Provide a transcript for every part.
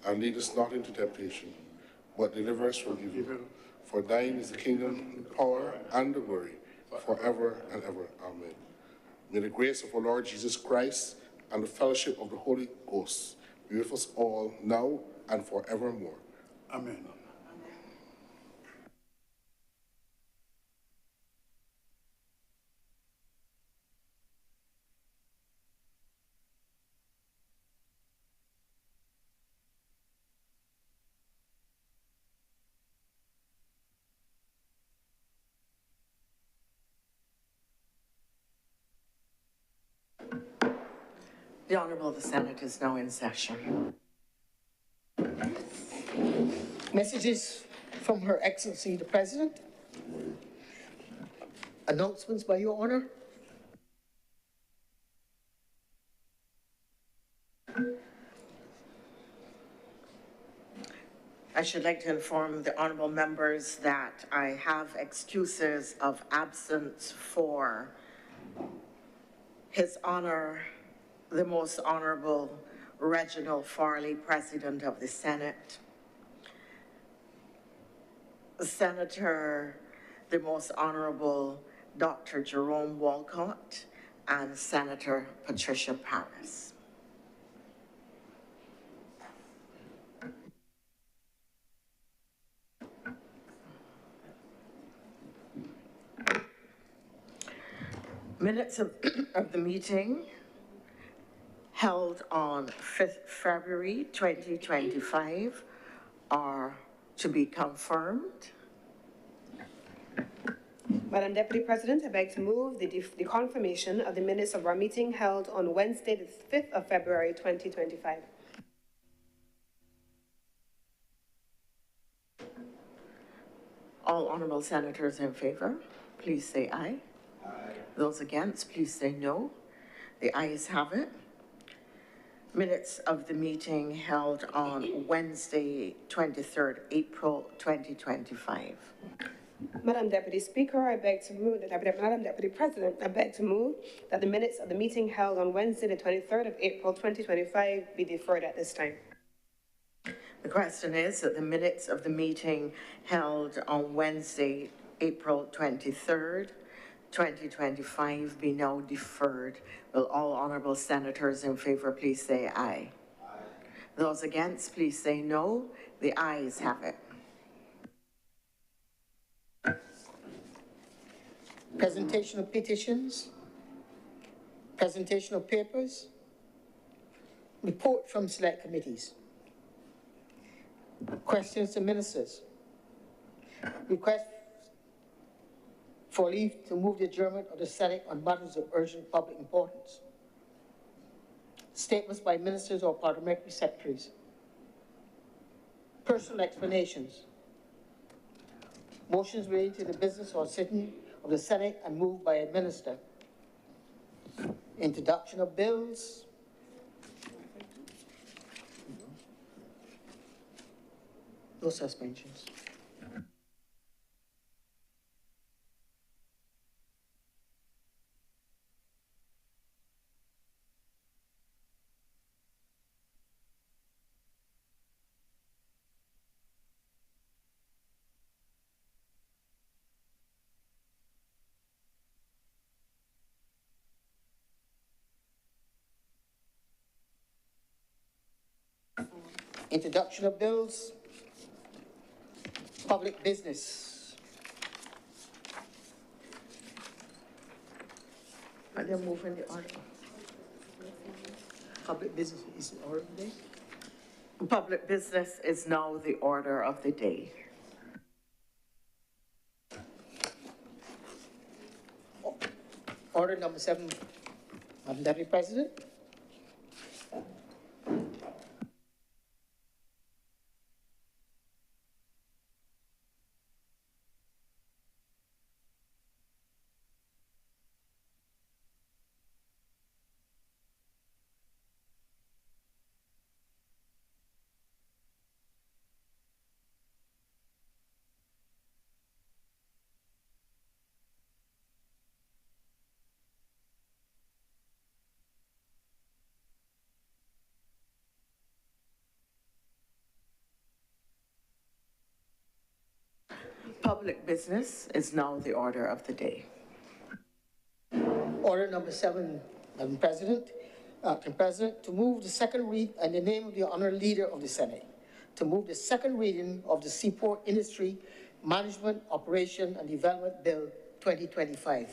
and lead us not into temptation, but deliver us from evil. For thine is the kingdom, the power, and the glory, forever and ever. Amen. May the grace of our Lord Jesus Christ and the fellowship of the Holy Ghost be with us all now and forevermore. Amen. The Honorable the Senate is now in session. Messages from Her Excellency the President. Announcements by Your Honor. I should like to inform the honorable members that I have excuses of absence for His Honor, the Most Honorable Reginald Farley, President of the Senate, Senator, the Most Honorable Dr. Jerome Walcott, and Senator Patricia Paris. Minutes of the meeting held on 5th February 2025 are to be confirmed. Madam Deputy President, I beg to move the confirmation of the minutes of our meeting held on Wednesday, the 5th of February 2025. All honorable senators in favor, please say aye. Aye. Those against, please say no. The ayes have it. Minutes of the meeting held on Wednesday, 23rd April 2025. Madam Deputy Speaker, I beg to move that, Madam Deputy President, I beg to move that the minutes of the meeting held on Wednesday, the 23rd of April 2025 be deferred at this time. The question is that the minutes of the meeting held on Wednesday, April 23rd, 2025 be now deferred. Will all honorable senators in favor please say aye? Aye. Those against, please say no. The ayes have it. Presentation of petitions, presentation of papers, report from select committees, questions to ministers, request for leave to move the adjournment of the Senate on matters of urgent public importance, statements by ministers or parliamentary secretaries, personal explanations, motions relating to the business or sitting of the Senate and moved by a minister, introduction of bills, no suspensions. Introduction of bills, public business. Are they moving the order? Public business is the order of the day. Public business is now the order of the day. Order number 7, Madam Deputy President. Public business is now the order of the day. Order number 7, Madam President. Madam President, to move the second read in the name of the honored leader of the Senate, to move the second reading of the Seaport Industry Management, Operation and Development Bill 2025.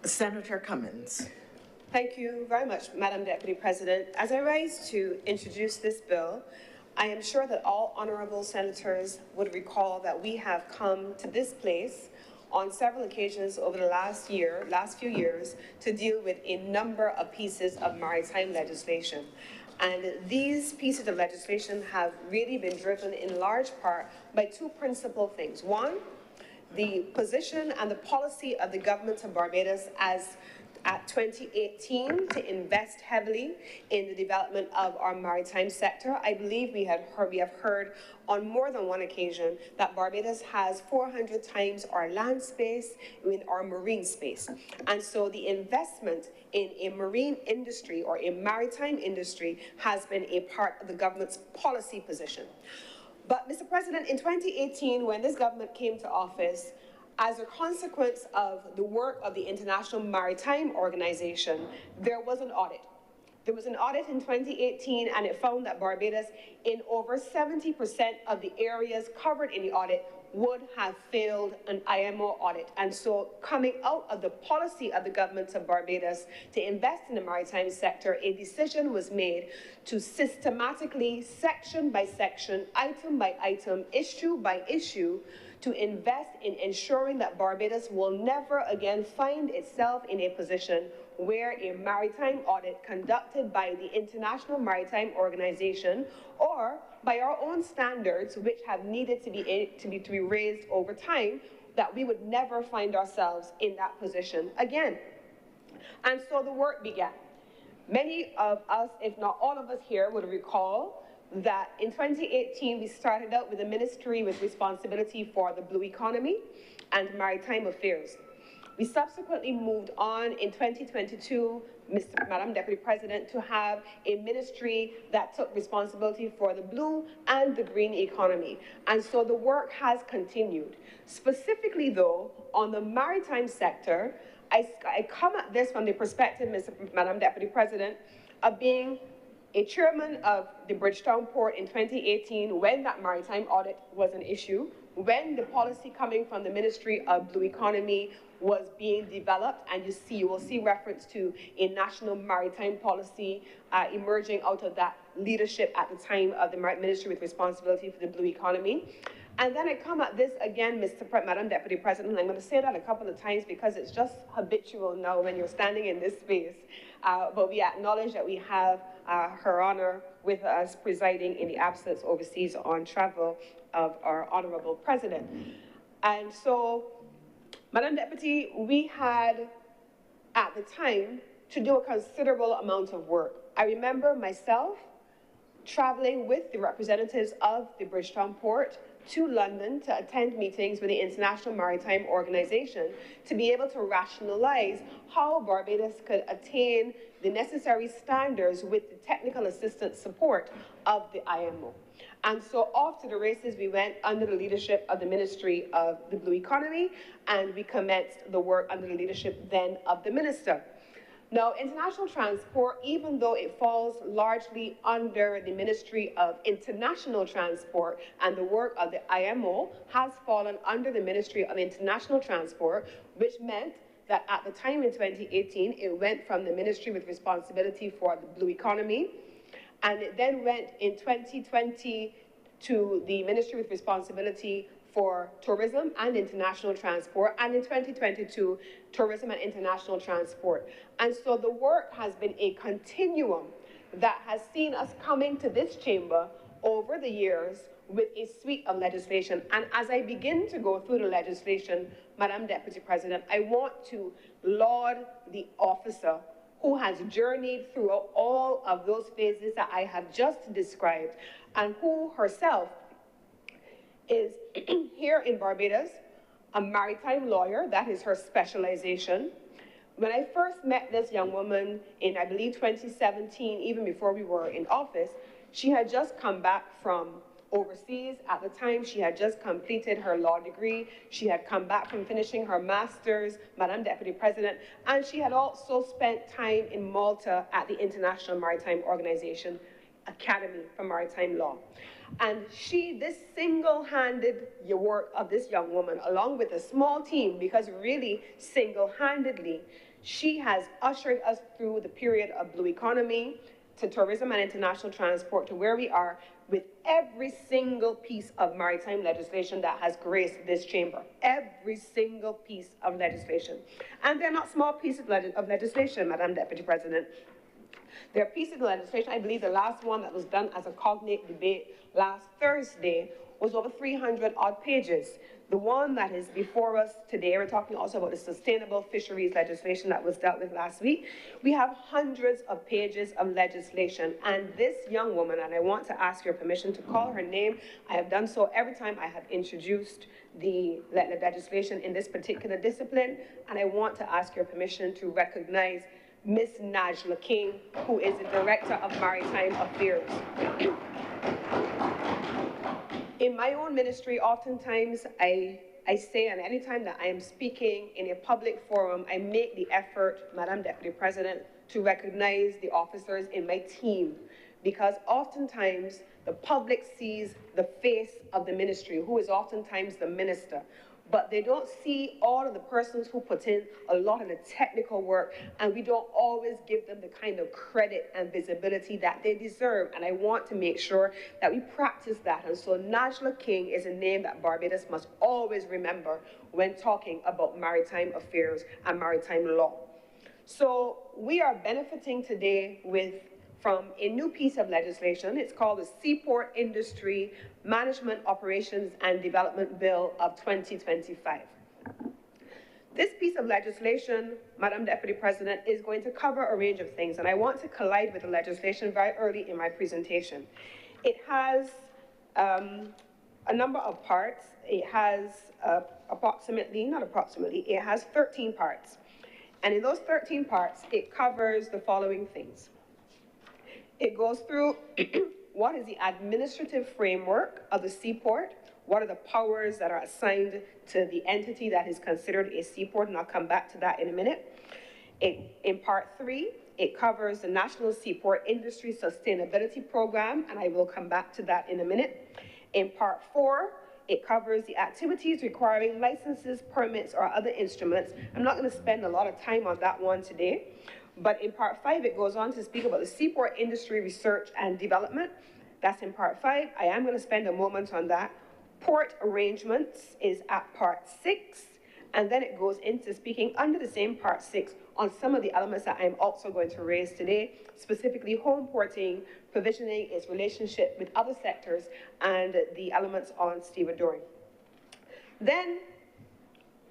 Senator Cummins. Thank you very much, Madam Deputy President. As I rise to introduce this bill, I am sure that all honorable senators would recall that we have come to this place on several occasions over the last few years, to deal with a number of pieces of maritime legislation. And these pieces of legislation have really been driven in large part by two principal things. One, the position and the policy of the government of Barbados as at 2018 to invest heavily in the development of our maritime sector. I believe we have heard on more than one occasion that Barbados has 400 times our land space in our marine space. And so the investment in a marine industry or a maritime industry has been a part of the government's policy position. But, Mr. President, in 2018, when this government came to office, as a consequence of the work of the International Maritime Organization, there was an audit. There was an audit in 2018, and it found that Barbados, in over 70% of the areas covered in the audit, would have failed an IMO audit. And so coming out of the policy of the government of Barbados to invest in the maritime sector, a decision was made to systematically, section by section, item by item, issue by issue, to invest in ensuring that Barbados will never again find itself in a position where a maritime audit conducted by the International Maritime Organization or by our own standards, which have needed to be raised over time, that we would never find ourselves in that position again. And so the work began. Many of us, if not all of us here, would recall that in 2018, we started out with a ministry with responsibility for the blue economy and maritime affairs. We subsequently moved on in 2022, Madam Deputy President, to have a ministry that took responsibility for the blue and the green economy. And so the work has continued. Specifically, though, on the maritime sector, I come at this from the perspective, Madam Deputy President, of being a chairman of the Bridgetown Port in 2018 when that maritime audit was an issue, when the policy coming from the Ministry of Blue Economy was being developed, and you will see reference to a national maritime policy emerging out of that leadership at the time of the Ministry with responsibility for the blue economy. And then I come at this again, Madam Deputy President, and I'm going to say that a couple of times because it's just habitual now when you're standing in this space. But we acknowledge that we have Her Honor with us presiding in the absence overseas on travel of our Honorable President. And so, Madam Deputy, we had, at the time, to do a considerable amount of work. I remember myself traveling with the representatives of the Bridgetown Port to London to attend meetings with the International Maritime Organization to be able to rationalize how Barbados could attain the necessary standards with the technical assistance support of the IMO. And so off to the races we went under the leadership of the Ministry of the Blue Economy, and we commenced the work under the leadership then of the Minister. Now, international transport, even though it falls largely under the Ministry of International Transport and the work of the IMO, has fallen under the Ministry of International Transport, which meant that at the time in 2018, it went from the Ministry with responsibility for the blue economy, and it then went in 2020 to the Ministry with responsibility for tourism and international transport, and in 2022, tourism and international transport. And so the work has been a continuum that has seen us coming to this chamber over the years with a suite of legislation. And as I begin to go through the legislation, Madam Deputy President, I want to laud the officer who has journeyed through all of those phases that I have just described, and who herself is here in Barbados, a maritime lawyer. That is her specialization. When I first met this young woman in, I believe, 2017, even before we were in office, she had just come back from overseas. At the time, she had just completed her law degree. She had come back from finishing her master's, Madam Deputy President, and she had also spent time in Malta at the International Maritime Organization Academy for Maritime Law. And this single-handed work of this young woman, along with a small team, because really single-handedly, she has ushered us through the period of blue economy, to tourism and international transport, to where we are with every single piece of maritime legislation that has graced this chamber. Every single piece of legislation. And they're not small pieces of legislation, Madam Deputy President. There are pieces of legislation, I believe the last one that was done as a cognate debate last Thursday was over 300 odd pages. The one that is before us today, we're talking also about the sustainable fisheries legislation that was dealt with last week. We have hundreds of pages of legislation, and this young woman, and I want to ask your permission to call her name. I have done so every time I have introduced the legislation in this particular discipline, and I want to ask your permission to recognize Miss Najla King, who is the Director of Maritime Affairs. In my own ministry, oftentimes I say, and anytime that I am speaking in a public forum, I make the effort, Madam Deputy President, to recognize the officers in my team, because oftentimes the public sees the face of the ministry, who is oftentimes the minister, but they don't see all of the persons who put in a lot of the technical work, and we don't always give them the kind of credit and visibility that they deserve. And I want to make sure that we practice that. And so Najla King is a name that Barbados must always remember when talking about maritime affairs and maritime law. So we are benefiting today from a new piece of legislation. It's called the Seaport Industry Management Operations and Development Bill of 2025. This piece of legislation, Madam Deputy President, is going to cover a range of things, and I want to collide with the legislation very early in my presentation. It has a number of parts. It has it has 13 parts. And in those 13 parts, it covers the following things. It goes through what is the administrative framework of the seaport, what are the powers that are assigned to the entity that is considered a seaport, and I'll come back to that in a minute. In part 3, it covers the National Seaport Industry Sustainability Program, and I will come back to that in a minute. In part 4, it covers the activities requiring licenses, permits, or other instruments. I'm not going to spend a lot of time on that one today. But in part 5, it goes on to speak about the seaport industry research and development. That's in part 5. I am going to spend a moment on that. Port arrangements is at part 6. And then it goes into speaking under the same part 6 on some of the elements that I'm also going to raise today, specifically home porting, provisioning, its relationship with other sectors, and the elements on stevedoring. Then,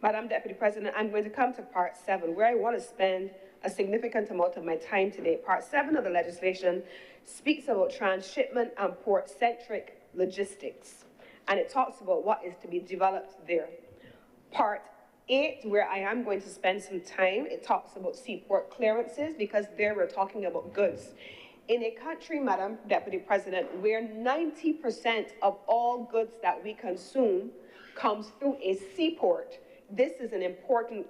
Madam Deputy President, I'm going to come to part 7, where I want to spend a significant amount of my time today. Part 7 of the legislation speaks about transshipment and port-centric logistics, and it talks about what is to be developed there. Part 8, where I am going to spend some time, it talks about seaport clearances, because there we're talking about goods. In a country, Madam Deputy President, where 90% of all goods that we consume comes through a seaport, this is an important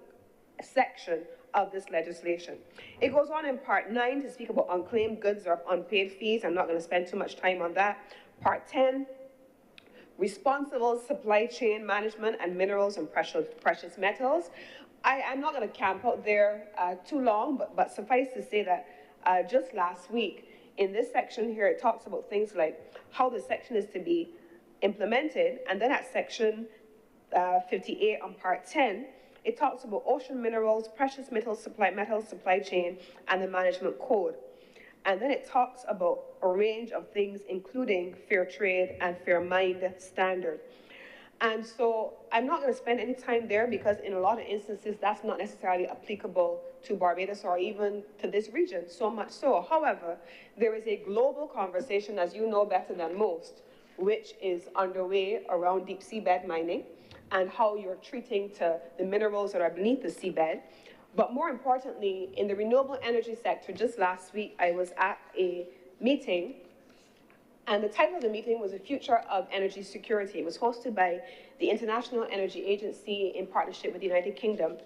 section of this legislation. It goes on in part 9 to speak about unclaimed goods or unpaid fees. I'm not going to spend too much time on that. Part 10, responsible supply chain management and minerals and precious metals. I'm not going to camp out there too long, but suffice to say that just last week, in this section here, it talks about things like how the section is to be implemented, and then at section 58 on part 10, it talks about ocean minerals, precious metals supply chain, and the management code. And then it talks about a range of things, including fair trade and fair mind standard. And so I'm not going to spend any time there, because in a lot of instances, that's not necessarily applicable to Barbados or even to this region, so much so. However, there is a global conversation, as you know better than most, which is underway around deep seabed mining and how you're treating to the minerals that are beneath the seabed. But more importantly, in the renewable energy sector, just last week, I was at a meeting And the title of the meeting was The Future of Energy Security. It was hosted by the International Energy Agency in partnership with the United Kingdom.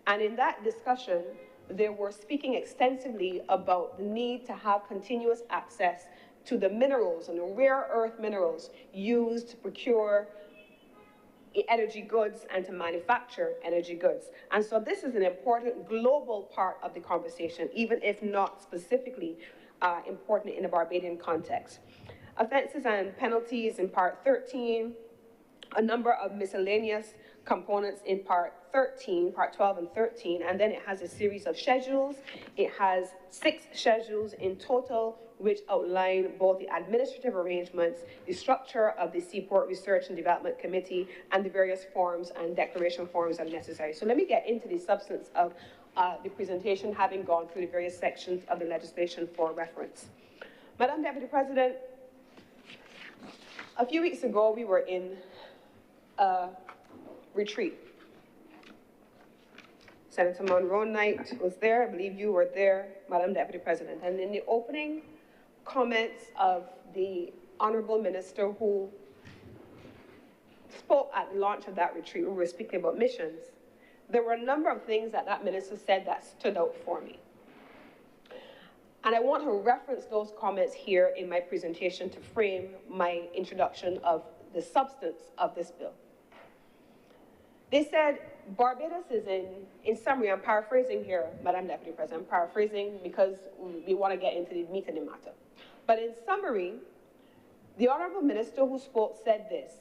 And in that discussion, they were speaking extensively about the need to have continuous access to the minerals and the rare earth minerals used to procure energy goods and to manufacture energy goods. And so this is an important global part of the conversation, even if not specifically important in a Barbadian context. Offenses and penalties in Part 13, a number of miscellaneous components in Part 13, Part 12 and 13, and then it has a series of schedules. It has 6 schedules in total, which outline both the administrative arrangements, the structure of the Seaport Research and Development Committee, and the various forms and declaration forms that are necessary. So let me get into the substance of the presentation, having gone through the various sections of the legislation for reference. Madam Deputy President, a few weeks ago, we were in a retreat. Senator Monroe Knight was there. I believe you were there, Madam Deputy President. And in the opening comments of the Honorable Minister who spoke at the launch of that retreat, we were speaking about missions, there were a number of things that that minister said that stood out for me. And I want to reference those comments here in my presentation to frame my introduction of the substance of this bill. They said Barbados is in summary, I'm paraphrasing here, Madam Deputy President, I'm paraphrasing because we want to get into the meat of the matter. But in summary, the Honorable Minister who spoke said this: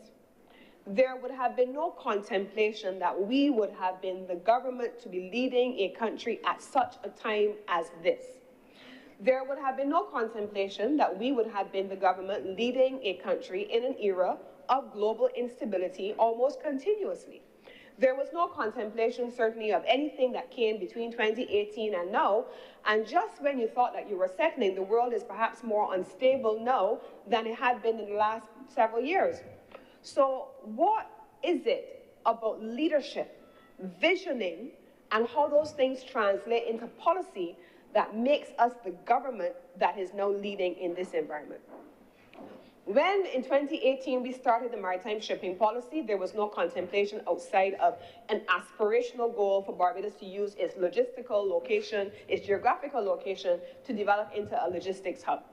there would have been no contemplation that we would have been the government to be leading a country at such a time as this. There would have been no contemplation that we would have been the government leading a country in an era of global instability almost continuously. There was no contemplation, certainly, of anything that came between 2018 and now, and just when you thought that you were settling, the world is perhaps more unstable now than it had been in the last several years. So what is it about leadership, visioning, and how those things translate into policy that makes us the government that is now leading in this environment? When in 2018 we started the maritime shipping policy, there was no contemplation outside of an aspirational goal for Barbados to use its logistical location, its geographical location, to develop into a logistics hub.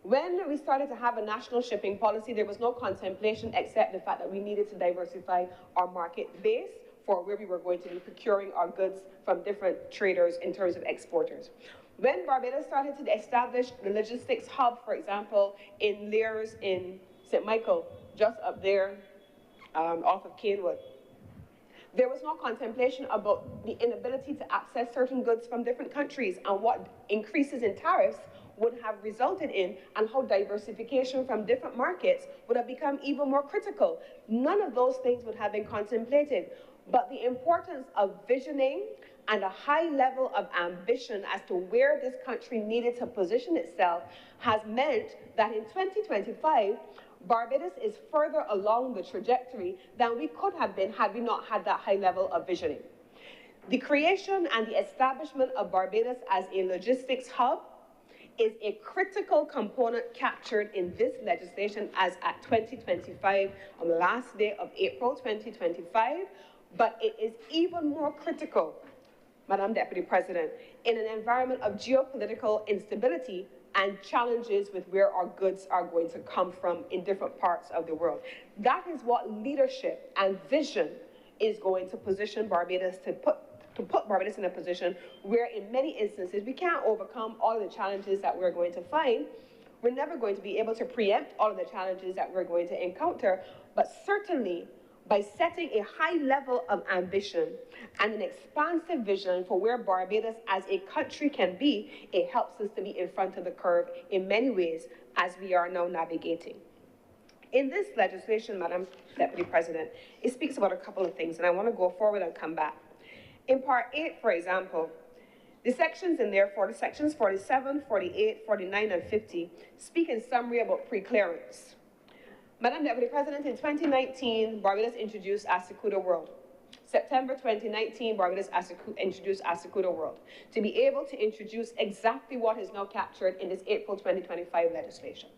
When we started to have a national shipping policy, there was no contemplation except the fact that we needed to diversify our market base for where we were going to be procuring our goods from different traders in terms of exporters. When Barbados started to establish the logistics hub, for example, in Lears in St. Michael, just up there off of Canewood, there was no contemplation about the inability to access certain goods from different countries and what increases in tariffs would have resulted in, and how diversification from different markets would have become even more critical. None of those things would have been contemplated. But the importance of visioning and a high level of ambition as to where this country needed to position itself has meant that in 2025, Barbados is further along the trajectory than we could have been had we not had that high level of visioning. The creation and the establishment of Barbados as a logistics hub is a critical component captured in this legislation as at 2025, on the last day of April 2025, but it is even more critical, Madam Deputy President, in an environment of geopolitical instability and challenges with where our goods are going to come from in different parts of the world. That is what leadership and vision is going to position Barbados to put Barbados in a position where in many instances we can't overcome all of the challenges that we're going to find. We're never going to be able to preempt all of the challenges that we're going to encounter, but certainly by setting a high level of ambition and an expansive vision for where Barbados as a country can be, it helps us to be in front of the curve in many ways as we are now navigating. In this legislation, Madam Deputy President, it speaks about a couple of things, and I want to go forward and come back. In Part 8, for example, the sections in there, for the sections 47, 48, 49, and 50, speak in summary about pre-clearance. Madam Deputy President, in 2019, Barbados introduced Assecuda World. September 2019, Barbados introduced Assecuda World to be able to introduce exactly what is now captured in this April 2025 legislation.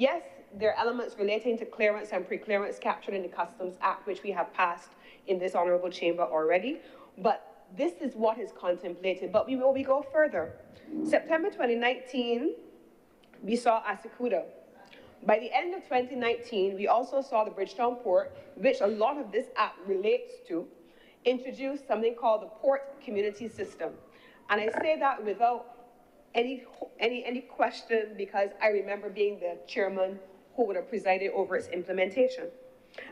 Yes, there are elements relating to clearance and pre-clearance captured in the Customs Act, which we have passed in this honorable chamber already, but this is what is contemplated. But we go further. September 2019, we saw Asakuda. By the end of 2019, we also saw the Bridgetown Port, which a lot of this act relates to, introduce something called the Port Community System. And I say that without any question, because I remember being the chairman who would have presided over its implementation.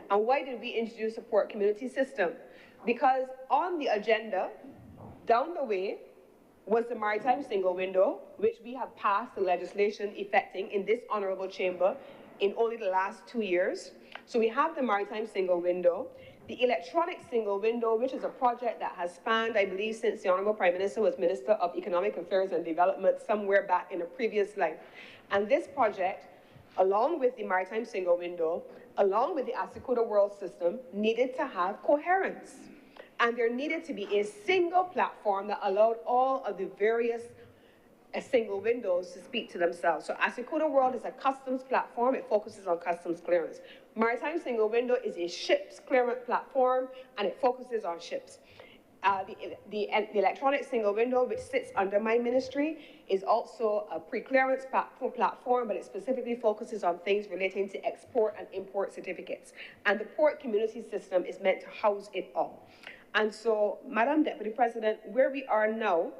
And why did we introduce a Port Community System? Because on the agenda, down the way, was the maritime single window, which we have passed the legislation effecting in this honorable chamber in only the last 2 years. So we have the maritime single window, the electronic single window, which is a project that has spanned, I believe, since the Honorable Prime Minister was Minister of Economic Affairs and Development somewhere back in a previous life. And this project, along with the maritime single window, along with the Asakuda World System, needed to have coherence. And there needed to be a single platform that allowed all of the various single windows to speak to themselves. So Asakuda World is a customs platform. It focuses on customs clearance. Maritime single window is a ships clearance platform, and it focuses on ships. The electronic single window, which sits under my ministry, is also a pre-clearance platform, but it specifically focuses on things relating to export and import certificates. And the port community system is meant to house it all. And so, Madam Deputy President, where we are now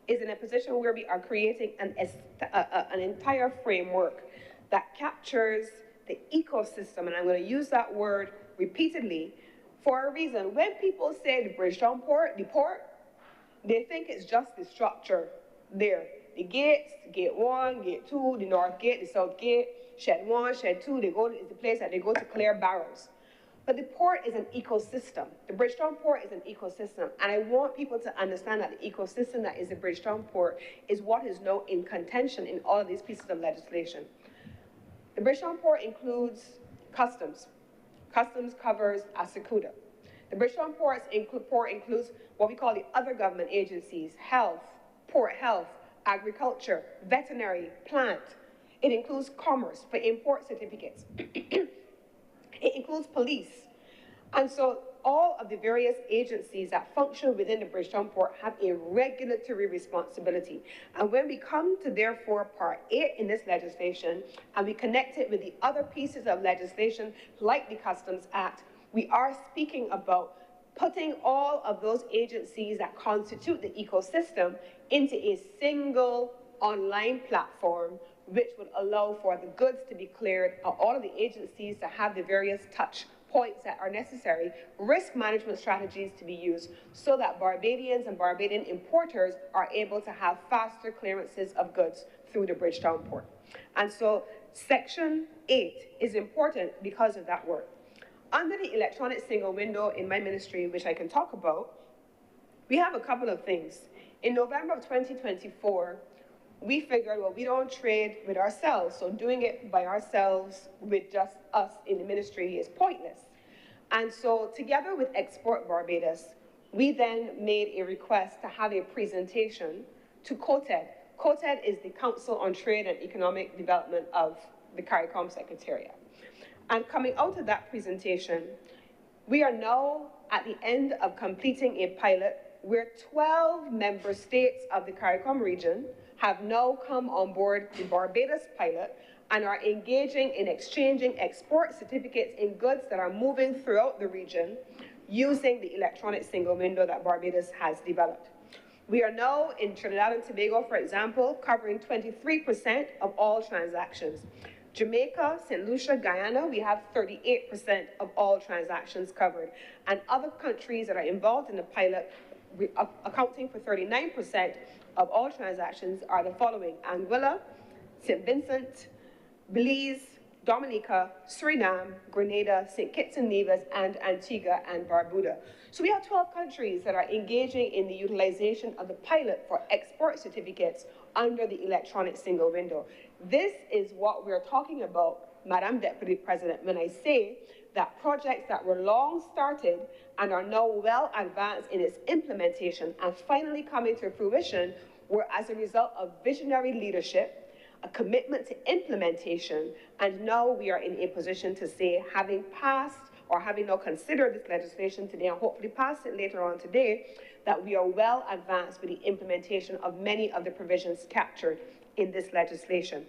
is in a position where we are creating an entire framework that captures the ecosystem, and I'm going to use that word repeatedly for a reason. When people say the Bridgetown Port, the port, they think it's just the structure there. The gates, gate 1, gate 2, the north gate, the south gate, shed 1, shed 2, is the place that they go to clear barrels. But the port is an ecosystem. The Bridgetown Port is an ecosystem. And I want people to understand that the ecosystem that is the Bridgetown Port is what is now in contention in all of these pieces of legislation. The Bridgetown Port includes customs. Customs covers Asakuda. The Bridgetown Port includes what we call the other government agencies: health, port health, agriculture, veterinary, plant. It includes commerce for import certificates. It includes police. And so all of the various agencies that function within the Bridgetown Port have a regulatory responsibility. And when we come to, therefore, Part 8 in this legislation, and we connect it with the other pieces of legislation, like the Customs Act, we are speaking about putting all of those agencies that constitute the ecosystem into a single online platform, which would allow for the goods to be cleared, all of the agencies to have the various touch points that are necessary, risk management strategies to be used, so that Barbadians and Barbadian importers are able to have faster clearances of goods through the Bridgetown Port. And so Section 8 is important because of that work. Under the electronic single window in my ministry, which I can talk about, we have a couple of things. In November of 2024, we figured, well, we don't trade with ourselves, so doing it by ourselves with just us in the ministry is pointless. And so together with Export Barbados, we then made a request to have a presentation to COTED. COTED is the Council on Trade and Economic Development of the CARICOM Secretariat. And coming out of that presentation, we are now at the end of completing a pilot where 12 member states of the CARICOM region have now come on board the Barbados pilot and are engaging in exchanging export certificates in goods that are moving throughout the region using the electronic single window that Barbados has developed. We are now in Trinidad and Tobago, for example, covering 23% of all transactions. Jamaica, St. Lucia, Guyana, we have 38% of all transactions covered. And other countries that are involved in the pilot, accounting for 39% of all transactions, are the following: Anguilla, St. Vincent, Belize, Dominica, Suriname, Grenada, St. Kitts and Nevis, and Antigua and Barbuda. So we have 12 countries that are engaging in the utilization of the pilot for export certificates under the electronic single window. This is what we're talking about, Madam Deputy President, when I say that projects that were long started and are now well advanced in its implementation and finally coming to fruition were as a result of visionary leadership, a commitment to implementation, and now we are in a position to say, having passed or having now considered this legislation today and hopefully pass it later on today, that we are well advanced with the implementation of many of the provisions captured in this legislation.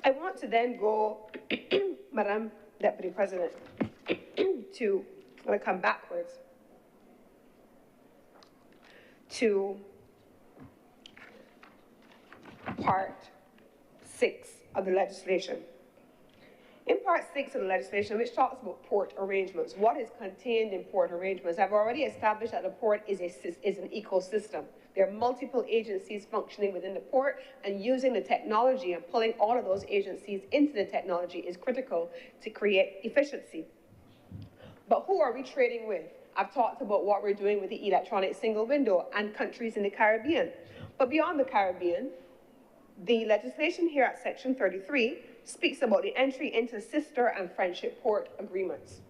I want to then go, Madam Deputy President, I'm going to come backwards to Part 6 of the legislation. In Part 6 of the legislation, which talks about port arrangements, what is contained in port arrangements? I've already established that the port is an ecosystem. There are multiple agencies functioning within the port, and using the technology and pulling all of those agencies into the technology is critical to create efficiency. But who are we trading with? I've talked about what we're doing with the electronic single window and countries in the Caribbean. But beyond the Caribbean, the legislation here at Section 33 speaks about the entry into sister and friendship port agreements.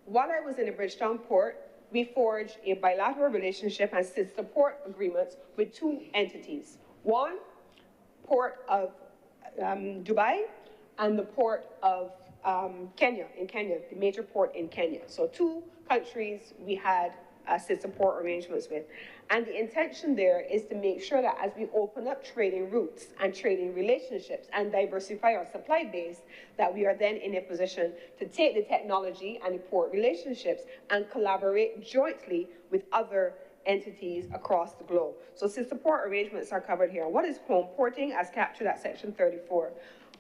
While I was in the Bridgetown port, we forged a bilateral relationship and sister port agreements with two entities. One, Port of Dubai, and the Port of Kenya, the major port in Kenya. So two countries we had sister port arrangements with. And the intention there is to make sure that as we open up trading routes and trading relationships and diversify our supply base, that we are then in a position to take the technology and the port relationships and collaborate jointly with other entities across the globe. So sister port arrangements are covered here. What is home porting as captured at Section 34?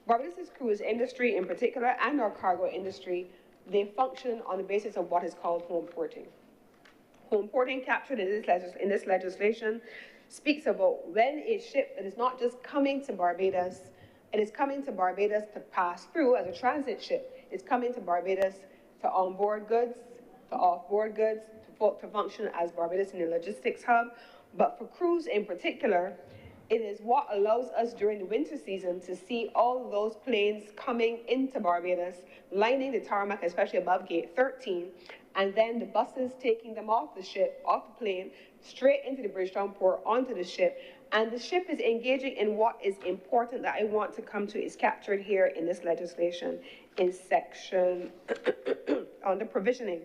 Barbados' cruise industry in particular and our cargo industry, they function on the basis of what is called home porting. Home porting captured in this legislation speaks about when a ship that is not just coming to Barbados, it is coming to Barbados to pass through as a transit ship. It's coming to Barbados to onboard goods, to offboard goods, to function as Barbados in a logistics hub. But for cruise in particular, it is what allows us during the winter season to see all of those planes coming into Barbados, lining the tarmac, especially above Gate 13, and then the buses taking them off the ship, off the plane, straight into the Bridgetown port, onto the ship. And the ship is engaging in what is important that I want to come to, is captured here in this legislation in section, on the provisioning.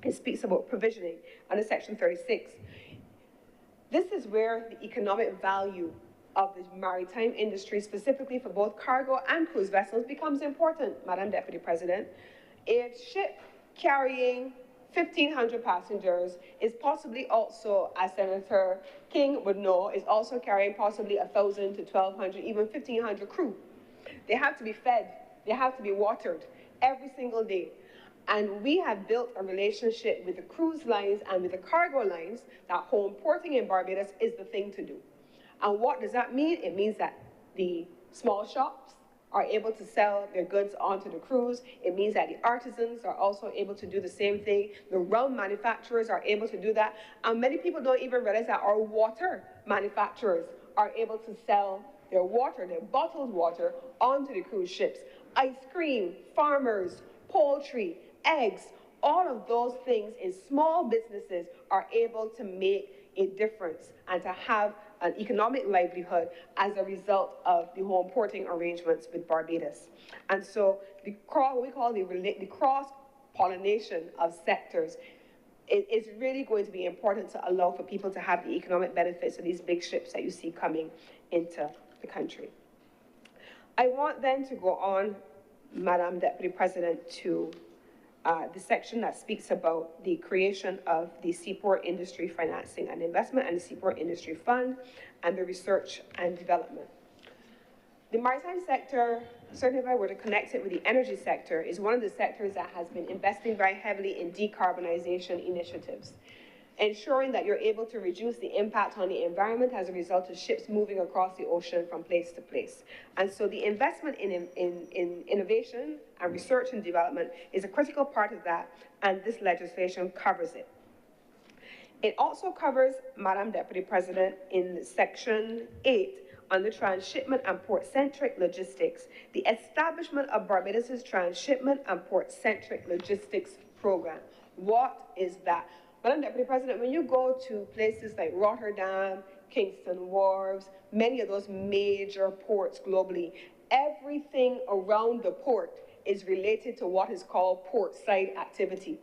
It speaks about provisioning under Section 36. This is where the economic value of the maritime industry, specifically for both cargo and cruise vessels, becomes important, Madam Deputy President. A ship carrying 1,500 passengers is possibly also, as Senator King would know, is also carrying possibly 1,000 to 1,200, even 1,500 crew. They have to be fed, they have to be watered every single day. And we have built a relationship with the cruise lines and with the cargo lines that home porting in Barbados is the thing to do. And what does that mean? It means that the small shops are able to sell their goods onto the cruise. It means that the artisans are also able to do the same thing. The rum manufacturers are able to do that. And many people don't even realize that our water manufacturers are able to sell their water, their bottled water, onto the cruise ships. Ice cream, farmers, poultry, eggs, all of those things in small businesses are able to make a difference and to have an economic livelihood as a result of the home porting arrangements with Barbados. And so what we call the cross-pollination of sectors is really going to be important to allow for people to have the economic benefits of these big ships that you see coming into the country. I want then to go on, Madam Deputy President, to the section that speaks about the creation of the Seaport Industry Financing and Investment and the Seaport Industry Fund and the research and development. The maritime sector, certainly if I were to connect it with the energy sector, is one of the sectors that has been investing very heavily in decarbonization initiatives, ensuring that you're able to reduce the impact on the environment as a result of ships moving across the ocean from place to place. And so the investment in innovation and research and development is a critical part of that, and this legislation covers it. It also covers, Madam Deputy President, in Section 8, under transshipment and port-centric logistics, the establishment of Barbados' transshipment and port-centric logistics program. What is that? Madam Deputy President, when you go to places like Rotterdam, Kingston Wharves, many of those major ports globally. Everything around the port is related to what is called portside activity.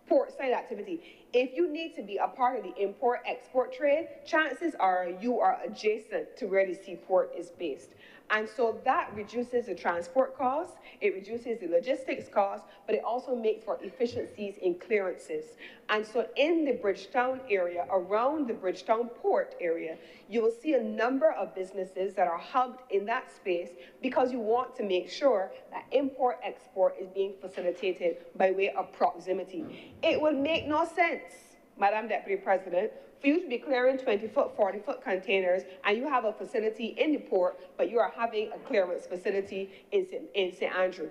Portside activity. If you need to be a part of the import-export trade, chances are you are adjacent to where the seaport is based. And so that reduces the transport costs, it reduces the logistics costs, but it also makes for efficiencies in clearances. And so in the Bridgetown area, around the Bridgetown port area, you will see a number of businesses that are hubbed in that space because you want to make sure that import-export is being facilitated by way of proximity. It would make no sense, Madam Deputy President, for you to be clearing 20-foot, 40-foot containers, and you have a facility in the port, but you are having a clearance facility in St. Andrew.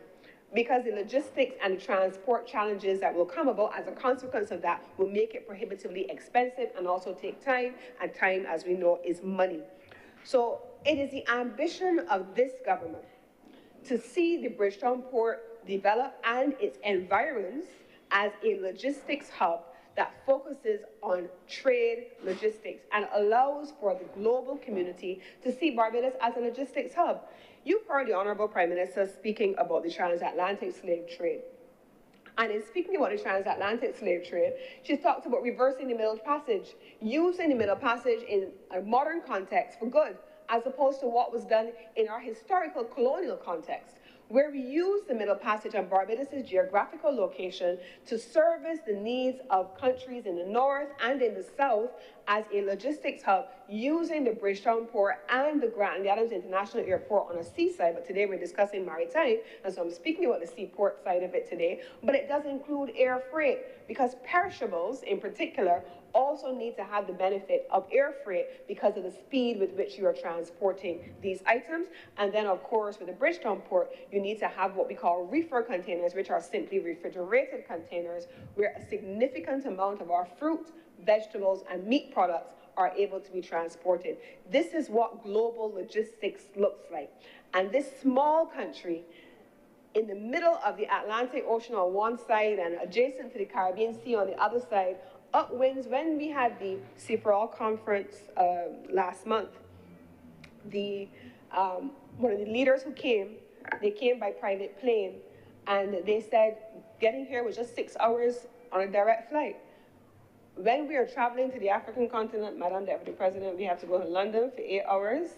Because the logistics and the transport challenges that will come about as a consequence of that will make it prohibitively expensive and also take time, and time, as we know, is money. So it is the ambition of this government to see the Bridgetown port develop and its environs as a logistics hub that focuses on trade logistics and allows for the global community to see Barbados as a logistics hub. You've heard the Honorable Prime Minister speaking about the transatlantic slave trade. And in speaking about the transatlantic slave trade, she's talked about reversing the Middle Passage, using the Middle Passage in a modern context for good, as opposed to what was done in our historical colonial context, where we use the Middle Passage and Barbados' geographical location to service the needs of countries in the north and in the south as a logistics hub, using the Bridgetown port and the Grant and Adams International Airport on a seaside. But today we're discussing maritime, and so I'm speaking about the seaport side of it today. But it does include air freight, because perishables in particular also need to have the benefit of air freight because of the speed with which you are transporting these items. And then, of course, with the Bridgetown port, you need to have what we call reefer containers, which are simply refrigerated containers, where a significant amount of our fruit, vegetables, and meat products are able to be transported. This is what global logistics looks like. And this small country, in the middle of the Atlantic Ocean on one side and adjacent to the Caribbean Sea on the other side, upwinds. When we had the Seaport conference last month, one of the leaders who came, they came by private plane, and they said getting here was just 6 hours on a direct flight. When we are traveling to the African continent, Madam Deputy President, we have to go to London for 8 hours,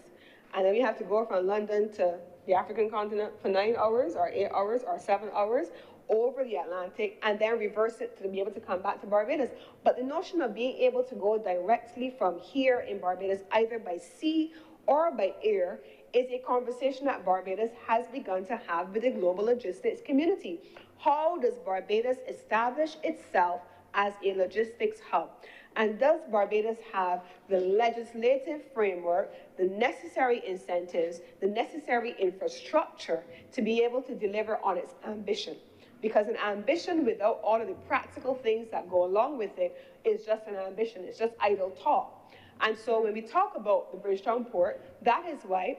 and then we have to go from London to the African continent for 9 hours, or 8 hours, or 7 hours, over the Atlantic, and then reverse it to be able to come back to Barbados. But the notion of being able to go directly from here in Barbados, either by sea or by air, is a conversation that Barbados has begun to have with the global logistics community. How does Barbados establish itself as a logistics hub? And does Barbados have the legislative framework, the necessary incentives, the necessary infrastructure to be able to deliver on its ambition? Because an ambition without all of the practical things that go along with it is just an ambition. It's just idle talk. And so when we talk about the Bridgetown port, that is why,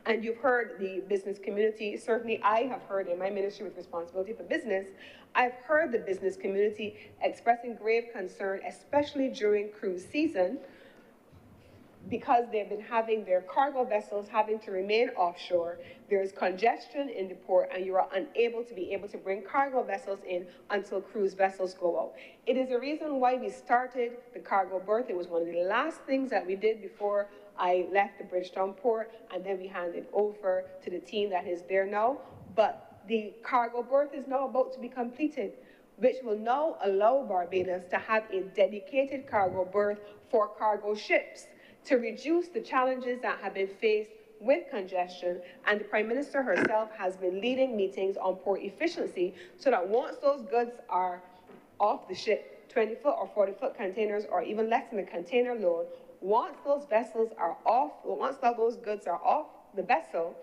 and you've heard the business community, certainly I have heard in my ministry with responsibility for business, I've heard the business community expressing grave concern, especially during cruise season, because they've been having their cargo vessels having to remain offshore. There is congestion in the port, and you are unable to bring cargo vessels in until cruise vessels go out. It is the reason why we started the cargo berth. It was one of the last things that we did before I left the Bridgetown port, and then we handed over to the team that is there now. But the cargo berth is now about to be completed, which will now allow Barbados to have a dedicated cargo berth for cargo ships, to reduce the challenges that have been faced with congestion. And the Prime Minister herself has been leading meetings on port efficiency, so that once those goods are off the ship, 20-foot or 40-foot containers, or even less than a container load, once those vessels are off, once those goods are off the vessel,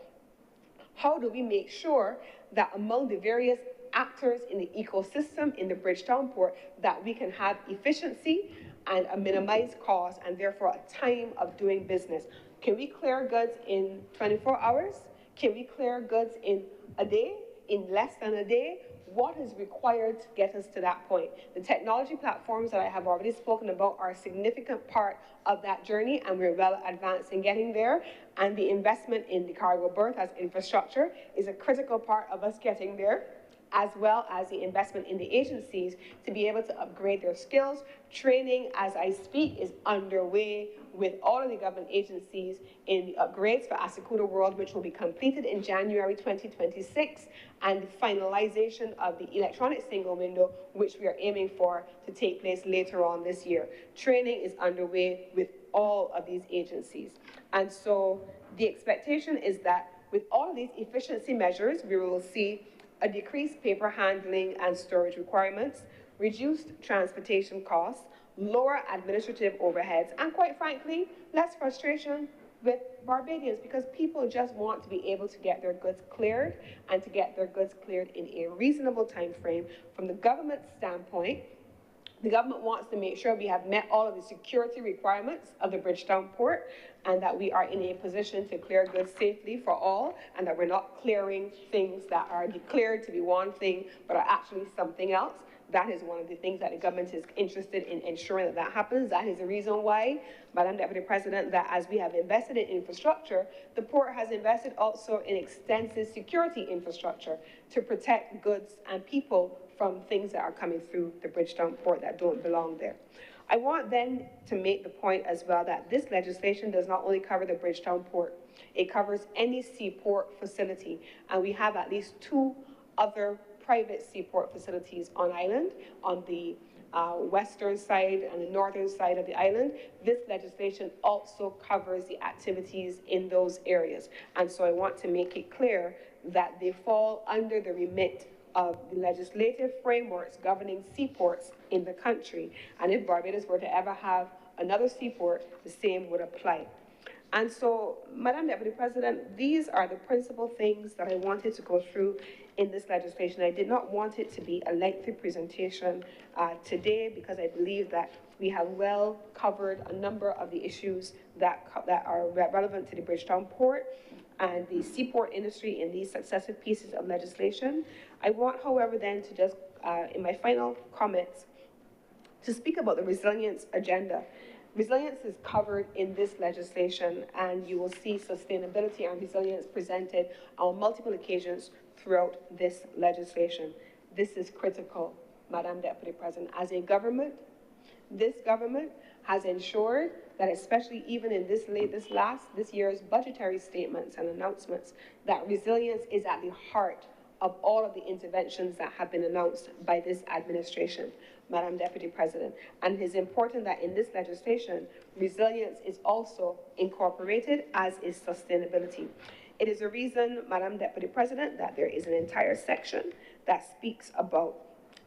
how do we make sure that among the various actors in the ecosystem in the Bridgetown port, that we can have efficiency and a minimized cost, and therefore a time of doing business? Can we clear goods in 24 hours? Can we clear goods in a day, in less than a day, what is required to get us to that point? The technology platforms that I have already spoken about are a significant part of that journey, and we're well advanced in getting there. And the investment in the cargo berth as infrastructure is a critical part of us getting there, as well as the investment in the agencies to be able to upgrade their skills. Training, as I speak, is underway with all of the government agencies in the upgrades for Asakuda World, which will be completed in January 2026, and the finalization of the electronic single window, which we are aiming for to take place later on this year. Training is underway with all of these agencies. And so the expectation is that with all of these efficiency measures, we will see a decreased paper handling and storage requirements, reduced transportation costs, lower administrative overheads, and quite frankly, less frustration with Barbadians, because people just want to be able to get their goods cleared and to get their goods cleared in a reasonable time frame. From the government standpoint, the government wants to make sure we have met all of the security requirements of the Bridgetown port, and that we are in a position to clear goods safely for all, and that we're not clearing things that are declared to be one thing but are actually something else. That is one of the things that the government is interested in ensuring that that happens. That is the reason why, Madam Deputy President, that as we have invested in infrastructure, the port has invested also in extensive security infrastructure to protect goods and people from things that are coming through the Bridgetown port that don't belong there. I want then to make the point as well that this legislation does not only cover the Bridgetown port, it covers any seaport facility, and we have at least 2 other private seaport facilities on island, on the western side and the northern side of the island. This legislation also covers the activities in those areas. And so I want to make it clear that they fall under the remit of the legislative frameworks governing seaports in the country. And if Barbados were to ever have another seaport, the same would apply. And so, Madam Deputy President, these are the principal things that I wanted to go through in this legislation. I did not want it to be a lengthy presentation today, because I believe that we have well covered a number of the issues that are relevant to the Bridgetown port and the seaport industry in these successive pieces of legislation. I want, however, then to just, in my final comments, to speak about the resilience agenda. Resilience is covered in this legislation, and you will see sustainability and resilience presented on multiple occasions throughout this legislation. This is critical, Madam Deputy President. As a government, this government has ensured that, especially even in this year's budgetary statements and announcements, that resilience is at the heart of all of the interventions that have been announced by this administration, Madam Deputy President. And it is important that in this legislation, resilience is also incorporated, as is sustainability. It is a reason, Madam Deputy President, that there is an entire section that speaks about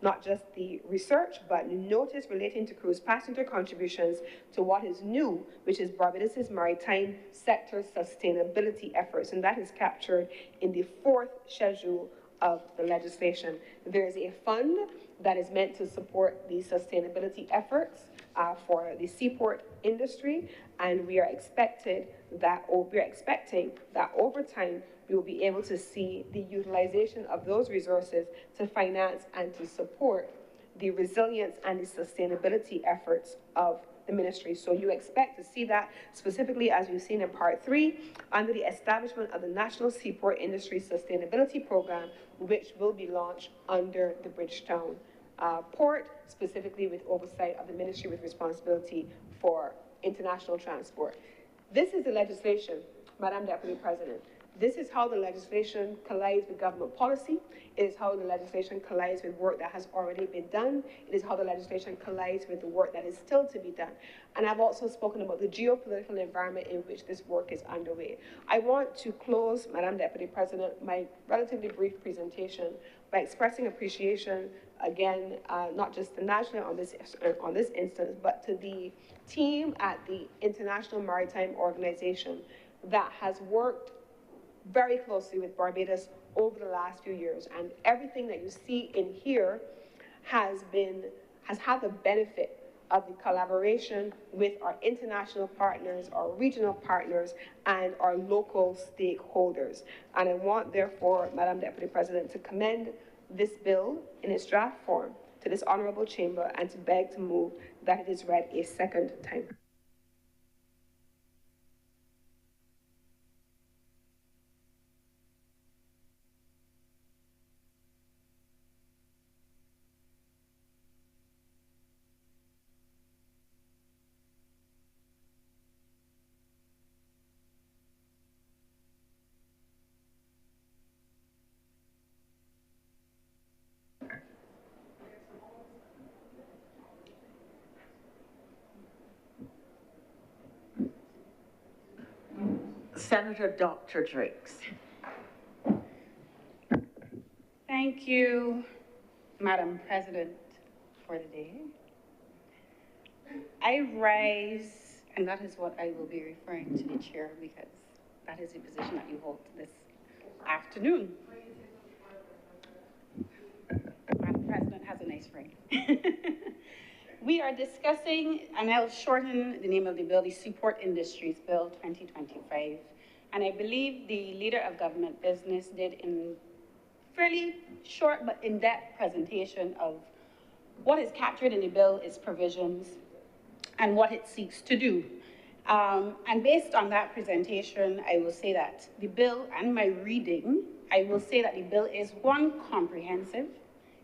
not just the research, but notice relating to cruise passenger contributions to what is new, which is Barbados's maritime sector sustainability efforts, and that is captured in the 4th schedule of the legislation. There is a fund that is meant to support the sustainability efforts for the seaport industry, and we are expecting that over time we will be able to see the utilization of those resources to finance and to support the resilience and the sustainability efforts of the ministry. So you expect to see that specifically, as we've seen in Part 3, under the establishment of the National Seaport Industry Sustainability Program, which will be launched under the Bridgetown port, specifically with oversight of the ministry with responsibility for international transport. This is the legislation, Madam Deputy President. This is how the legislation collides with government policy. It is how the legislation collides with work that has already been done. It is how the legislation collides with the work that is still to be done. And I've also spoken about the geopolitical environment in which this work is underway. I want to close, Madam Deputy President, my relatively brief presentation by expressing appreciation, again, not just nationally on this instance, but to the team at the International Maritime Organization that has worked very closely with Barbados over the last few years. And everything that you see in here has had the benefit of the collaboration with our international partners, our regional partners, and our local stakeholders. And I want, therefore, Madam Deputy President, to commend this bill in its draft form to this honorable chamber and to beg to move that it is read a second time. Senator Dr. Drakes. Thank you, Madam President, for the day. I rise, and that is what I will be referring to the chair because that is the position that you hold this afternoon. Madam President has a nice ring. We are discussing, and I'll shorten the name of the bill, the Seaport Industries Bill 2025. And I believe the leader of government business did in fairly short but in-depth presentation of what is captured in the bill, its provisions, and what it seeks to do. And based on that presentation, I will say that the bill and my reading, I will say that the bill is one, comprehensive,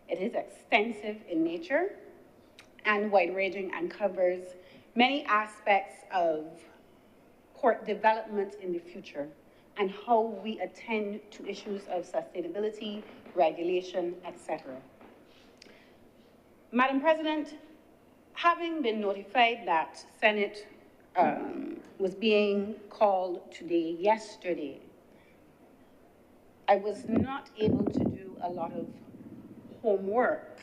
it is extensive in nature, and wide-ranging and covers many aspects of port development in the future and how we attend to issues of sustainability, regulation, etc. Madam President, having been notified that Senate was being called today, yesterday, I was not able to do a lot of homework.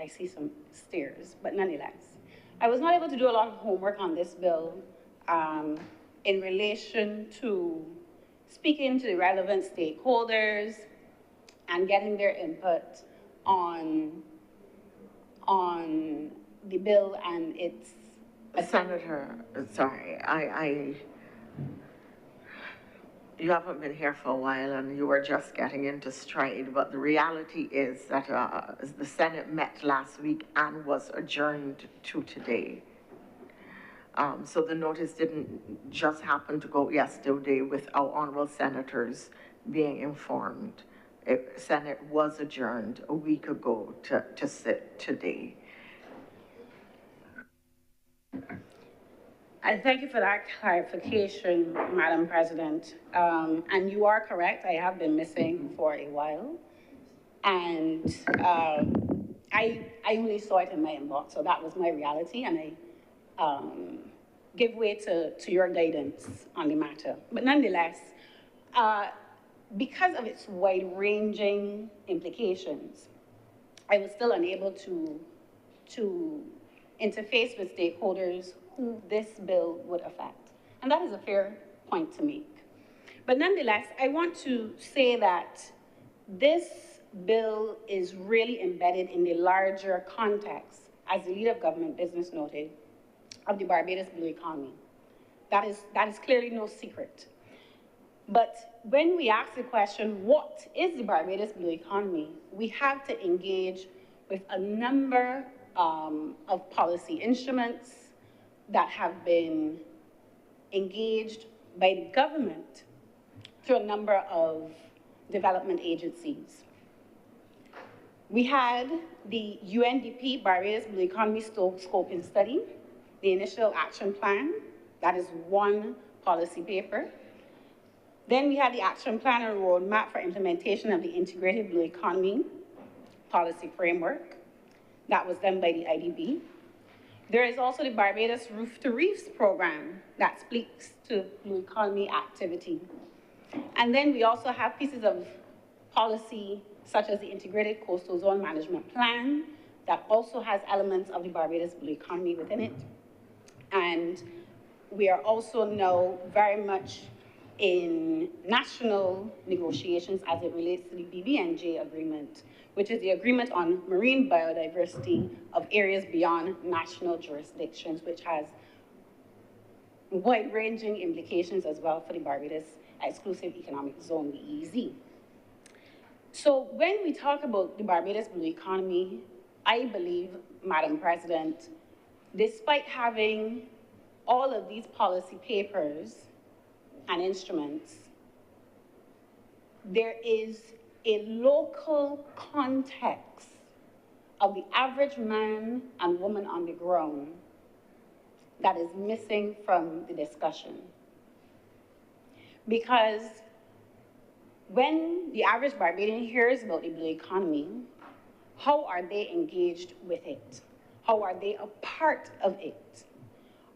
I see some stares, but nonetheless, I was not able to do a lot of homework on this bill in relation to speaking to the relevant stakeholders and getting their input on the bill and its... Senator, sorry, you haven't been here for a while and you were just getting into stride, but the reality is that the Senate met last week and was adjourned to today. So the notice didn't just happen to go yesterday with our honorable senators being informed. Senate was adjourned a week ago to sit today. And thank you for that clarification, Madam President. And you are correct, I have been missing for a while. And I only saw it in my inbox, so that was my reality, and I give way to your guidance on the matter. But nonetheless, because of its wide-ranging implications, I was still unable to interface with stakeholders who this bill would affect. And that is a fair point to make. But nonetheless, I want to say that this bill is really embedded in the larger context, as the leader of government business noted, of the Barbados blue economy. That is clearly no secret. But when we ask the question, what is the Barbados blue economy, we have to engage with a number of policy instruments that have been engaged by the government through a number of development agencies. We had the UNDP Barbados Blue Economy Scoping Study, the initial action plan, that is one policy paper. Then we had the action plan and roadmap for implementation of the Integrated Blue Economy Policy Framework. That was done by the IDB. There is also the Barbados Roof to Reefs program that speaks to blue economy activity. And then we also have pieces of policy such as the Integrated Coastal Zone Management Plan that also has elements of the Barbados blue economy within it. And we are also now very much in national negotiations as it relates to the BBNJ agreement, which is the agreement on marine biodiversity of areas beyond national jurisdictions, which has wide-ranging implications as well for the Barbados Exclusive Economic Zone, the EEZ. So when we talk about the Barbados Blue Economy, I believe, Madam President, despite having all of these policy papers and instruments, there is a local context of the average man and woman on the ground that is missing from the discussion. Because when the average Barbadian hears about the blue economy, how are they engaged with it? How are they a part of it?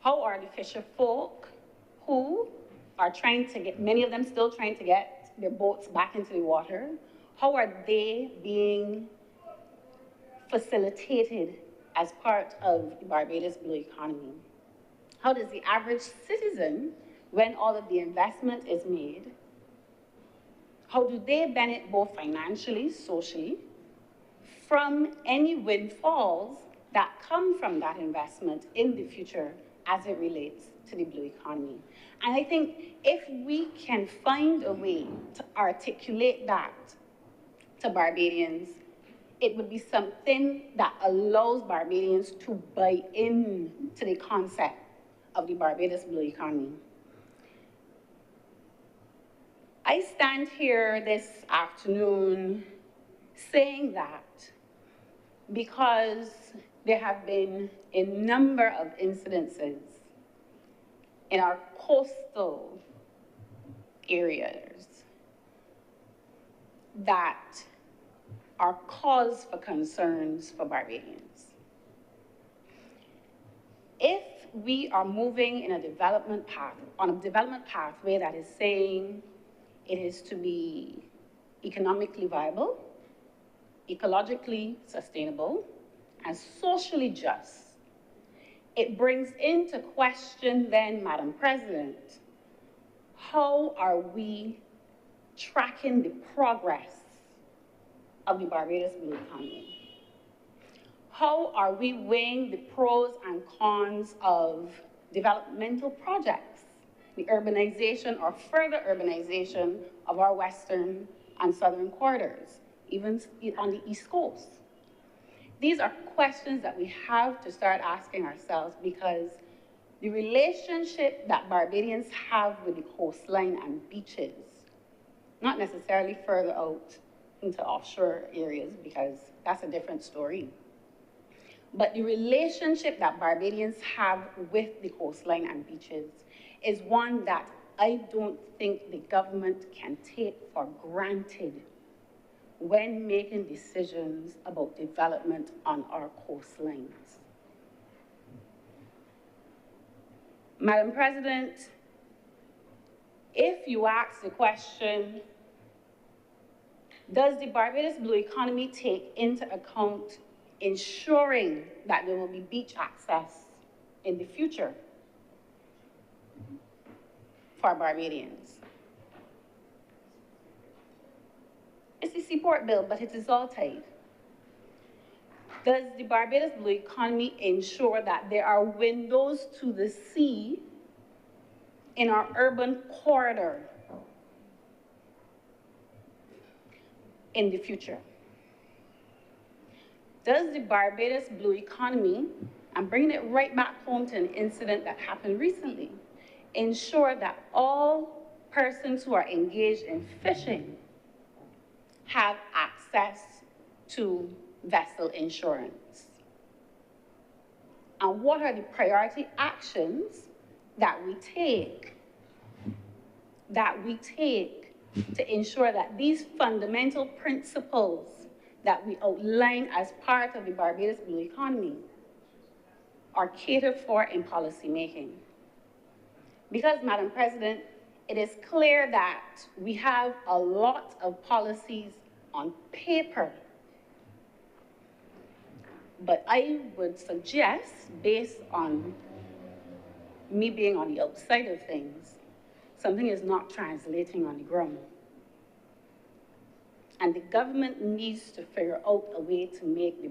How are the fisher folk who are trying to get, many of them still trying to get their boats back into the water, how are they being facilitated as part of the Barbados Blue Economy? How does the average citizen, when all of the investment is made, how do they benefit both financially, socially, from any windfalls that come from that investment in the future as it relates to the blue economy? And I think if we can find a way to articulate that to Barbadians, it would be something that allows Barbadians to buy in to the concept of the Barbados Blue Economy. I stand here this afternoon saying that because there have been a number of incidences in our coastal areas that are cause for concerns for Barbadians. If we are moving in a development path, on a development pathway that is saying it is to be economically viable, ecologically sustainable, and socially just, it brings into question then, Madam President, how are we tracking the progress of the Barbados Blue Economy? How are we weighing the pros and cons of developmental projects, the urbanization or further urbanization of our western and southern corridors, even on the East Coast? These are questions that we have to start asking ourselves, because the relationship that Barbadians have with the coastline and beaches, not necessarily further out into offshore areas, because that's a different story, but the relationship that Barbadians have with the coastline and beaches is one that I don't think the government can take for granted when making decisions about development on our coastlines. Madam President, if you ask the question, does the Barbados Blue Economy take into account ensuring that there will be beach access in the future for Barbadians? It's the Seaport Bill, but it is all tied. Does the Barbados Blue Economy ensure that there are windows to the sea in our urban corridor in the future? Does the Barbados Blue Economy, I'm bringing it right back home to an incident that happened recently, ensure that all persons who are engaged in fishing have access to vessel insurance? And what are the priority actions that we take to ensure that these fundamental principles that we outline as part of the Barbados Blue Economy are catered for in policy making? Because, Madam President, it is clear that we have a lot of policies on paper, but I would suggest, based on me being on the outside of things, something is not translating on the ground. And the government needs to figure out a way to make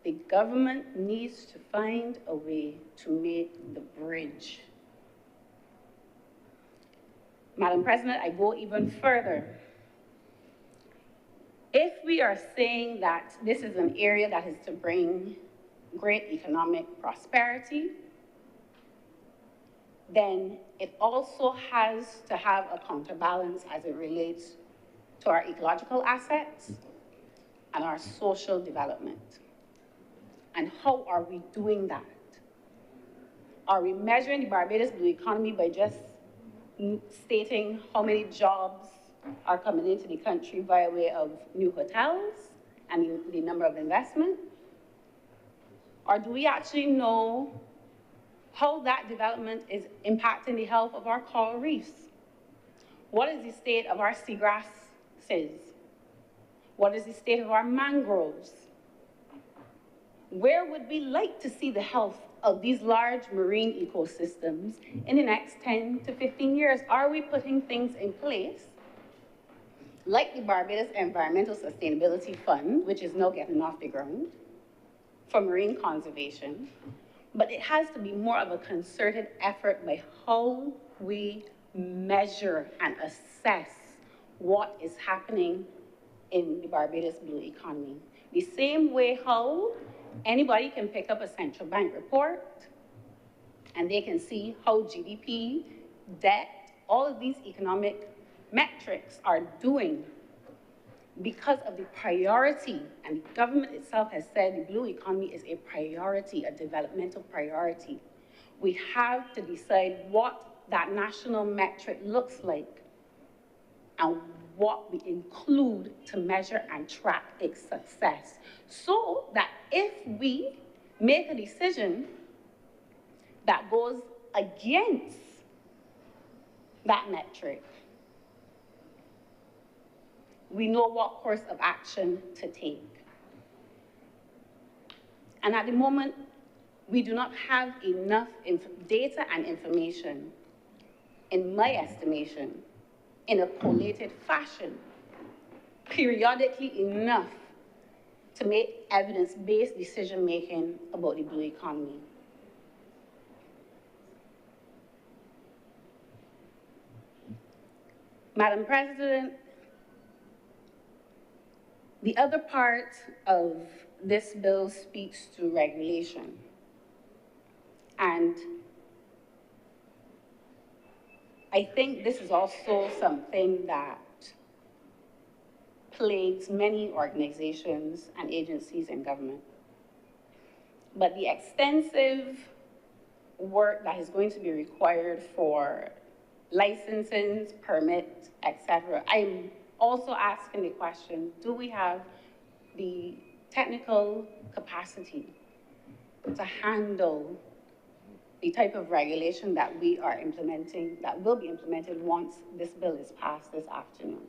the government needs to find a way to make the bridge. Madam President, I go even further. If we are saying that this is an area that is to bring great economic prosperity, then it also has to have a counterbalance as it relates to our ecological assets and our social development. And how are we doing that? Are we measuring the Barbados Blue economy by just stating how many jobs are coming into the country by way of new hotels and the number of investment? Or do we actually know how that development is impacting the health of our coral reefs? What is the state of our seagrasses? What is the state of our mangroves? Where would we like to see the health of these large marine ecosystems in the next 10 to 15 years? Are we putting things in place like the Barbados Environmental Sustainability Fund, which is now getting off the ground, for marine conservation? But it has to be more of a concerted effort by how we measure and assess what is happening in the Barbados Blue economy. The same way how anybody can pick up a central bank report and they can see how GDP, debt, all of these economic metrics are doing because of the priority, and the government itself has said the blue economy is a priority, a developmental priority. We have to decide what that national metric looks like and what we include to measure and track its success, so that if we make a decision that goes against that metric, we know what course of action to take. And at the moment, we do not have enough data and information, in my estimation, in a collated fashion, periodically enough to make evidence-based decision-making about the blue economy. Madam President, the other part of this bill speaks to regulation. And I think this is also something that plagues many organizations and agencies in government. But the extensive work that is going to be required for licenses, permits, etc., I'm also asking the question, do we have the technical capacity to handle the type of regulation that we are implementing, that will be implemented once this bill is passed this afternoon?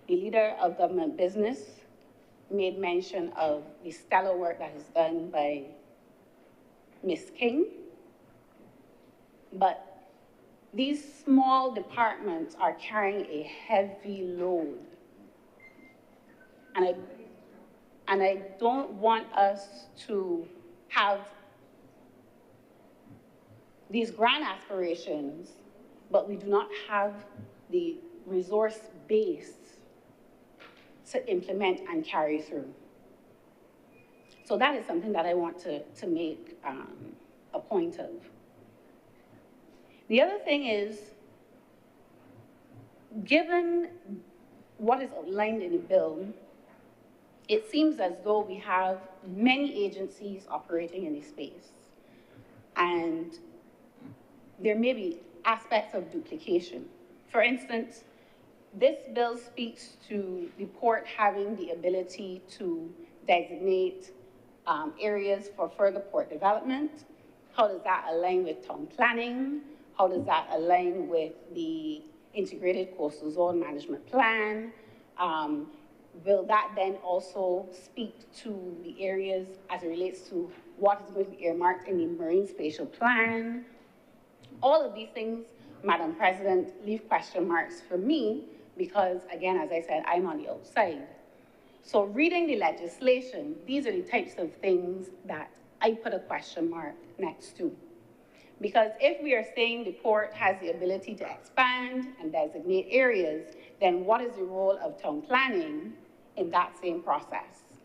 The leader of government business made mention of the stellar work that is done by Ms. King, but these small departments are carrying a heavy load. And I don't want us to have these grand aspirations, but we do not have the resource base to implement and carry through. So that is something that I want to make a point of. The other thing is, given what is outlined in the bill, it seems as though we have many agencies operating in this space. And there may be aspects of duplication. For instance, this bill speaks to the port having the ability to designate areas for further port development. How does that align with town planning? How does that align with the integrated coastal zone management plan? Will that then also speak to the areas as it relates to what is going to be earmarked in the marine spatial plan? All of these things, Madam President, leave question marks for me because, again, as I said, I'm on the outside. So reading the legislation, these are the types of things that I put a question mark next to. Because if we are saying the port has the ability to expand and designate areas, then what is the role of town planning in that same process?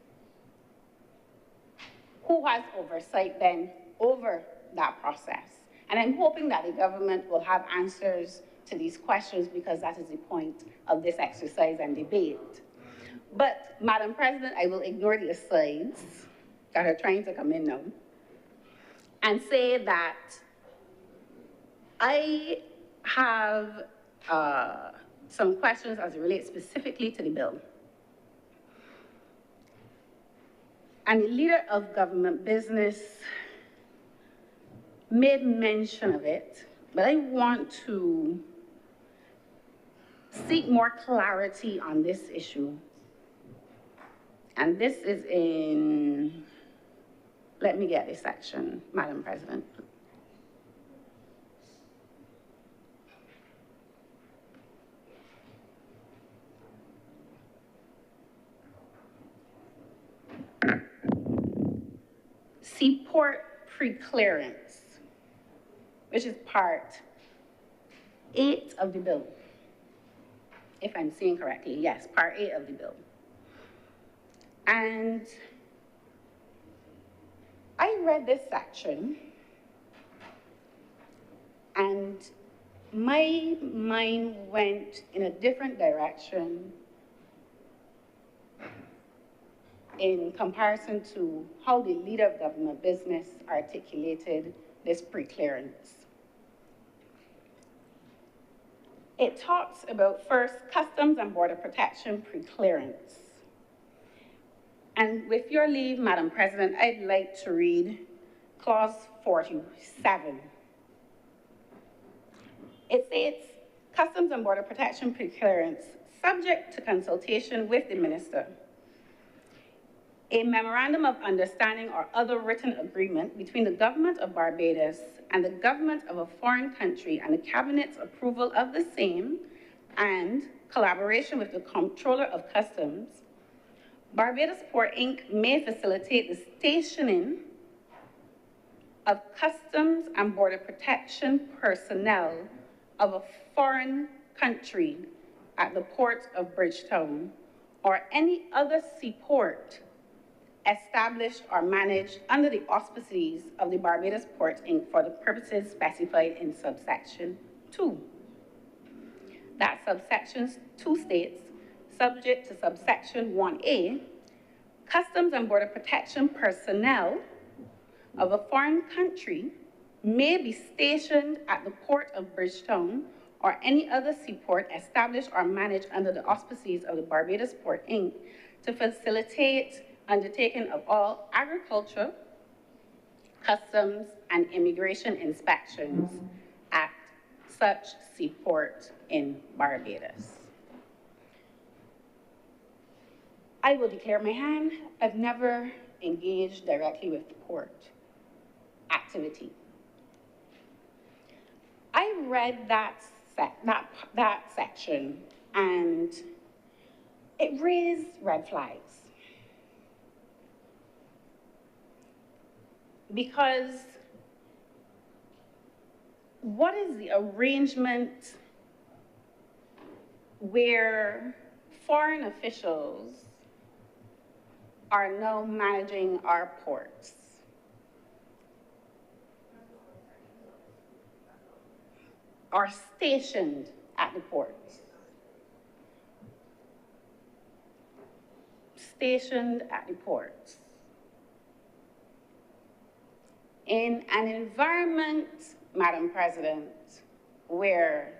Who has oversight then over that process? And I'm hoping that the government will have answers to these questions because that is the point of this exercise and debate. But, Madam President, I will ignore the asides that are trying to come in now and say that I have some questions as it relates specifically to the bill. And the leader of government business made mention of it, but I want to seek more clarity on this issue. And this is in, let me get this section, Madam President. Seaport pre-clearance, which is part 8 of the bill. If I'm saying correctly, yes, part 8 of the bill. And I read this section and my mind went in a different direction in comparison to how the leader of government business articulated this pre-clearance. It talks about, first, Customs and Border Protection pre-clearance. And with your leave, Madam President, I'd like to read clause 47. It states, Customs and Border Protection pre-clearance, subject to consultation with the minister. A memorandum of understanding or other written agreement between the government of Barbados and the government of a foreign country and the cabinet's approval of the same and collaboration with the Comptroller of Customs, Barbados Port Inc. may facilitate the stationing of Customs and Border Protection personnel of a foreign country at the port of Bridgetown or any other seaport established or managed under the auspices of the Barbados Port Inc. for the purposes specified in subsection 2. That subsection 2 states, subject to subsection 1A, Customs and Border Protection personnel of a foreign country may be stationed at the port of Bridgetown or any other seaport established or managed under the auspices of the Barbados Port Inc. to facilitate undertaking of all agriculture, customs, and immigration inspections at such seaport in Barbados. I will declare my hand. I've never engaged directly with the port activity. I read that section and it raised red flags. Because what is the arrangement where foreign officials are now managing our ports? Are stationed at the ports? Stationed at the ports. In an environment, Madam President, where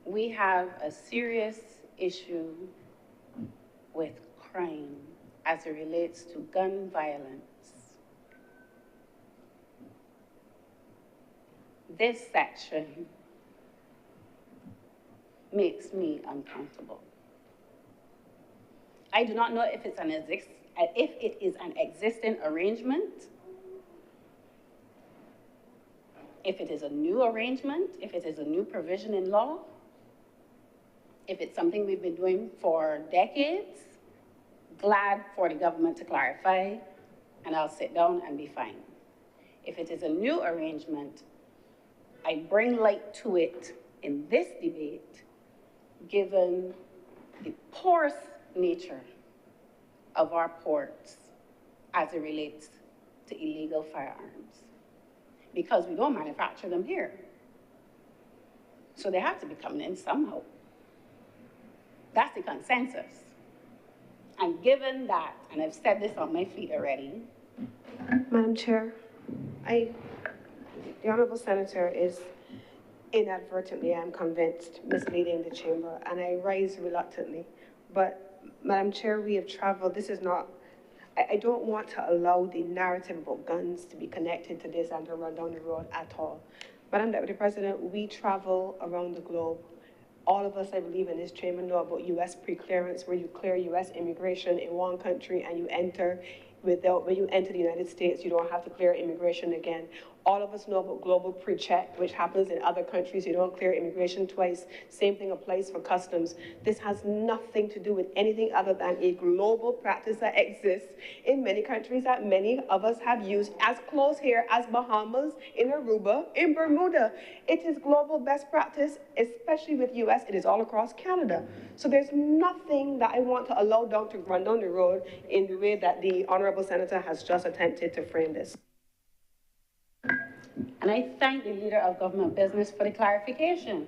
we have a serious issue with crime as it relates to gun violence, this section makes me uncomfortable. I do not know if it is an existing arrangement if it is a new arrangement, if it is a new provision in law, if it's something we've been doing for decades, glad for the government to clarify, and I'll sit down and be fine. If it is a new arrangement, I bring light to it in this debate, given the porous nature of our ports as it relates to illegal firearms, because we don't manufacture them here. So they have to be coming in somehow. That's the consensus. And given that, and I've said this on my feet already. Madam Chair, the Honourable Senator is inadvertently, I'm convinced, misleading the chamber, and I rise reluctantly. But, Madam Chair, we have traveled, this is not, I don't want to allow the narrative about guns to be connected to this and to run down the road at all. Madam Deputy President, we travel around the globe. All of us, I believe, in this chamber know about U.S. pre-clearance, where you clear U.S. immigration in one country and you enter when you enter the United States, you don't have to clear immigration again. All of us know about global pre-check, which happens in other countries. You don't clear immigration twice. Same thing applies for customs. This has nothing to do with anything other than a global practice that exists in many countries that many of us have used, as close here as Bahamas, in Aruba, in Bermuda. It is global best practice, especially with US. It is all across Canada. So there's nothing that I want to allow to run down the road in the way that the Honourable Senator has just attempted to frame this. And I thank the Leader of Government Business for the clarification.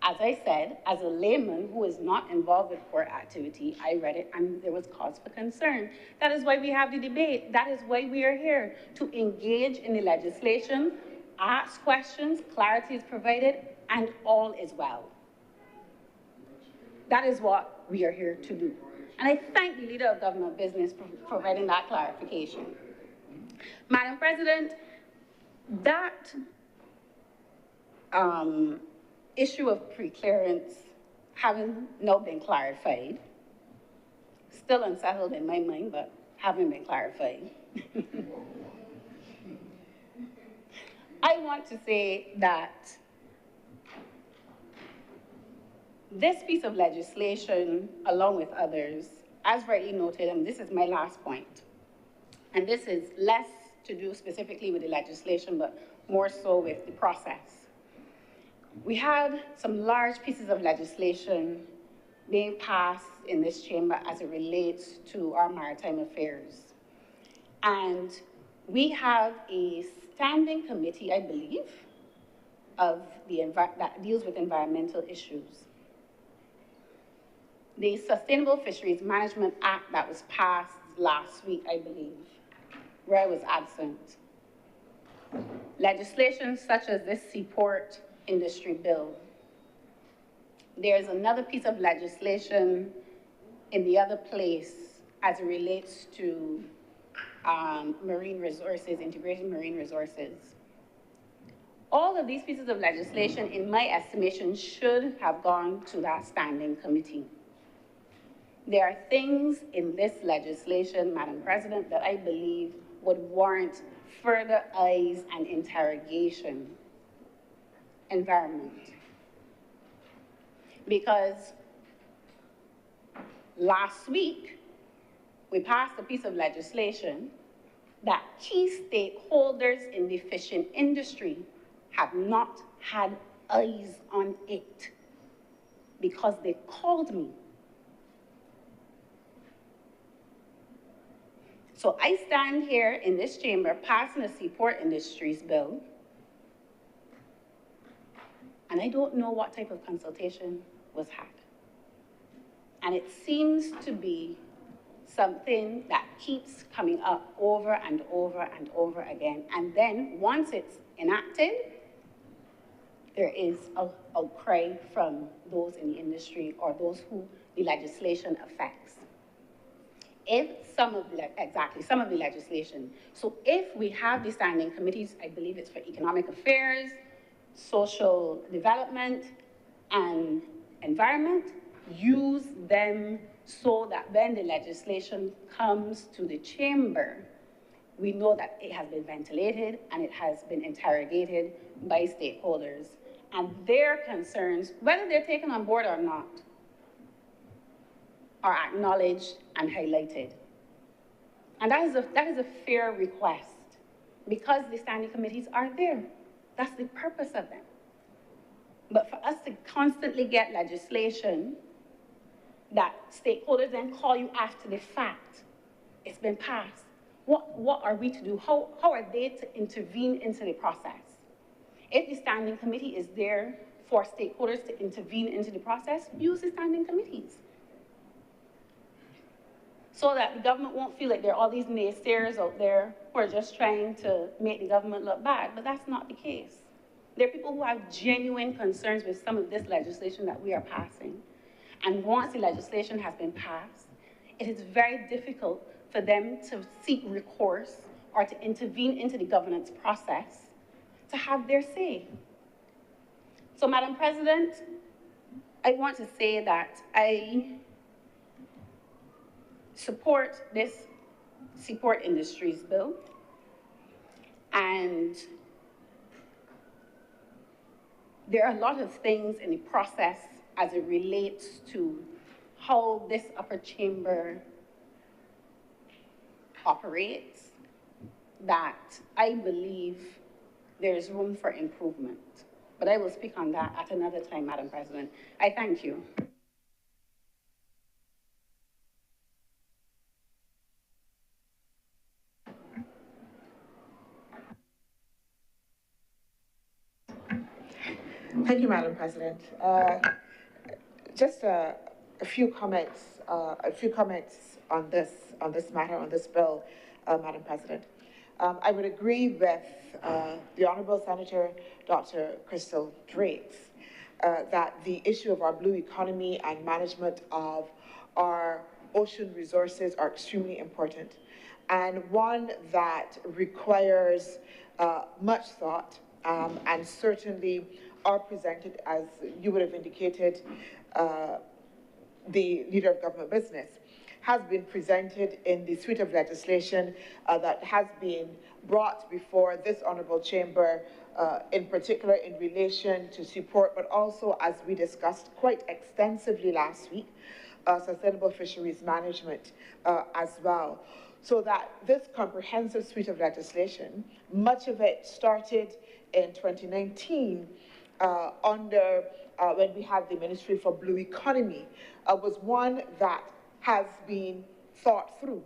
As I said, as a layman who is not involved with port activity, I read it and there was cause for concern. That is why we have the debate. That is why we are here, to engage in the legislation, ask questions, clarity is provided, and all is well. That is what we are here to do. And I thank the Leader of Government Business for providing that clarification. Madam President, that issue of pre-clearance having now been clarified, still unsettled in my mind, but having been clarified, I want to say that this piece of legislation, along with others, as rightly noted, and this is my last point, and this is less to do specifically with the legislation, but more so with the process. We had some large pieces of legislation being passed in this chamber as it relates to our maritime affairs. And we have a standing committee, I believe, that deals with environmental issues. The Sustainable Fisheries Management Act that was passed last week, I believe, where I was absent. Legislation such as this Seaport Industry Bill. There's another piece of legislation in the other place as it relates to marine resources, integrating marine resources. All of these pieces of legislation, in my estimation, should have gone to that standing committee. There are things in this legislation, Madam President, that I believe would warrant further eyes and interrogation. Environment. Because last week, we passed a piece of legislation that key stakeholders in the fishing industry have not had eyes on it because they called me. So I stand here in this chamber passing a Seaport Industries Bill, and I don't know what type of consultation was had. And it seems to be something that keeps coming up over and over and over again. And then once it's enacted, there is an outcry from those in the industry or those who the legislation affects. Some of the legislation. So if we have the standing committees, I believe it's for economic affairs, social development, and environment, use them so that when the legislation comes to the chamber, We know that it has been ventilated and it has been interrogated by stakeholders, and their concerns, whether they're taken on board or not, are acknowledged and highlighted. And that is a fair request, because the standing committees are there. That's the purpose of them. But for us to constantly get legislation that stakeholders then call you after the fact, it's been passed, what are we to do? How are they to intervene into the process? If the standing committee is there for stakeholders to intervene into the process, use the standing committees, so that the government won't feel like there are all these naysayers out there who are just trying to make the government look bad. But that's not the case. There are people who have genuine concerns with some of this legislation that we are passing. And once the legislation has been passed, it is very difficult for them to seek recourse or to intervene into the governance process to have their say. So, Madam President, I want to say that I support this Seaport Industries Bill, and there are a lot of things in the process as it relates to how this upper chamber operates that I believe there's room for improvement. But I will speak on that at another time, Madam President. I thank you. Thank you, Madam President. Just a few comments on this matter, on this bill, Madam President. I would agree with the Honourable Senator Dr. Crystal Drakes that the issue of our blue economy and management of our ocean resources are extremely important, and one that requires much thought, and certainly are presented, as you would have indicated, the Leader of Government Business has been presented in the suite of legislation that has been brought before this Honourable Chamber, in particular in relation to Seaport, but also, as we discussed quite extensively last week, sustainable fisheries management as well. So that this comprehensive suite of legislation, much of it started in 2019 under when we had the Ministry for Blue Economy, was one that has been thought through.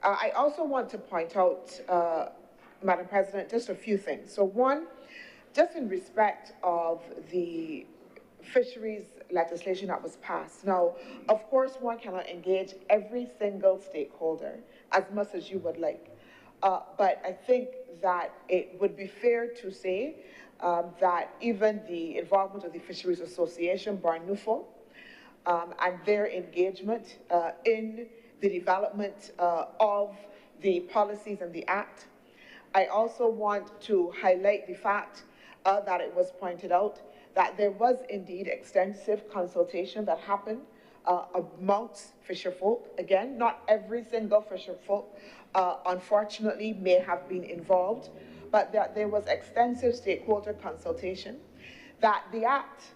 I also want to point out, Madam President, just a few things. So one, just in respect of the fisheries legislation that was passed. Now, of course, one cannot engage every single stakeholder as much as you would like. But I think that it would be fair to say that even the involvement of the Fisheries Association, Barnufo, and their engagement in the development of the policies and the Act. I also want to highlight the fact that it was pointed out that there was indeed extensive consultation that happened amongst fisherfolk. Again, not every single fisherfolk, unfortunately, may have been involved, but that there was extensive stakeholder consultation, that the Act,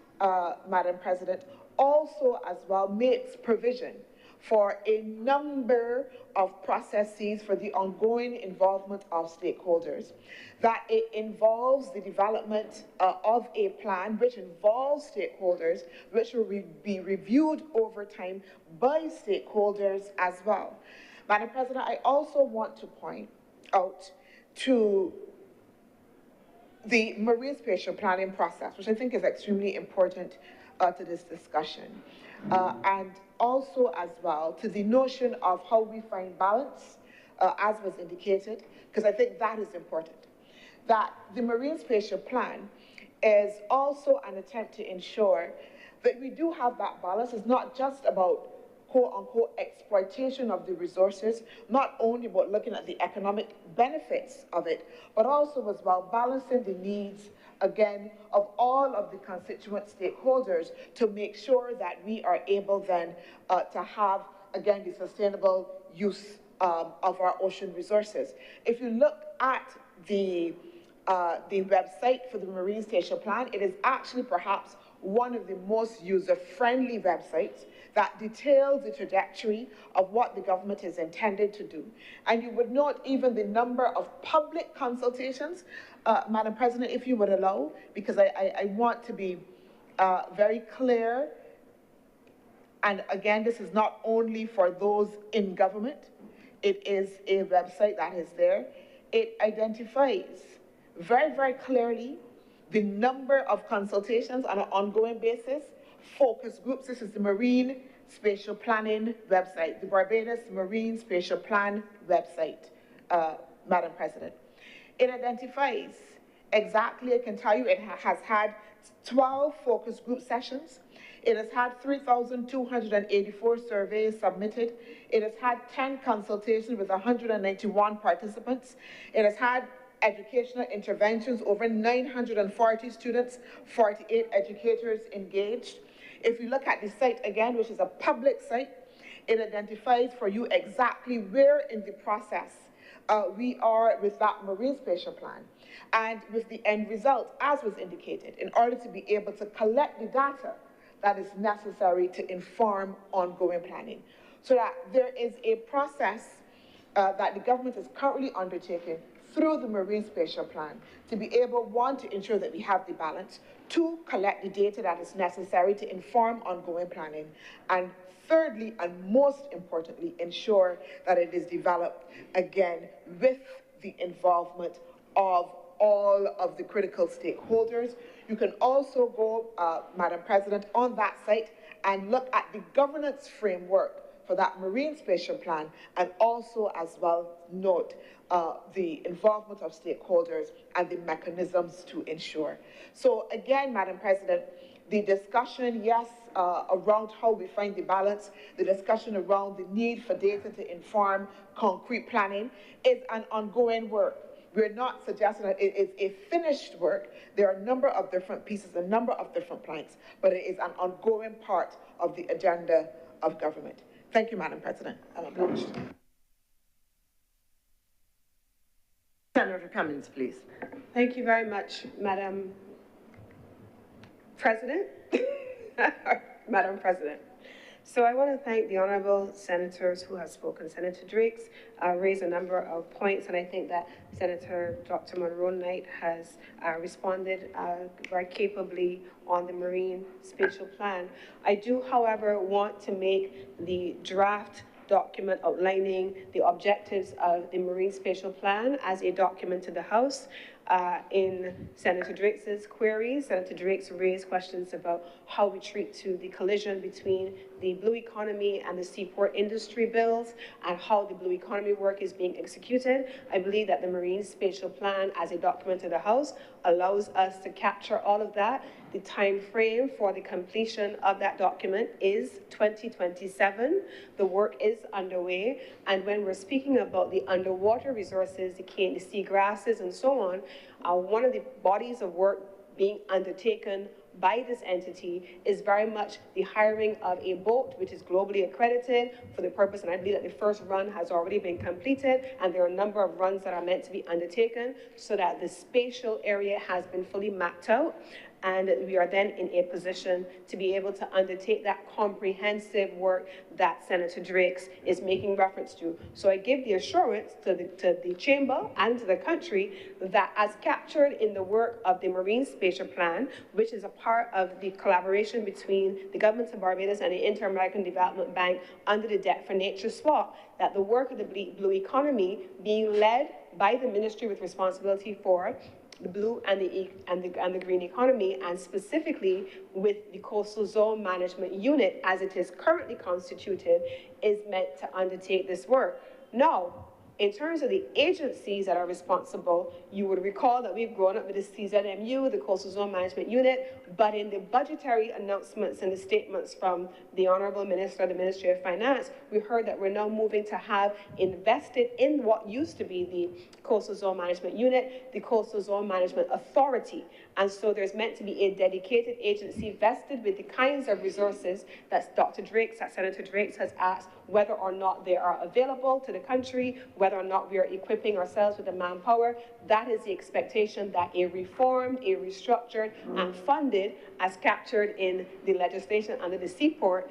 Madam President, also as well makes provision for a number of processes for the ongoing involvement of stakeholders, that it involves the development of a plan which involves stakeholders, which will be reviewed over time by stakeholders as well. Madam President, I also want to point out to the marine spatial planning process, which I think is extremely important to this discussion, and also as well to the notion of how we find balance, as was indicated, because I think that is important. That the marine spatial plan is also an attempt to ensure that we do have that balance. It's not just about quote-unquote exploitation of the resources, not only about looking at the economic benefits of it, but also as well balancing the needs, again, of all of the constituent stakeholders to make sure that we are able then to have, again, the sustainable use of our ocean resources. If you look at the website for the Marine Spatial Plan, it is actually perhaps one of the most user-friendly websites that details the trajectory of what the government is intended to do. And you would note even the number of public consultations, Madam President, if you would allow, because I want to be very clear. And again, this is not only for those in government, it is a website that is there. It identifies very, very clearly the number of consultations on an ongoing basis, focus groups. This is the Marine Spatial Planning website, the Barbados Marine Spatial Plan website, Madam President. It identifies exactly, I can tell you, it has had 12 focus group sessions. It has had 3,284 surveys submitted. It has had 10 consultations with 191 participants. It has had educational interventions, over 940 students, 48 educators engaged. If you look at the site again, which is a public site, it identifies for you exactly where in the process we are with that Marine Spatial Plan and with the end result, as was indicated, in order to be able to collect the data that is necessary to inform ongoing planning. So that there is a process that the government is currently undertaking through the Marine Spatial Plan to be able, one, to ensure that we have the balance, two, collect the data that is necessary to inform ongoing planning, and thirdly, and most importantly, ensure that it is developed, again, with the involvement of all of the critical stakeholders. You can also go, Madam President, on that site and look at the governance framework for that Marine Spatial Plan, and also as well note the involvement of stakeholders and the mechanisms to ensure. So again, Madam President, the discussion, yes, around how we find the balance, the discussion around the need for data to inform concrete planning is an ongoing work. We're not suggesting that it is a finished work. There are a number of different pieces, a number of different planks, but it is an ongoing part of the agenda of government. Thank you, Madam President. I'm obliged. Senator Cummins, please. Thank you very much, Madam President. Madam President. So I want to thank the honourable senators who have spoken. Senator Drakes raised a number of points, and I think that Senator Dr. Monroe Knight has responded very capably on the Marine Spatial Plan. I do, however, want to make the draft document outlining the objectives of the Marine Spatial Plan as a document to the House. In Senator Drakes' queries, Senator Drakes raised questions about how we treat to the collision between the blue economy and the Seaport Industry Bills and how the blue economy work is being executed. I believe that the Marine Spatial Plan as a document to the House allows us to capture all of that. The time frame for the completion of that document is 2027. The work is underway. And when we're speaking about the underwater resources, the seagrasses and so on, one of the bodies of work being undertaken by this entity is very much the hiring of a boat, which is globally accredited for the purpose, and I believe that the first run has already been completed, and there are a number of runs that are meant to be undertaken so that the spatial area has been fully mapped out. And we are then in a position to be able to undertake that comprehensive work that Senator Drakes is making reference to. So I give the assurance to the chamber and to the country that as captured in the work of the Marine Spatial Plan, which is a part of the collaboration between the governments of Barbados and the Inter-American Development Bank under the Debt for Nature swap, that the work of the blue economy being led by the ministry with responsibility for the blue and the green economy, and specifically with the Coastal Zone Management Unit as it is currently constituted, is meant to undertake this work. Now, in terms of the agencies that are responsible, you would recall that we've grown up with the CZMU, the Coastal Zone Management Unit, but in the budgetary announcements and the statements from the Honourable Minister of the Ministry of Finance, we heard that we're now moving to have invested in what used to be the Coastal Zone Management Unit, the Coastal Zone Management Authority. And so there's meant to be a dedicated agency vested with the kinds of resources that Dr. Drakes, that Senator Drakes has asked whether or not they are available to the country, whether or not we are equipping ourselves with the manpower. That is the expectation that a reformed, a restructured, and funded, as captured in the legislation under the Seaport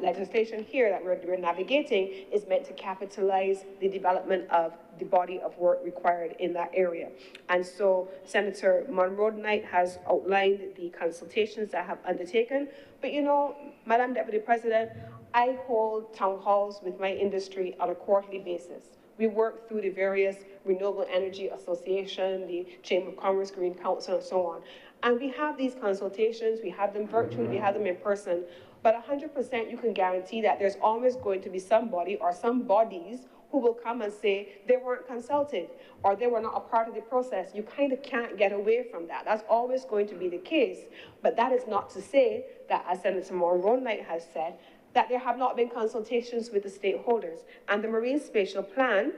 legislation here that we're navigating, is meant to capitalize the development of the body of work required in that area. And so Senator Monroe tonight has outlined the consultations that I have undertaken. But you know, Madam Deputy President, I hold town halls with my industry on a quarterly basis. We work through the various Renewable Energy Association, the Chamber of Commerce, Green Council, and so on. And we have these consultations, we have them virtually, we have them in person, but 100% you can guarantee that there's always going to be somebody or some bodies who will come and say they weren't consulted or they were not a part of the process. You kind of can't get away from that. That's always going to be the case. But that is not to say that, as Senator Monroe Knight has said, that there have not been consultations with the stakeholders. And the Marine Spatial Plan,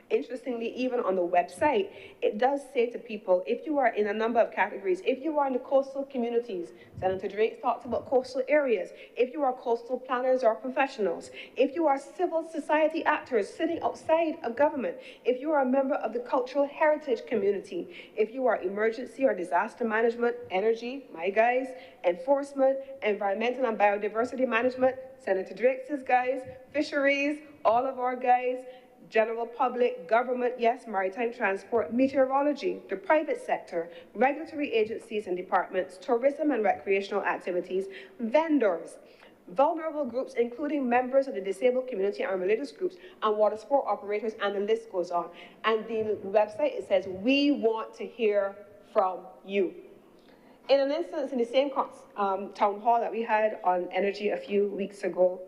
interestingly, even on the website, it does say to people, if you are in a number of categories, if you are in the coastal communities, Senator Drake talked about coastal areas, if you are coastal planners or professionals, if you are civil society actors sitting outside of government, if you are a member of the cultural heritage community, if you are emergency or disaster management, energy, my guys, enforcement, environmental and biodiversity management, Senator Drake's guys, fisheries, all of our guys, general public, government, yes, maritime transport, meteorology, the private sector, regulatory agencies and departments, tourism and recreational activities, vendors, vulnerable groups, including members of the disabled community and religious groups, and water sport operators, and the list goes on. And the website, it says, we want to hear from you. In an instance, in the same town hall that we had on energy a few weeks ago,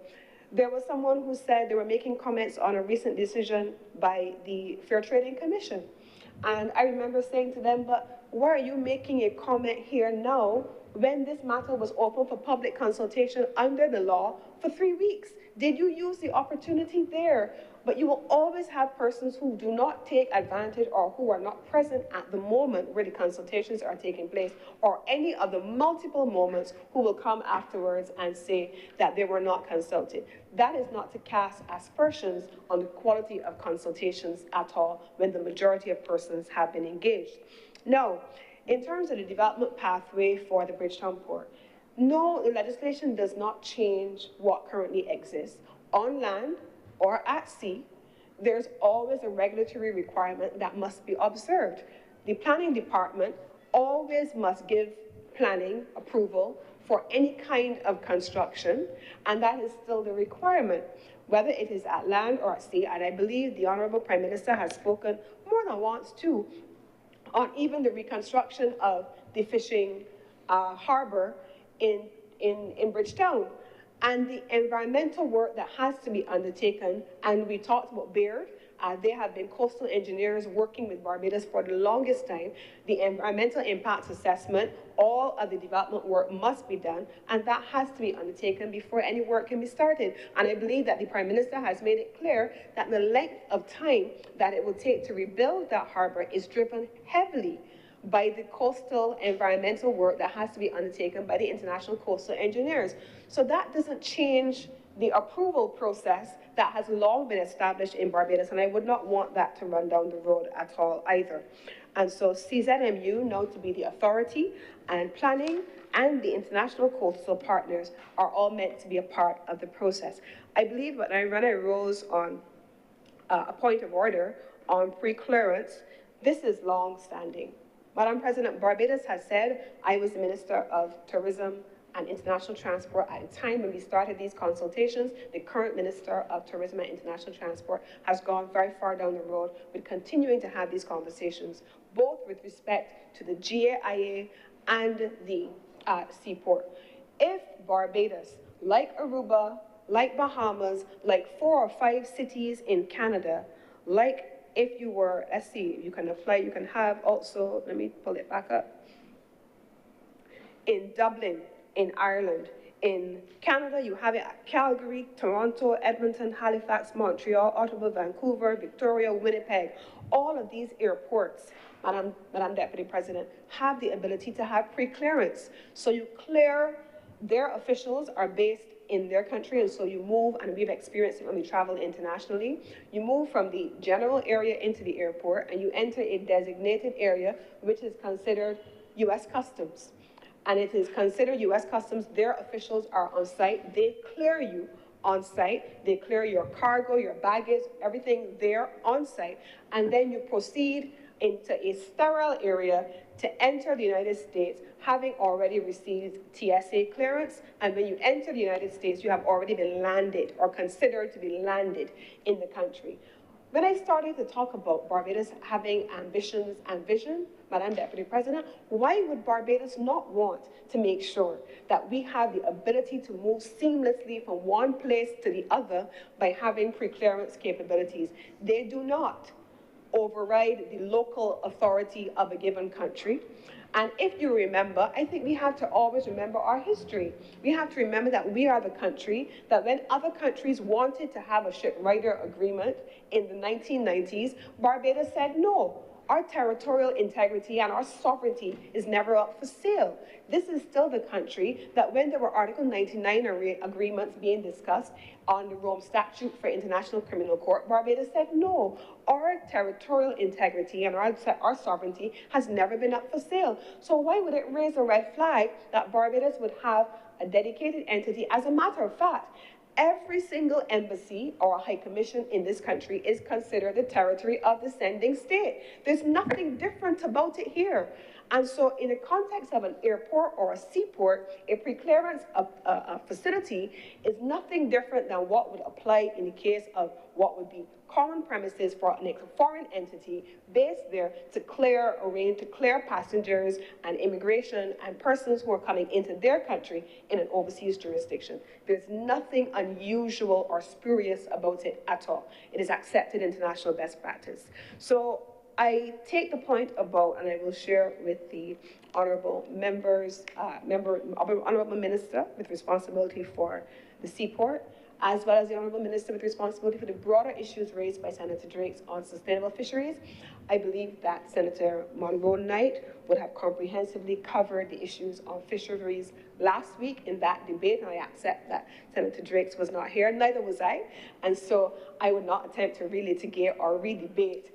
there was someone who said they were making comments on a recent decision by the Fair Trading Commission. And I remember saying to them, but why are you making a comment here now when this matter was open for public consultation under the law for 3 weeks? Did you use the opportunity there? But you will always have persons who do not take advantage or who are not present at the moment where the consultations are taking place, or any of the multiple moments who will come afterwards and say that they were not consulted. That is not to cast aspersions on the quality of consultations at all when the majority of persons have been engaged. Now, in terms of the development pathway for the Bridgetown Port, no, the legislation does not change what currently exists. On land or at sea, there's always a regulatory requirement that must be observed. The planning department always must give planning approval for any kind of construction, and that is still the requirement, whether it is at land or at sea. And I believe the Honorable Prime Minister has spoken more than once too on even the reconstruction of the fishing harbor in Bridgetown, and the environmental work that has to be undertaken. And we talked about Baird. They have been coastal engineers working with Barbados for the longest time. The environmental impact assessment, all of the development work must be done, and that has to be undertaken before any work can be started. And I believe that the Prime Minister has made it clear that the length of time that it will take to rebuild that harbor is driven heavily by the coastal environmental work that has to be undertaken by the international coastal engineers. So that doesn't change the approval process that has long been established in Barbados, and I would not want that to run down the road at all either. And so CZMU, now to be the authority and planning, and the international coastal partners are all meant to be a part of the process. I believe when I rose on a point of order on pre-clearance, this is long-standing. Madam President, Barbados has said, I was the Minister of Tourism and International Transport at the time when we started these consultations. The current Minister of Tourism and International Transport has gone very far down the road with continuing to have these conversations, both with respect to the GAIA and the Seaport. If Barbados, like Aruba, like Bahamas, like 4 or 5 cities in Canada, like if you were, let's see, you can apply, you can have also, let me pull it back up, in Dublin, in Ireland, in Canada, you have it at Calgary, Toronto, Edmonton, Halifax, Montreal, Ottawa, Vancouver, Victoria, Winnipeg. All of these airports, Madam Deputy President, have the ability to have pre-clearance. So you clear, their officials are based in their country, and so you move, and we've experienced it when we travel internationally, you move from the general area into the airport, and you enter a designated area, which is considered U.S. Customs. And it is considered U.S. Customs. Their officials are on site. They clear you on site. They clear your cargo, your baggage, everything there on site. And then you proceed into a sterile area to enter the United States, having already received TSA clearance. And when you enter the United States, you have already been landed or considered to be landed in the country. When I started to talk about Barbados having ambitions and vision, Madam Deputy President, why would Barbados not want to make sure that we have the ability to move seamlessly from one place to the other by having pre-clearance capabilities? They do not override the local authority of a given country. And if you remember, I think we have to always remember our history. We have to remember that we are the country that when other countries wanted to have a shipwrighter agreement in the 1990s, Barbados said no. Our territorial integrity and our sovereignty is never up for sale. This is still the country that when there were Article 99 agreements being discussed on the Rome Statute for International Criminal Court, Barbados said no. Our territorial integrity and our sovereignty has never been up for sale. So why would it raise a red flag that Barbados would have a dedicated entity? As a matter of fact, every single embassy or high commission in this country is considered the territory of the sending state. There's nothing different about it here. And so in the context of an airport or a seaport, a pre-clearance facility is nothing different than what would apply in the case of what would be common premises for a foreign entity based there to clear passengers and immigration and persons who are coming into their country in an overseas jurisdiction. There's nothing unusual or spurious about it at all. It is accepted international best practice. So I take the point about, and I will share with the honorable members, honorable minister with responsibility for the seaport, as well as the honorable minister with responsibility for the broader issues raised by Senator Drakes on sustainable fisheries. I believe that Senator Monroe Knight would have comprehensively covered the issues on fisheries last week in that debate, and I accept that Senator Drakes was not here, neither was I, and so I would not attempt to really litigate or re-debate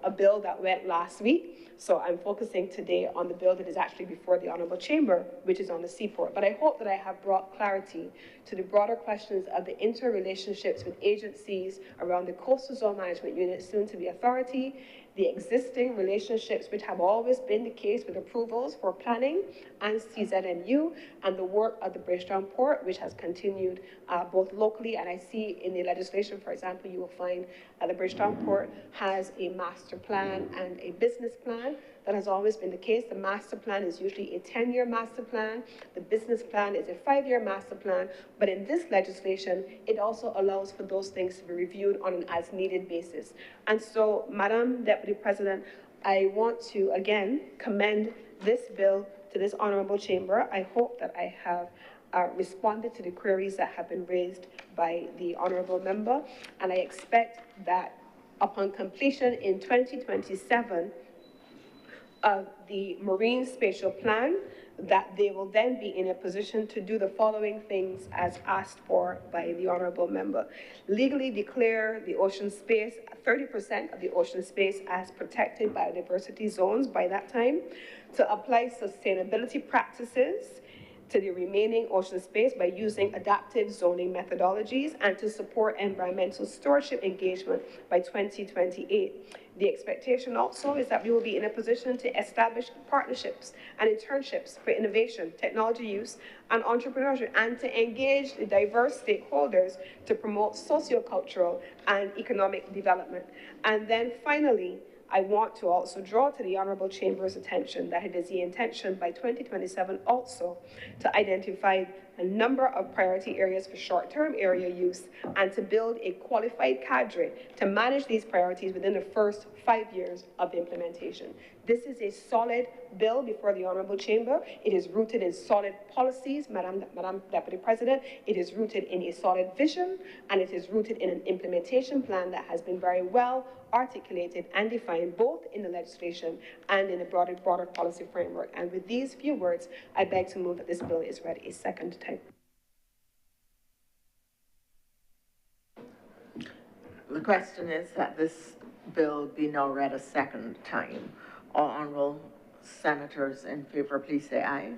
a bill that went last week. So I'm focusing today on the bill that is actually before the Honourable Chamber, which is on the seaport. But I hope that I have brought clarity to the broader questions of the interrelationships with agencies around the Coastal Zone Management Unit, soon to be authority, the existing relationships which have always been the case with approvals for planning and CZMU, and the work of the Bridgetown Port, which has continued both locally, and I see in the legislation, for example, you will find the Bridgetown Port has a master plan and a business plan. That has always been the case. The master plan is usually a 10-year master plan. The business plan is a 5-year master plan. But in this legislation, it also allows for those things to be reviewed on an as-needed basis. And so, Madam Deputy President, I want to, again, commend this bill to this honourable chamber. I hope that I have responded to the queries that have been raised by the honourable member. And I expect that upon completion in 2027, of the Marine Spatial Plan, that they will then be in a position to do the following things as asked for by the honourable member. Legally declare the ocean space, 30% of the ocean space as protected biodiversity zones by that time, to apply sustainability practices to the remaining ocean space by using adaptive zoning methodologies, and to support environmental stewardship engagement by 2028. The expectation also is that we will be in a position to establish partnerships and internships for innovation, technology use, and entrepreneurship, and to engage the diverse stakeholders to promote sociocultural and economic development. And then finally, I want to also draw to the Honourable Chamber's attention that it is the intention by 2027 also to identify a number of priority areas for short-term area use and to build a qualified cadre to manage these priorities within the first 5 years of implementation. This is a solid bill before the Honourable Chamber. It is rooted in solid policies, Madam Deputy President. It is rooted in a solid vision, and it is rooted in an implementation plan that has been very well articulated and defined both in the legislation and in the broader policy framework. And with these few words, I beg to move that this bill is read a second time. The question is that this bill be now read a second time. All honorable senators in favor, please say aye.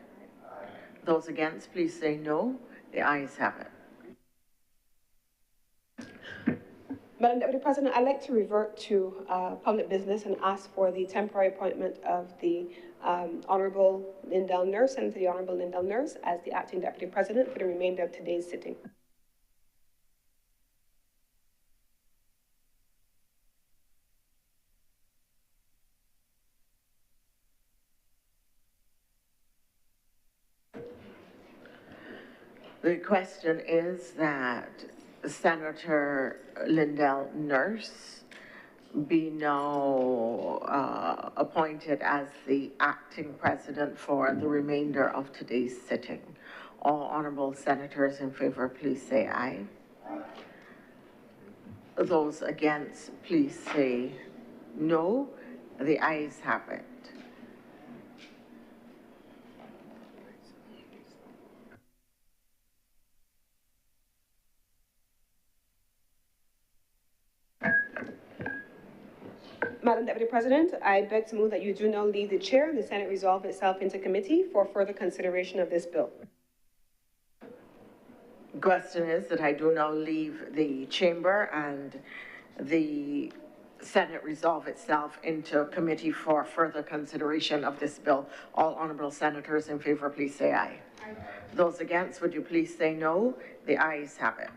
Those against, please say no. The ayes have it. Madam Deputy President, I'd like to revert to public business and ask for the temporary appointment of the Honorable Lindell Nurse, Senator the Honorable Lindell Nurse, as the acting Deputy President for the remainder of today's sitting. The question is that Senator Lindell Nurse be now appointed as the acting president for the remainder of today's sitting. All honorable senators in favor, please say aye. Those against, please say no. The ayes have it. Madam Deputy President, I beg to move that you do now leave the chair and the Senate resolve itself into committee for further consideration of this bill. The question is that I do now leave the chamber and the Senate resolve itself into committee for further consideration of this bill. All honorable senators in favor, please say aye. Aye. Those against, would you please say no? The ayes have it.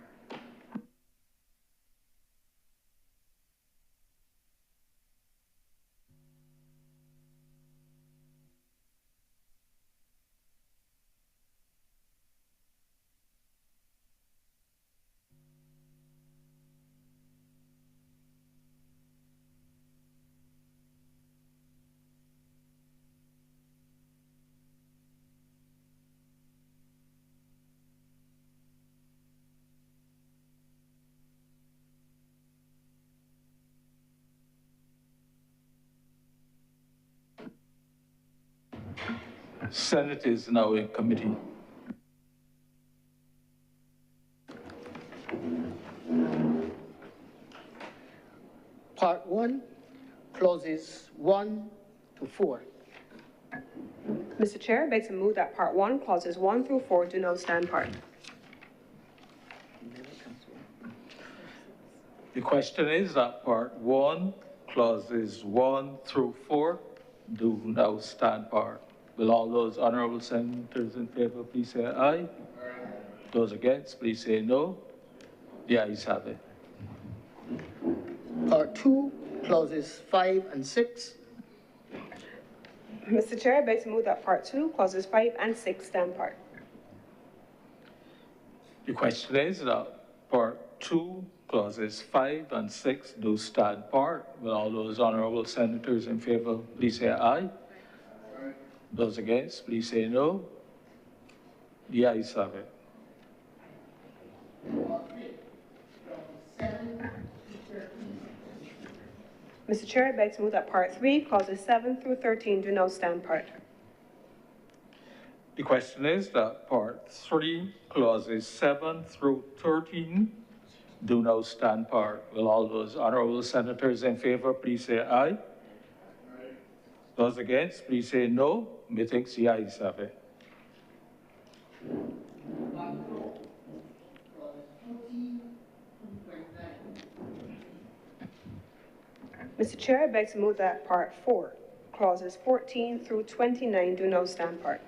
Senate is now in committee. Part 1, clauses 1 to 4. Mr. Chair, I beg to move that Part 1, clauses 1 through 4 do now stand part. The question is that Part 1, clauses 1 through 4 do now stand part. Will all those honorable senators in favor please say aye? Aye. Those against, please say no. The ayes have it. Part 2, clauses 5 and 6. Mr. Chair, I beg to move that Part 2, clauses 5 and 6 stand part. The question is that Part 2, clauses 5 and 6 do stand part. Will all those honorable senators in favor please say aye? Those against, please say no. The ayes have it. Mr. Chair, I beg to move that Part 3, clauses 7 through 13 do now stand part. The question is that Part 3, clauses 7 through 13 do now stand part. Will all those honorable senators in favor please say aye? Aye. Those against, please say no. Methinks the ayes have it. Mr. Chair, I beg to move that Part 4, clauses 14 through 29 do now stand part.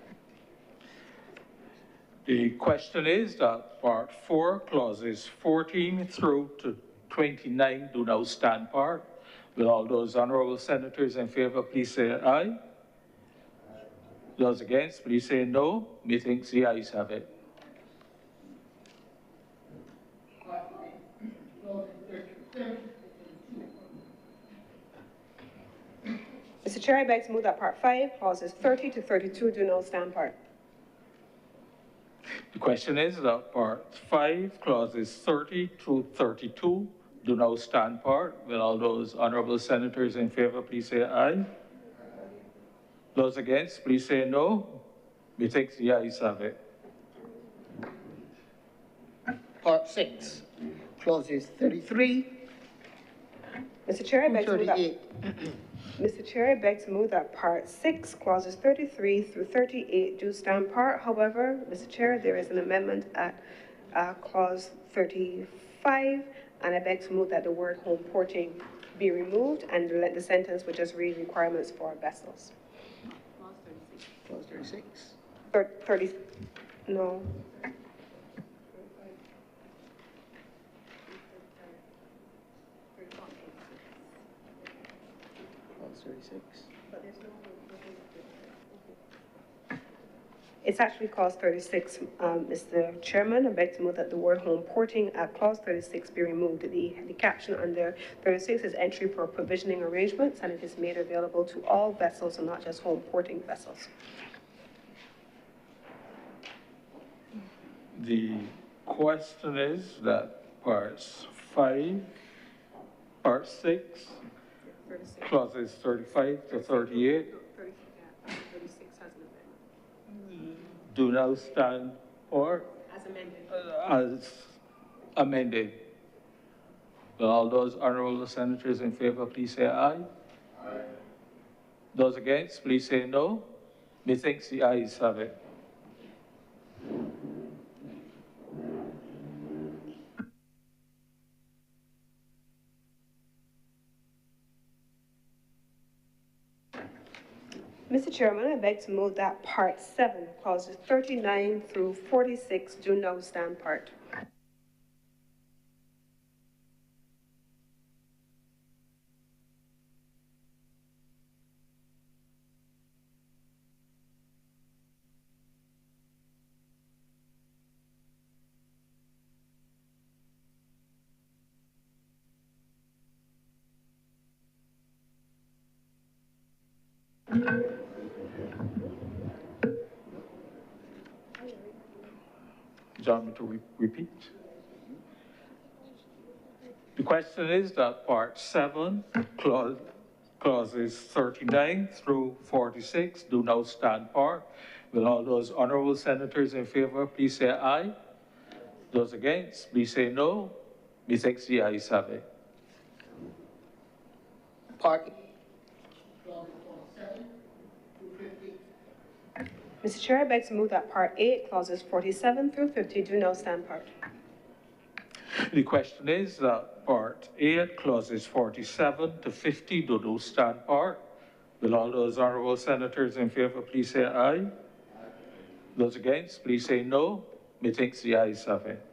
The question is that Part 4, clauses 14 through to 29 do now stand part. Will all those honorable senators in favor please say aye? Those against, please say no. Methinks the ayes have it. Mr. Chair, I beg to move that Part 5, clauses 30 to 32 do now stand part. The question is that Part 5, clauses 30 to 32 do now stand part. Will all those honorable senators in favor please say aye? Those against, please say no. Methinks the ayes have it. Part 6, clauses 33 Mr. Chair, I beg to move that. 238. Mr. Chair, I beg to move that Part 6, Clauses 33 through 38 do stand part. However, Mr. Chair, there is an amendment at Clause 35, and I beg to move that the word home porting be removed and let the sentence would just read requirements for vessels. Clause 36. 30, no. Clause 36. It's actually Clause 36, Mr. Chairman. I beg to move that the word home porting at Clause 36 be removed. The caption under 36 is entry for provisioning arrangements, and it is made available to all vessels and not just home porting vessels. The question is that parts 5, part 6, clauses 35 to 38 do now stand for as amended. Will all those honorable senators in favor, please say aye. Aye. Those against, please say no. Methinks the ayes have it. Mr. Chairman, I beg to move that Part 7, Clauses 39 through 46 do now stand part. Do you want me to repeat? The question is that Part 7, clauses 39 through 46 do now stand part. Will all those honorable senators in favor please say aye? Those against, please say no. Methinks the ayes have it. Part Mr. Chair, I beg to move that Part 8, Clauses 47 through 50 do now stand part. The question is that Part 8, clauses 47 to 50 do not stand part. Will all those honorable senators in favor please say aye? Aye. Those against, please say no. Methinks the ayes have it.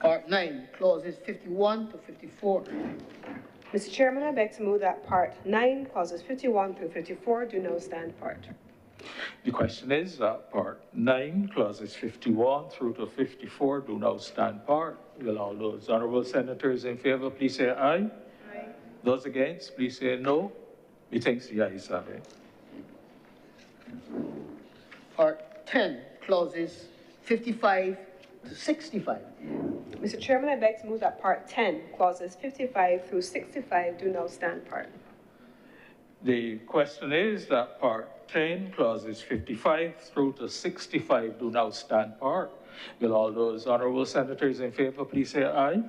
Part 9, clauses 51 to 54. Mr. Chairman, I beg to move that Part 9, Clauses 51 through 54 do now stand part. The question is that Part 9, clauses 51 through to 54 do now stand part. Will all those honorable senators in favor please say aye? Aye. Those against, please say no. Methinks the ayes have it. Part 10, clauses 55 to 65. Mr. Chairman, I beg to move that Part 10, Clauses 55 through 65 do now stand part. The question is that Part 10, clauses 55 through to 65 do now stand part. Will all those honorable senators in favor please say aye? Aye.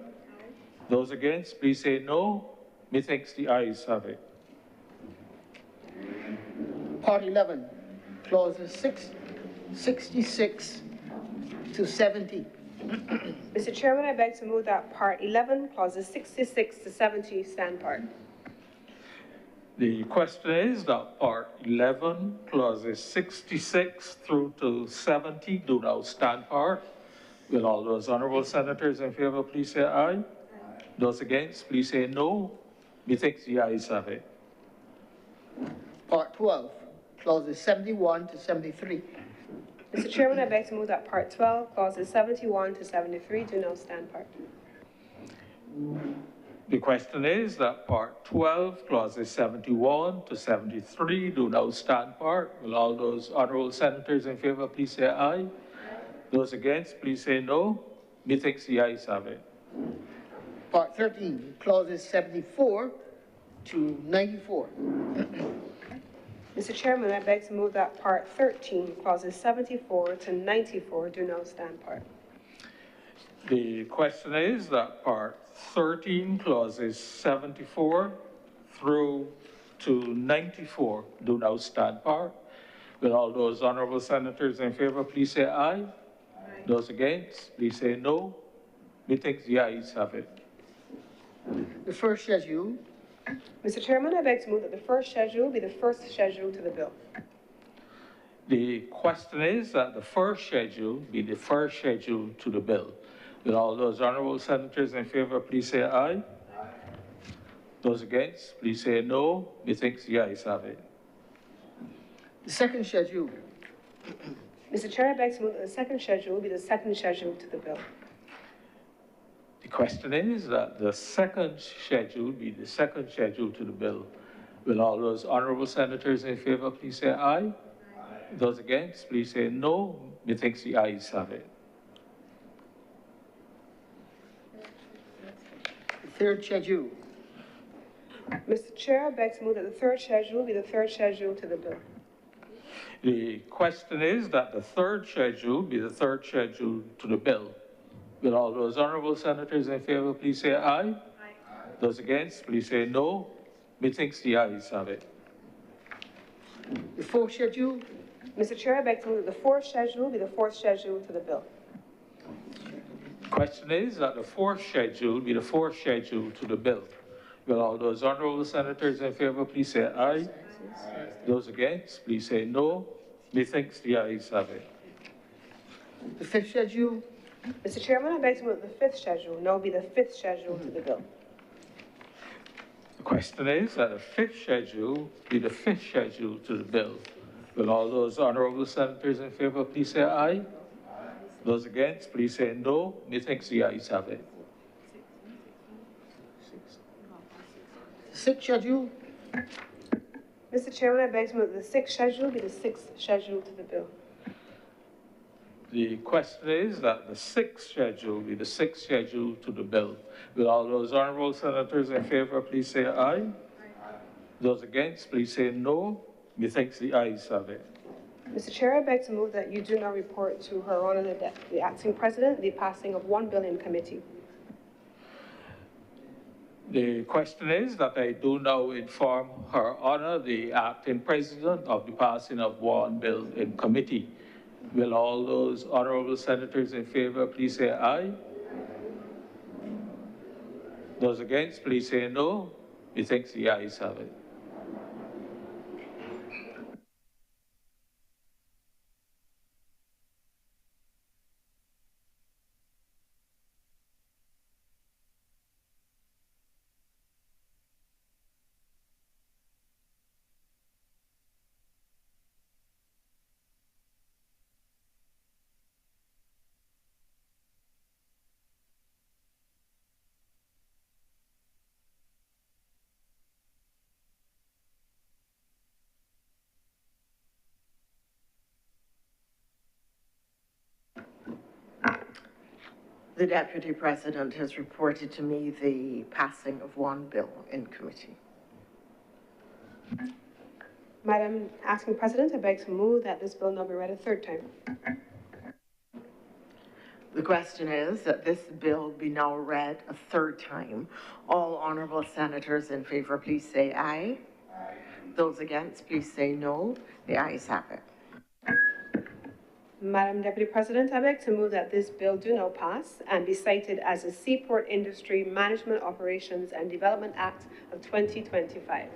Those against, please say no. Methinks the ayes have it. Part 11, clauses 66 to 70. Mr. Chairman, I beg to move that Part 11, Clauses 66 to 70 stand part. The question is that Part 11, clauses 66 through to 70 do now stand part. Will all those honorable senators in favor please say aye? Aye. Those against, please say no. Methinks the ayes have it. Part 12, clauses 71 to 73. Mr. Chairman, I beg to move that Part 12, Clauses 71 to 73 do now stand part. The question is that Part 12, clauses 71 to 73 do now stand part. Will all those honorable senators in favor please say aye? Aye. Those against, please say no. Methinks the ayes have it. Part 13, clauses 74 to 94. Mr. Chairman, I beg to move that Part 13, Clauses 74 to 94 do now stand part. The question is that Part 13, clauses 74 through to 94 do now stand part. Will all those honorable senators in favor please say aye? Aye. Those against, please say no. Methinks the ayes have it. The first schedule. Mr. Chairman, I beg to move that the first schedule be the first schedule to the bill. The question is that the first schedule be the first schedule to the bill. Will all those honorable senators in favor please say aye? Aye. Those against, please say no. Methinks the ayes have it. The second schedule. Mr. Chair, I beg to move that the second schedule be the second schedule to the bill. The question is that the second schedule be the second schedule to the bill. Will all those honorable senators in favor please say aye? Aye. Those against, please say no. Methinks the ayes have it. The third schedule. Mr. Chair, I beg to move that the third schedule be the third schedule to the bill. The question is that the third schedule be the third schedule to the bill. Will all those honorable senators in favor please say aye? Aye. Those against, please say no. Methinks the ayes have it. The fourth schedule. Mr. Chair, I beg to move that the fourth schedule be the fourth schedule to the bill. The question is that the fourth schedule be the fourth schedule to the bill. Will all those honorable senators in favor please say aye? Aye. Those against, please say no. Methinks the ayes have it. The fifth schedule. Mr. Chairman, I beg to move that the fifth schedule now be the fifth schedule to the bill. The question is that the fifth schedule be the fifth schedule to the bill. Will all those honorable senators in favor please say aye? Aye. Those against, please say no. Methinks the ayes have it. The sixth schedule. Mr. Chairman, I beg to move that the sixth schedule be the sixth schedule to the bill. The question is that the sixth schedule be the sixth schedule to the bill. Will all those honorable senators in favor please say aye? Aye. Those against, please say no. Methinks the ayes have it. Mr. Chair, I beg to move that you do not report to Her Honor the Acting President the passing of one bill in committee. The question is that I do now inform Her Honor the Acting President of the passing of one bill in committee. Will all those honorable senators in favor please say aye? Those against, please say no. Methinks the ayes have it. The Deputy President has reported to me the passing of one bill in committee. Madam Acting President, I beg to move that this bill now be read a third time. The question is that this bill be now read a third time. All honourable senators in favour, please say aye. Aye. Those against, please say no. The ayes have it. Madam Deputy President, I beg to move that this bill do now pass and be cited as the Seaport Industry Management Operations and Development Act of 2025.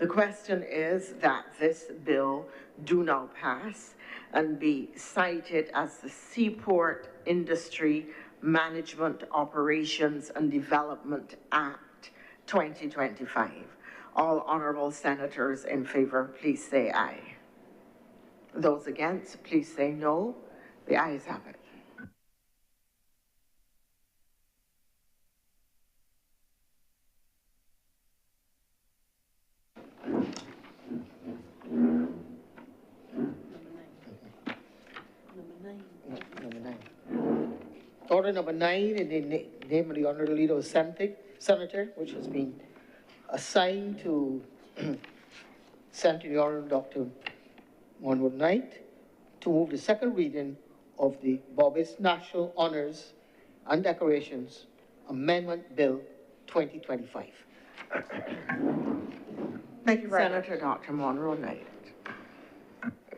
The question is that this bill do now pass and be cited as the Seaport Industry Management Operations and Development Act 2025. All honourable senators in favour, please say aye. Those against, please say no. The ayes have it. Number 9. Order number 9 in the name of the Honourable Leader of the Senator, which has been assigned to sent to the Honourable Dr. Monwood Knight to move the second reading of the Barbados National Honors and Decorations Amendment Bill 2025. Thank you very much. Senator Dr. Monroe Knight.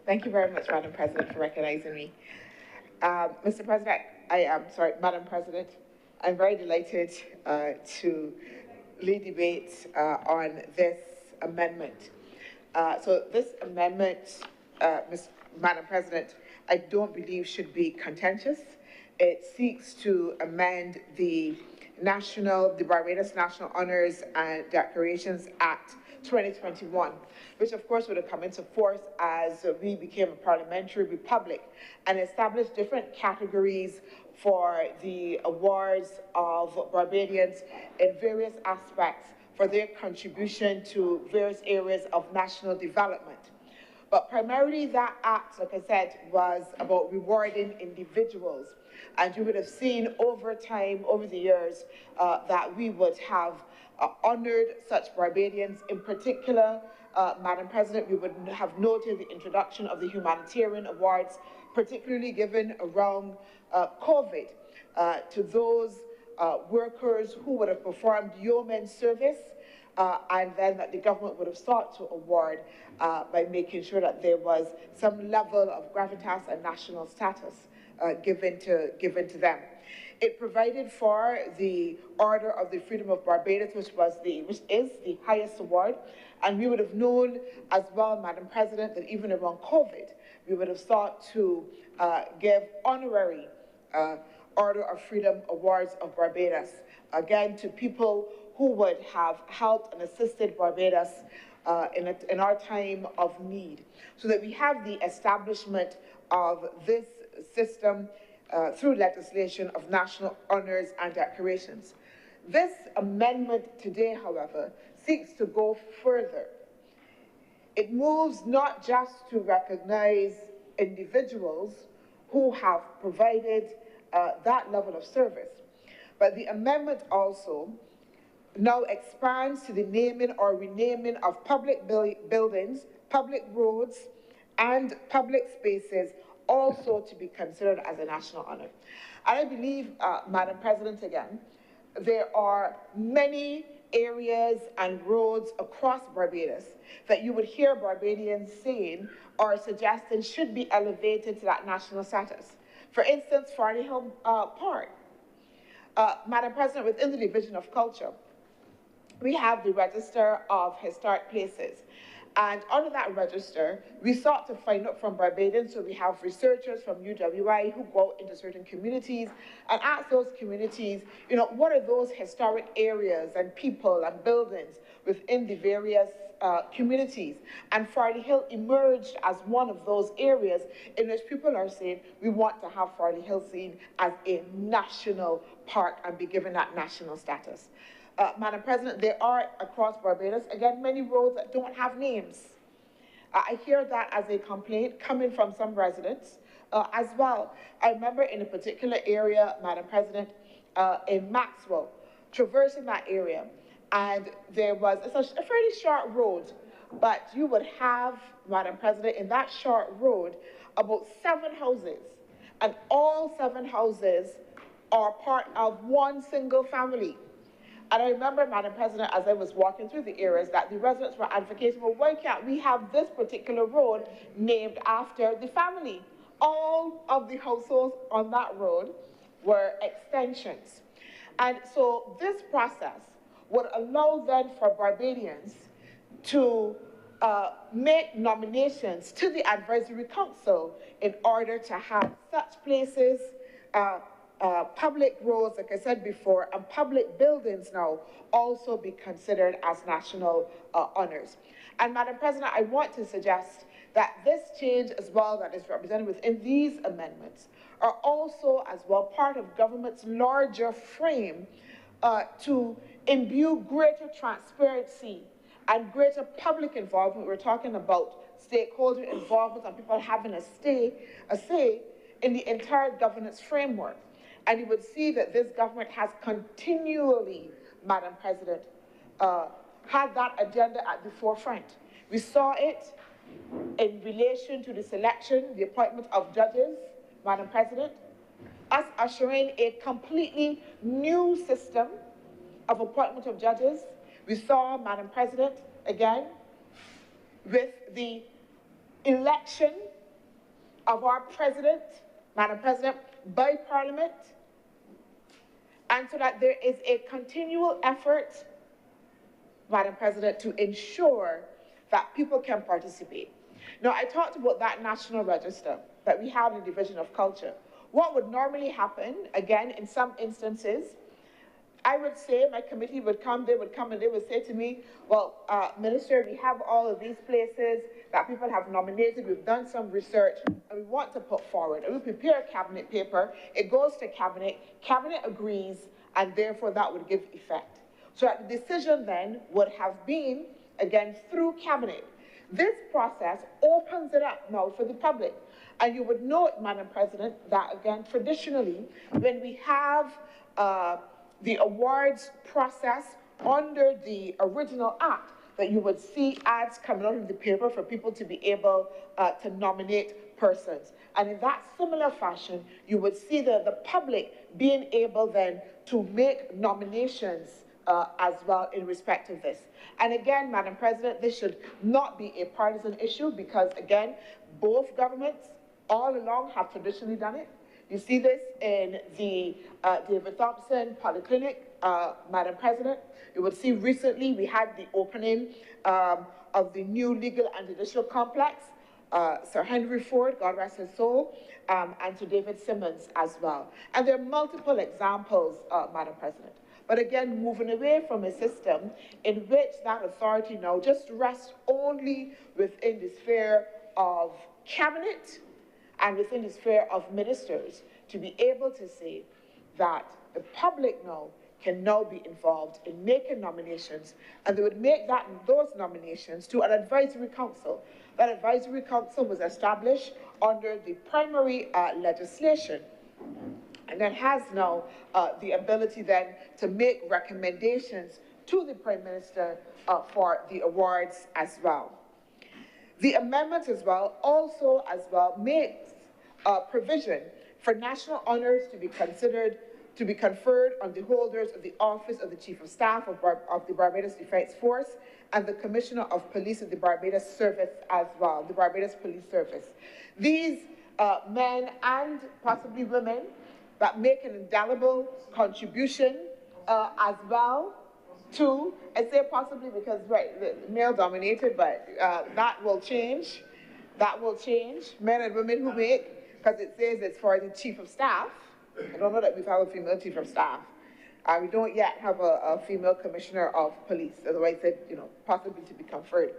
Thank you very much, Madam President, for recognizing me. Mr. President, Madam President, I'm very delighted to lead debate on this amendment. So this amendment, Madam President, I don't believe should be contentious. It seeks to amend the Barbados National Honors and Decorations Act 2021, which of course would have come into force as we became a parliamentary republic and established different categories for the awards of Barbadians in various aspects for their contribution to various areas of national development. But primarily that act, like I said, was about rewarding individuals. And you would have seen over time, over the years, that we would have honored such Barbadians. In particular, Madam President, we would have noted the introduction of the humanitarian awards, particularly given around COVID, to those workers who would have performed yeoman service, and then that the government would have sought to award by making sure that there was some level of gravitas and national status given to them. It provided for the Order of the Freedom of Barbados, which is the highest award, and we would have known as well, Madam President, that even around COVID, we would have sought to give honorary Order of Freedom Awards of Barbados, again, to people who would have helped and assisted Barbados in our time of need, so that we have the establishment of this system through legislation of national honors and decorations. This amendment today, however, seeks to go further. It moves not just to recognize individuals who have provided that level of service, but the amendment also now expands to the naming or renaming of public buildings, public roads, and public spaces also to be considered as a national honor. And I believe, Madam President, again, there are many areas and roads across Barbados that you would hear Barbadians saying or suggesting should be elevated to that national status. For instance, Farney Hill Park. Madam President, within the Division of Culture, we have the Register of Historic Places. And under that register, we sought to find out from Barbadians, so we have researchers from UWI who go out into certain communities and ask those communities, what are those historic areas and people and buildings within the various communities. And Farley Hill emerged as one of those areas in which people are saying, we want to have Farley Hill seen as a national park and be given that national status. Madam President, there are across Barbados, again, many roads that don't have names. I hear that as a complaint coming from some residents as well. I remember in a particular area, Madam President, in Maxwell, traversing that area, and there was a fairly short road, but you would have, Madam President, in that short road, about 7 houses, and all 7 houses are part of one single family. And I remember, Madam President, as I was walking through the areas, that the residents were advocating, well, why can't we have this particular road named after the family? All of the households on that road were extensions. And so this process would allow then for Barbadians to make nominations to the Advisory Council in order to have such places, public roads, like I said before, and public buildings now also be considered as national honors. And Madam President, I want to suggest that this change as well that is represented within these amendments are also as well part of government's larger frame to imbue greater transparency and greater public involvement. We're talking about stakeholder involvement and people having a say in the entire governance framework. And you would see that this government has continually, Madam President, had that agenda at the forefront. We saw it in relation to the selection, the appointment of judges, Madam President, us ushering a completely new system of appointment of judges. We saw, Madam President, again, with the election of our president, Madam President, by Parliament, and so that there is a continual effort, Madam President, to ensure that people can participate. Now, I talked about that national register that we have in the Division of Culture. What would normally happen, again, in some instances, I would say my committee would come, they would come and they would say to me, well, Minister, we have all of these places that people have nominated, we've done some research, and we want to put forward. And we prepare a cabinet paper, it goes to cabinet, cabinet agrees, and therefore that would give effect. So that the decision then would have been, again, through cabinet. This process opens it up now for the public. And you would note, Madam President, that again, traditionally, when we have the awards process under the original act, that you would see ads coming out of the paper for people to be able to nominate persons. And in that similar fashion, you would see the public being able then to make nominations as well in respect of this. And again, Madam President, this should not be a partisan issue because, again, both governments all along have traditionally done it. You see this in the David Thompson Polyclinic, Madam President. You would see recently we had the opening of the new legal and judicial complex, Sir Henry Ford, God rest his soul, and to David Simmons as well. And there are multiple examples, Madam President. But again, moving away from a system in which that authority now just rests only within the sphere of cabinet and within the sphere of ministers, to be able to say that the public now can now be involved in making nominations, and they would make those nominations to an advisory council. That advisory council was established under the primary legislation, and then has now the ability then to make recommendations to the Prime Minister for the awards as well. The amendment as well also makes provision for national honors to be conferred on the holders of the office of the Chief of Staff of the Barbados Defence Force and the Commissioner of Police of the Barbados Service as well, the Barbados Police Service. These men and possibly women that make an indelible contribution as well to, I say possibly because, right, male dominated, but that will change. That will change. Men and women who make, because it says it's for the Chief of Staff. I don't know that we've had a female Chief of Staff. We don't yet have a female Commissioner of Police, otherwise said, possibly to be conferred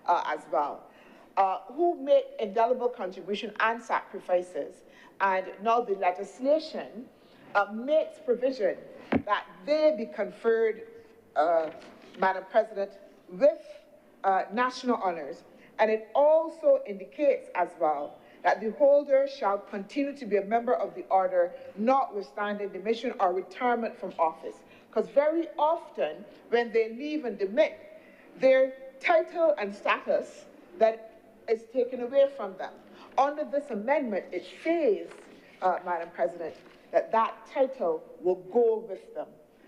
as well. Who make indelible contribution and sacrifices. And now the legislation makes provision that they be conferred, Madam President, with national honors. And it also indicates as well that the holder shall continue to be a member of the order, notwithstanding demission or retirement from office. Because very often, when they leave and demit, their title and status that is taken away from them. Under this amendment, it says, Madam President, that that title will go with them.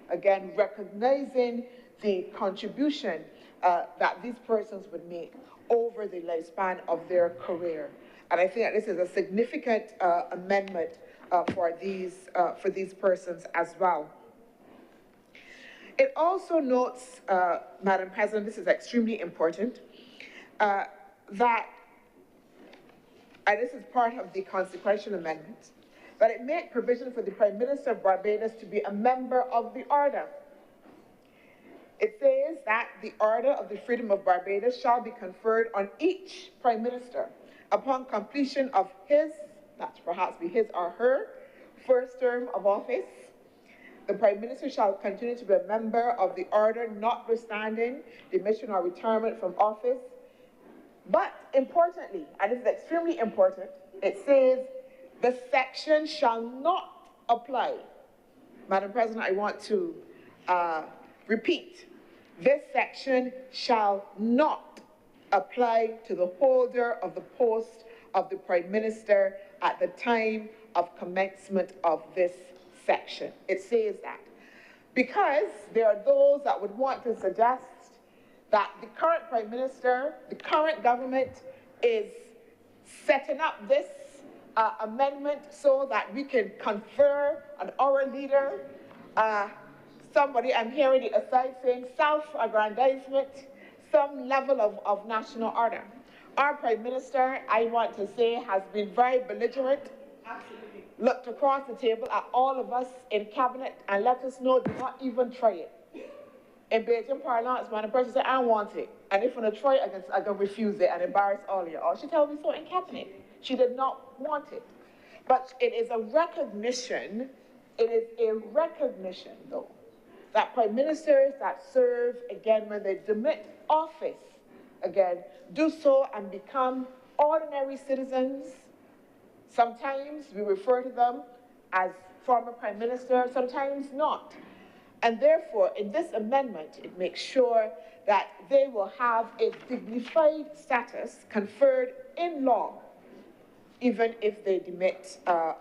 Again, recognizing the contribution that these persons would make over the lifespan of their career. And I think that this is a significant amendment for these persons as well. It also notes, Madam President, this is extremely important, that, and this is part of the consequential amendment, that it made provision for the Prime Minister of Barbados to be a member of the order. It says that the Order of the Freedom of Barbados shall be conferred on each Prime Minister upon completion of his, that perhaps be his or her, first term of office. The Prime Minister shall continue to be a member of the order, notwithstanding demission or retirement from office. But importantly, and this is extremely important, it says the section shall not apply. Madam President, I want to repeat. This section shall not apply to the holder of the post of the Prime Minister at the time of commencement of this section. It says that. Because there are those that would want to suggest that the current Prime Minister, the current government is setting up this amendment so that we can confer on our leader, somebody, I'm hearing the aside saying self-aggrandizement, some level of national order. Our Prime Minister, I want to say, has been very belligerent, looked across the table at all of us in cabinet and let us know, do not even try it. In Beijing parlance, when the person said, I want it, and if I'm going to try it, I can refuse it and embarrass all of you. Or she told me so in cabinet. She did not want it. But it is a recognition, though, that Prime Ministers that serve, again, when they demit office, again, do so and become ordinary citizens. Sometimes we refer to them as former Prime Minister, sometimes not. And therefore, in this amendment, it makes sure that they will have a dignified status conferred in law, even if they demit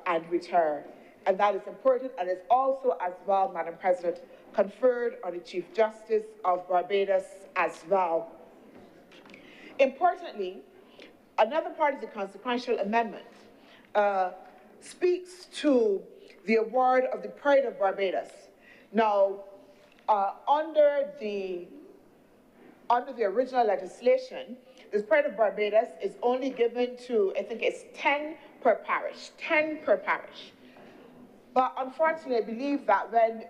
and retire. And that is important, and is also as well, Madam President, conferred on the Chief Justice of Barbados as well. Importantly, another part of the consequential amendment speaks to the award of the Pride of Barbados. Now, under the original legislation, this Pride of Barbados is only given to, I think it's 10 per parish, 10 per parish. But unfortunately, I believe that when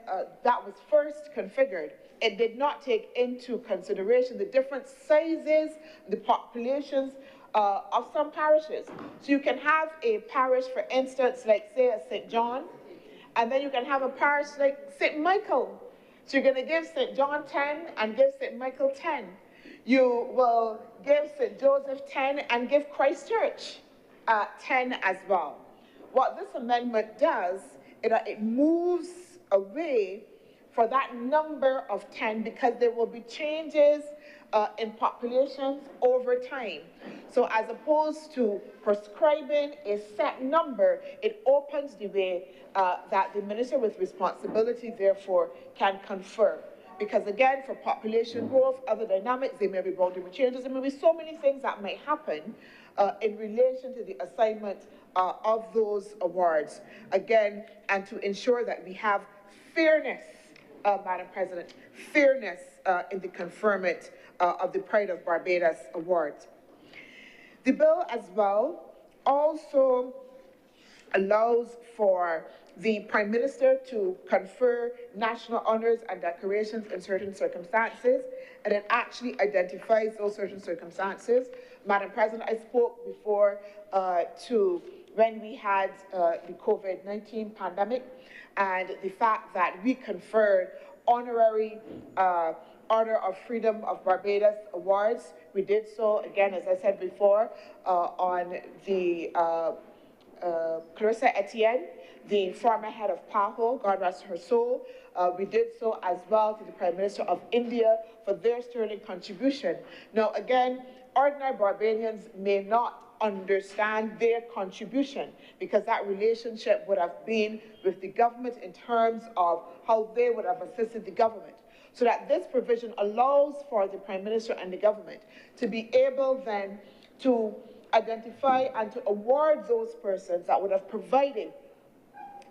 that was first configured, it did not take into consideration the different sizes, the populations of some parishes. So you can have a parish, for instance, like say a St. John, and then you can have a parish like St. Michael. So you're going to give St. John 10 and give St. Michael 10. You will give St. Joseph 10 and give Christ Church 10 as well. What this amendment does, it moves away for that number of 10 because there will be changes in populations over time. So as opposed to prescribing a set number, it opens the way that the minister with responsibility, therefore, can confer. Because again, for population growth, other dynamics, there may be boundary changes, there may be so many things that might happen in relation to the assignment of those awards. Again, and to ensure that we have fairness, Madam President, fairness in the conferment of the Pride of Barbados Awards. The bill as well also allows for the Prime Minister to confer national honors and decorations in certain circumstances, and it actually identifies those certain circumstances. Madam President, I spoke before to when we had the COVID-19 pandemic, and the fact that we conferred honorary Order of Freedom of Barbados awards. We did so, again, as I said before, on the Clarissa Etienne, the former head of PAHO, God rest her soul. We did so as well to the Prime Minister of India for their sterling contribution. Now, again, ordinary Barbadians may not understand their contribution because that relationship would have been with the government in terms of how they would have assisted the government. So that this provision allows for the Prime Minister and the government to be able then to identify and to award those persons that would have provided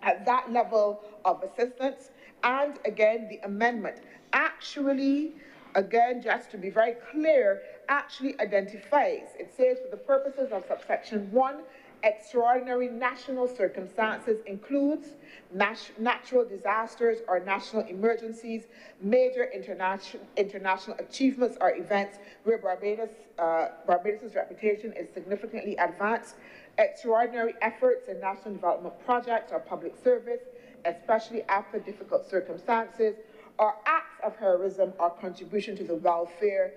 at that level of assistance. And again, the amendment actually, again, just to be very clear, actually identifies, it says for the purposes of subsection 1, extraordinary national circumstances includes natural disasters or national emergencies, major international achievements or events where Barbados' reputation is significantly advanced, extraordinary efforts in national development projects or public service, especially after difficult circumstances, or acts of heroism or contribution to the welfare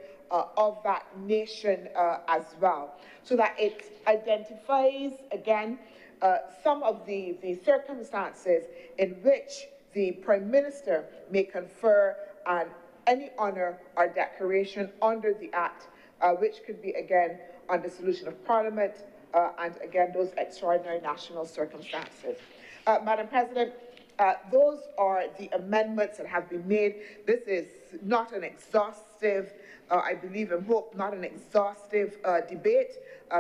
of that nation as well. So that it identifies, again, some of the circumstances in which the Prime Minister may confer on any honor or decoration under the Act which could be, again, on dissolution of Parliament, and again, those extraordinary national circumstances. Madam President, those are the amendments that have been made. This is not an exhaustive, I believe and hope, not an exhaustive debate,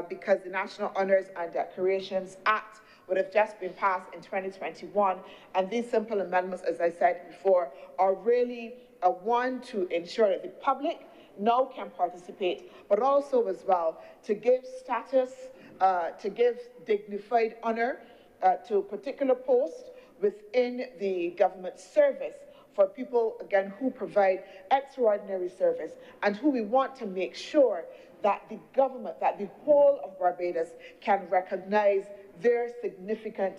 because the National Honours and Decorations Act would have just been passed in 2021. And these simple amendments, as I said before, are really one to ensure that the public now can participate, but also as well to give status, to give dignified honour to a particular post within the government service for people, again, who provide extraordinary service and who we want to make sure that the government, that the whole of Barbados can recognize their significant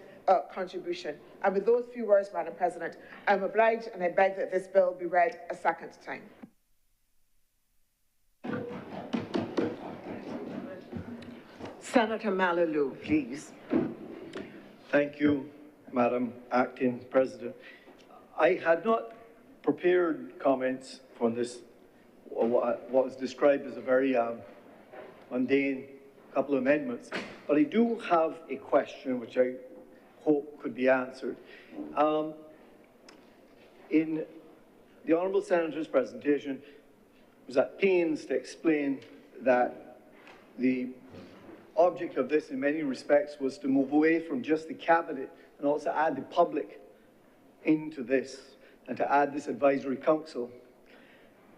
contribution. And with those few words, Madam President, I'm obliged and I beg that this bill be read a second time. Senator Malalou, please. Thank you, Madam Acting President. I had not prepared comments on this, what was described as a very mundane couple of amendments, but I do have a question which I hope could be answered. In the Honourable Senator's presentation, was at pains to explain that the object of this in many respects was to move away from just the cabinet and also add the public into this and to add this advisory council.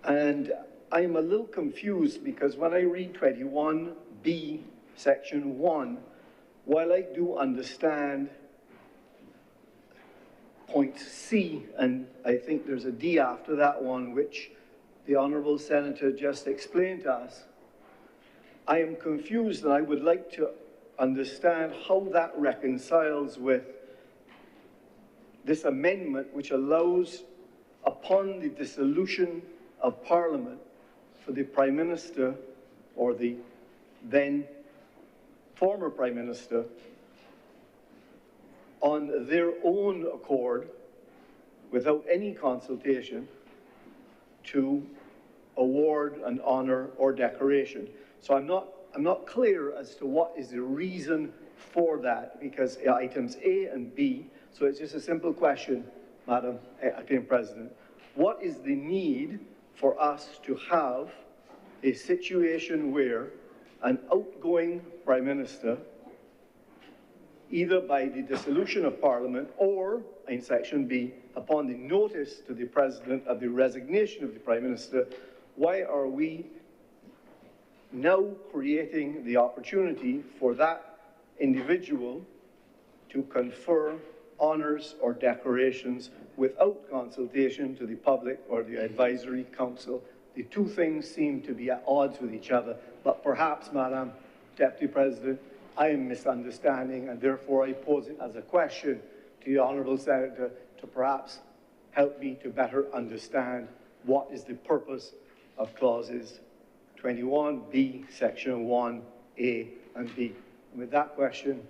And I'm a little confused because when I read 21B, section 1, while I do understand point C, and I think there's a D after that one, which the Honourable Senator just explained to us, I am confused and I would like to understand how that reconciles with this amendment which allows, upon the dissolution of Parliament, for the Prime Minister or the then former Prime Minister on their own accord, without any consultation, to award an honour or decoration. So I'm not clear as to what is the reason for that, because items A and B, so it's just a simple question, Madam Acting President. What is the need for us to have a situation where an outgoing Prime Minister, either by the dissolution of Parliament or, in section B, upon the notice to the President of the resignation of the Prime Minister, why are we now creating the opportunity for that individual to confer honours or decorations without consultation to the public or the advisory council? The two things seem to be at odds with each other, but perhaps, Madam Deputy President, I am misunderstanding, and therefore I pose it as a question to the Honourable Senator to perhaps help me to better understand what is the purpose of clauses 21B, section 1A and B. And with that question,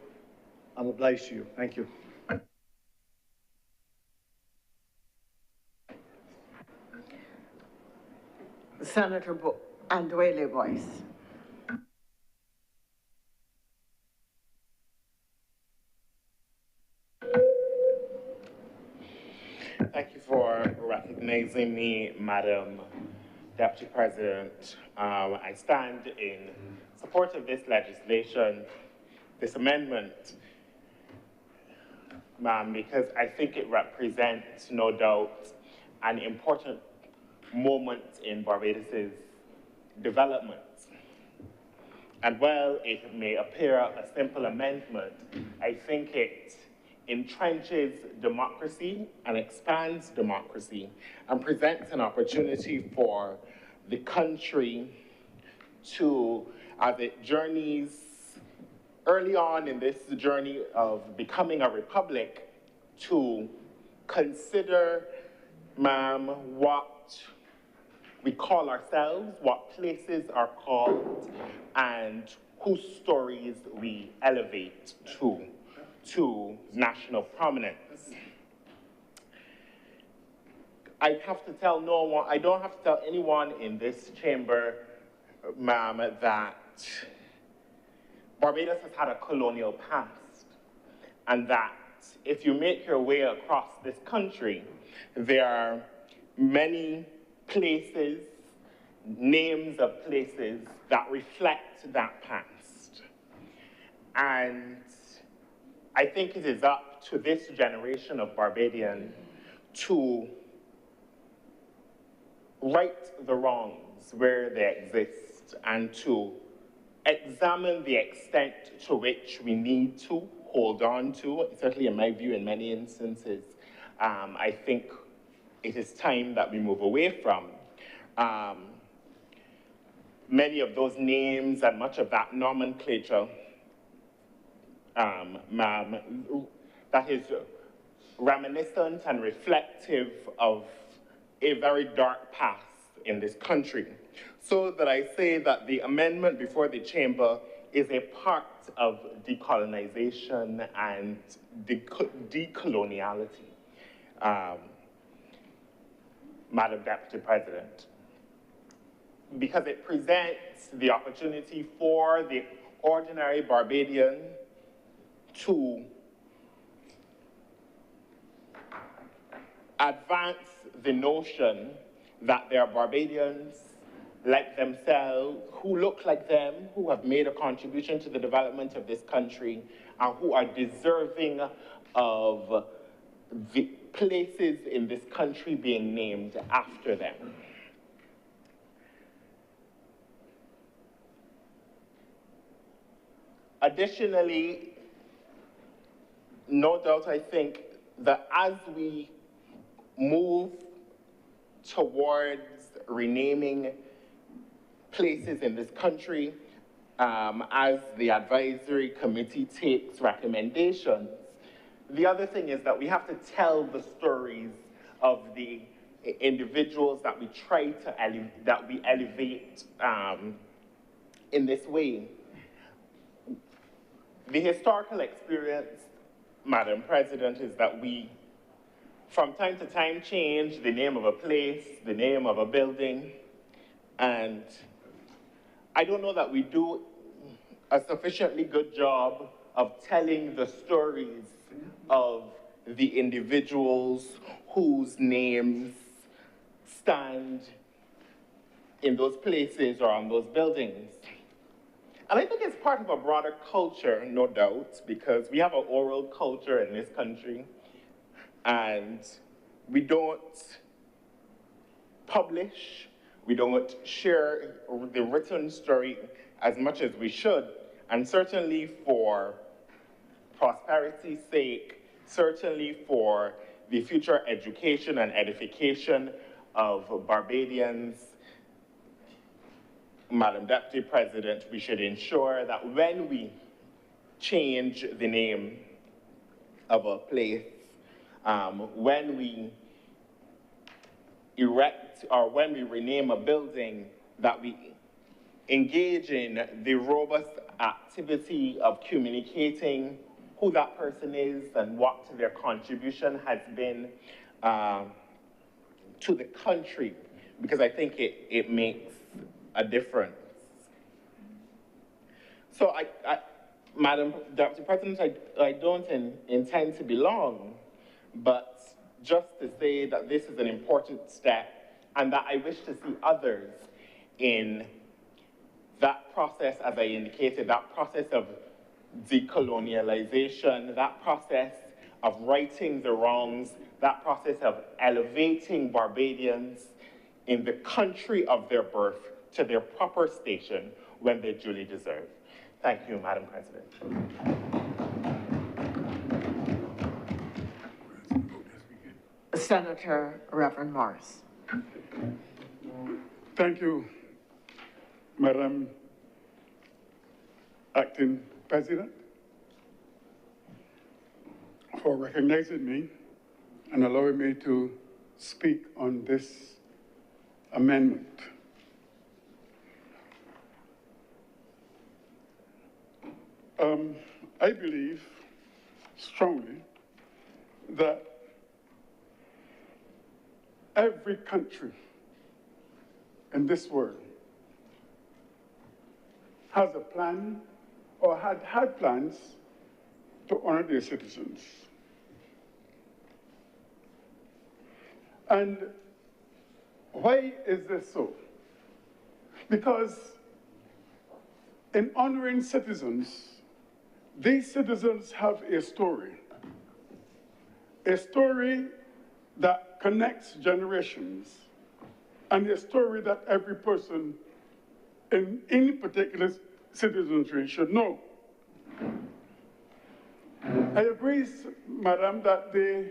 I'm obliged to you. Thank you. Senator Andwele Boyce. Thank you for recognizing me, Madam Deputy President. I stand in support of this legislation, this amendment, ma'am, because I think it represents, no doubt, an important moment in Barbados's development. And while it may appear a simple amendment, I think it entrenches democracy and expands democracy and presents an opportunity for the country to, as it journeys early on in this journey of becoming a republic, to consider, ma'am, what we call ourselves, what places are called, and whose stories we elevate to national prominence. I have to tell no one, I don't have to tell anyone in this chamber ma'am, that Barbados has had a colonial past, and that if you make your way across this country, there are many places, names of places that reflect that past. And I think it is up to this generation of Barbadians to right the wrongs where they exist and to examine the extent to which we need to hold on to, certainly in my view, in many instances, I think it is time that we move away from. Many of those names and much of that nomenclature, ma'am, that is reminiscent and reflective of a very dark past in this country. So that I say that the amendment before the chamber is a part of decolonization and decoloniality. Madam Deputy President, because it presents the opportunity for the ordinary Barbadian to advance the notion that there are Barbadians like themselves, who look like them, who have made a contribution to the development of this country, and who are deserving of the places in this country being named after them. Additionally, no doubt I think that as we move towards renaming places in this country, as the advisory committee takes recommendations, the other thing is that we have to tell the stories of the individuals that we try to elevate in this way. The historical experience, Madam President, is that we, from time to time, change the name of a place, the name of a building, and I don't know that we do a sufficiently good job of telling the stories of the individuals whose names stand in those places or on those buildings. And I think it's part of a broader culture, no doubt, because we have an oral culture in this country, and we don't publish, we don't share the written story as much as we should, and certainly for prosperity's sake, certainly for the future education and edification of Barbadians, Madam Deputy President, we should ensure that when we change the name of a place, when we erect or when we rename a building, that we engage in the robust activity of communicating who that person is and what their contribution has been to the country, because I think it makes a difference. So Madam Deputy President, I don't intend to be long, but just to say that this is an important step and that I wish to see others in that process, as I indicated, that process of decolonialization, that process of righting the wrongs, that process of elevating Barbadians in the country of their birth to their proper station when they duly deserve. Thank you, Madam President. Senator Reverend Morris. Thank you, Madam Acting President, for recognizing me and allowing me to speak on this amendment. I believe strongly that every country in this world has a plan or had plans to honor their citizens. And why is this so? Because in honoring citizens, these citizens have a story that connects generations, and a story that every person in any particular citizenry should know. I agree, Madam, that the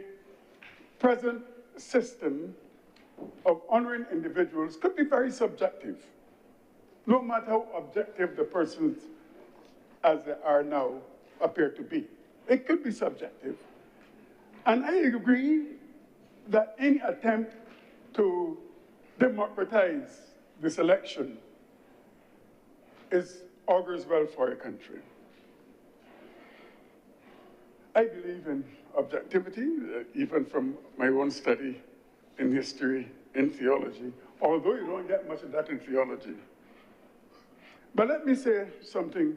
present system of honoring individuals could be very subjective, no matter how objective the persons as they are now appear to be. It could be subjective. And I agree that any attempt to democratize this election augurs well for a country. I believe in objectivity, even from my own study in history, in theology, although you don't get much of that in theology. But let me say something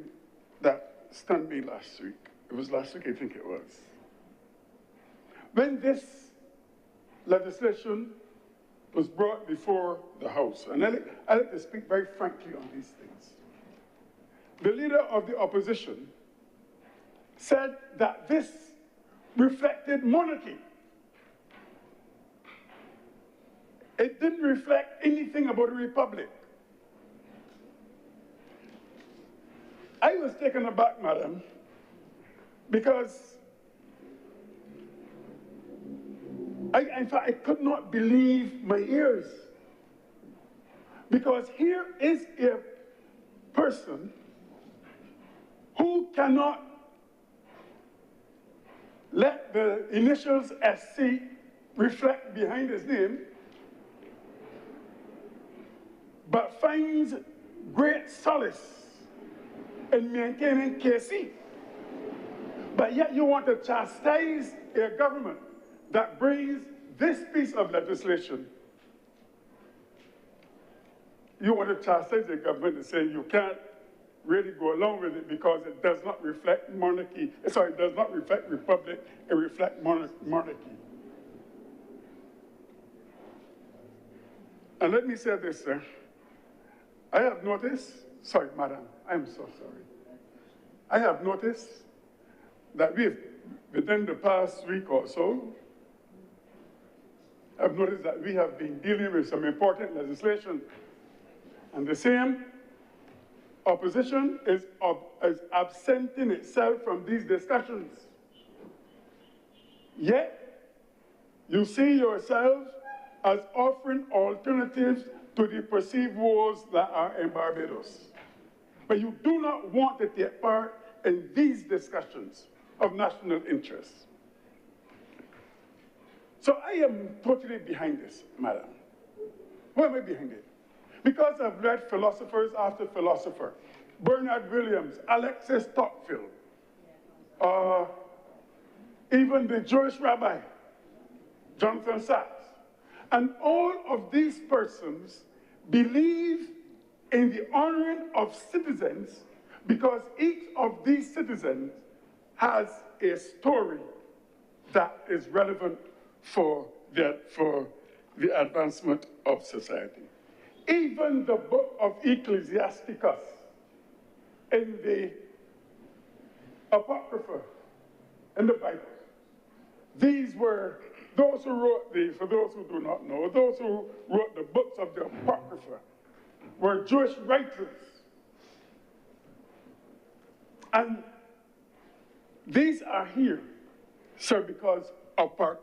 that stunned me last week. It was last week, I think it was. When this legislation was brought before the House, and I like to speak very frankly on these things, the leader of the opposition said that this reflected monarchy. It didn't reflect anything about a republic. I was taken aback, Madam, because in fact, I could not believe my ears. Because here is a person who cannot let the initials SC reflect behind his name, but finds great solace in maintaining KC. But yet you want to chastise a government that brings this piece of legislation. You want to chastise a government and say you can't really go along with it because it does not reflect monarchy. Sorry, it does not reflect republic, it reflects monarchy. And let me say this, sir. I have noticed, sorry, madam, I'm so sorry. I have noticed that within the past week or so, I've noticed that we have been dealing with some important legislation. And the same opposition is absenting itself from these discussions. Yet, you see yourselves as offering alternatives to the perceived woes that are in Barbados. But you do not want to take part in these discussions of national interest. So I am totally behind this, madam. Why am I behind it? Because I've read philosophers after philosopher, Bernard Williams, Alexis Tocqueville, even the Jewish rabbi, Jonathan Sachs. And all of these persons believe in the honoring of citizens because each of these citizens has a story that is relevant for the advancement of society. Even the book of Ecclesiasticus in the Apocrypha in the Bible, these were those who wrote for those who do not know, those who wrote the books of the Apocrypha were Jewish writers. And these are here, sir, because of part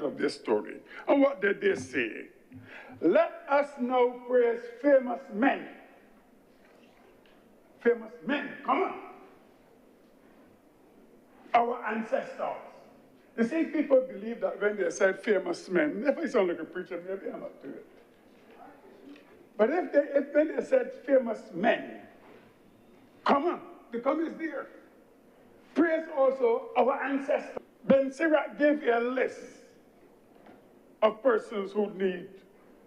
of this story. And what did they say? Let us now praise famous men. Famous men, come on. Our ancestors. You see, people believe that when they said famous men, if I sound like a preacher, maybe I'm up to it. But when they said famous men, come on, the come is there. Praise also our ancestors. Ben Sirach gave a list of persons who need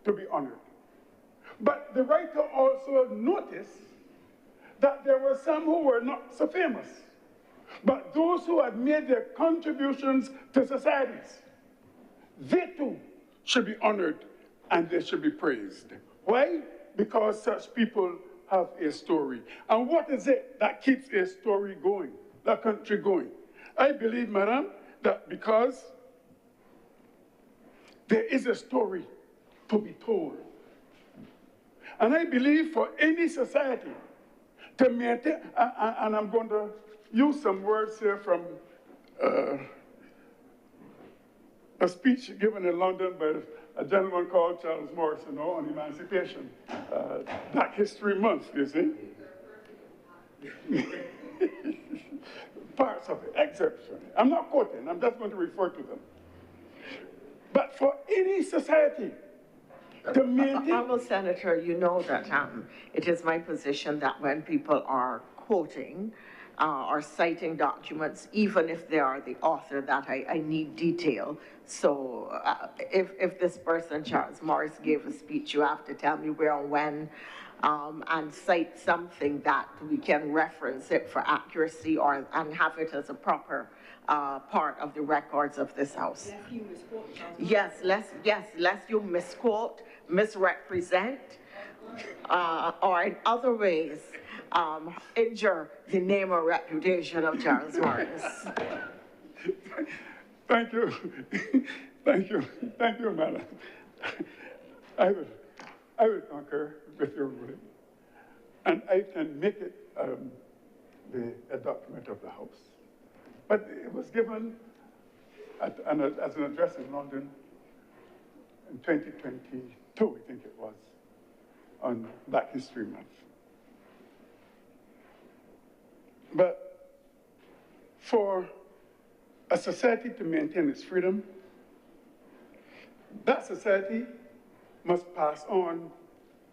to be honored. But the writer also noticed that there were some who were not so famous, but those who had made their contributions to societies, they too should be honored and they should be praised. Why? Because such people have a story. And what is it that keeps a story going, the country going? I believe, madam, that because there is a story to be told. And I believe for any society to maintain, and I'm going to use some words here from a speech given in London by a gentleman called Charles Morris, on emancipation. Black History Month, you see. Parts of it, excerpts from it. I'm not quoting, I'm just going to refer to them. But for any society to maintain... Honorable Senator, you know that it is my position that when people are quoting or citing documents, even if they are the author, that I need detail. So if this person, Charles Morris, gave a speech, you have to tell me where and when, and cite something that we can reference it for accuracy and have it as a proper part of the records of this House. Yes, lest you misquote, misrepresent, or in other ways injure the name or reputation of Charles Morris. Thank you. Thank you, madam. I will concur with your ruling, and I can make it a document of the House. But it was given as an address in London in 2022, I think it was, on Black History Month. But for a society to maintain its freedom, that society must pass on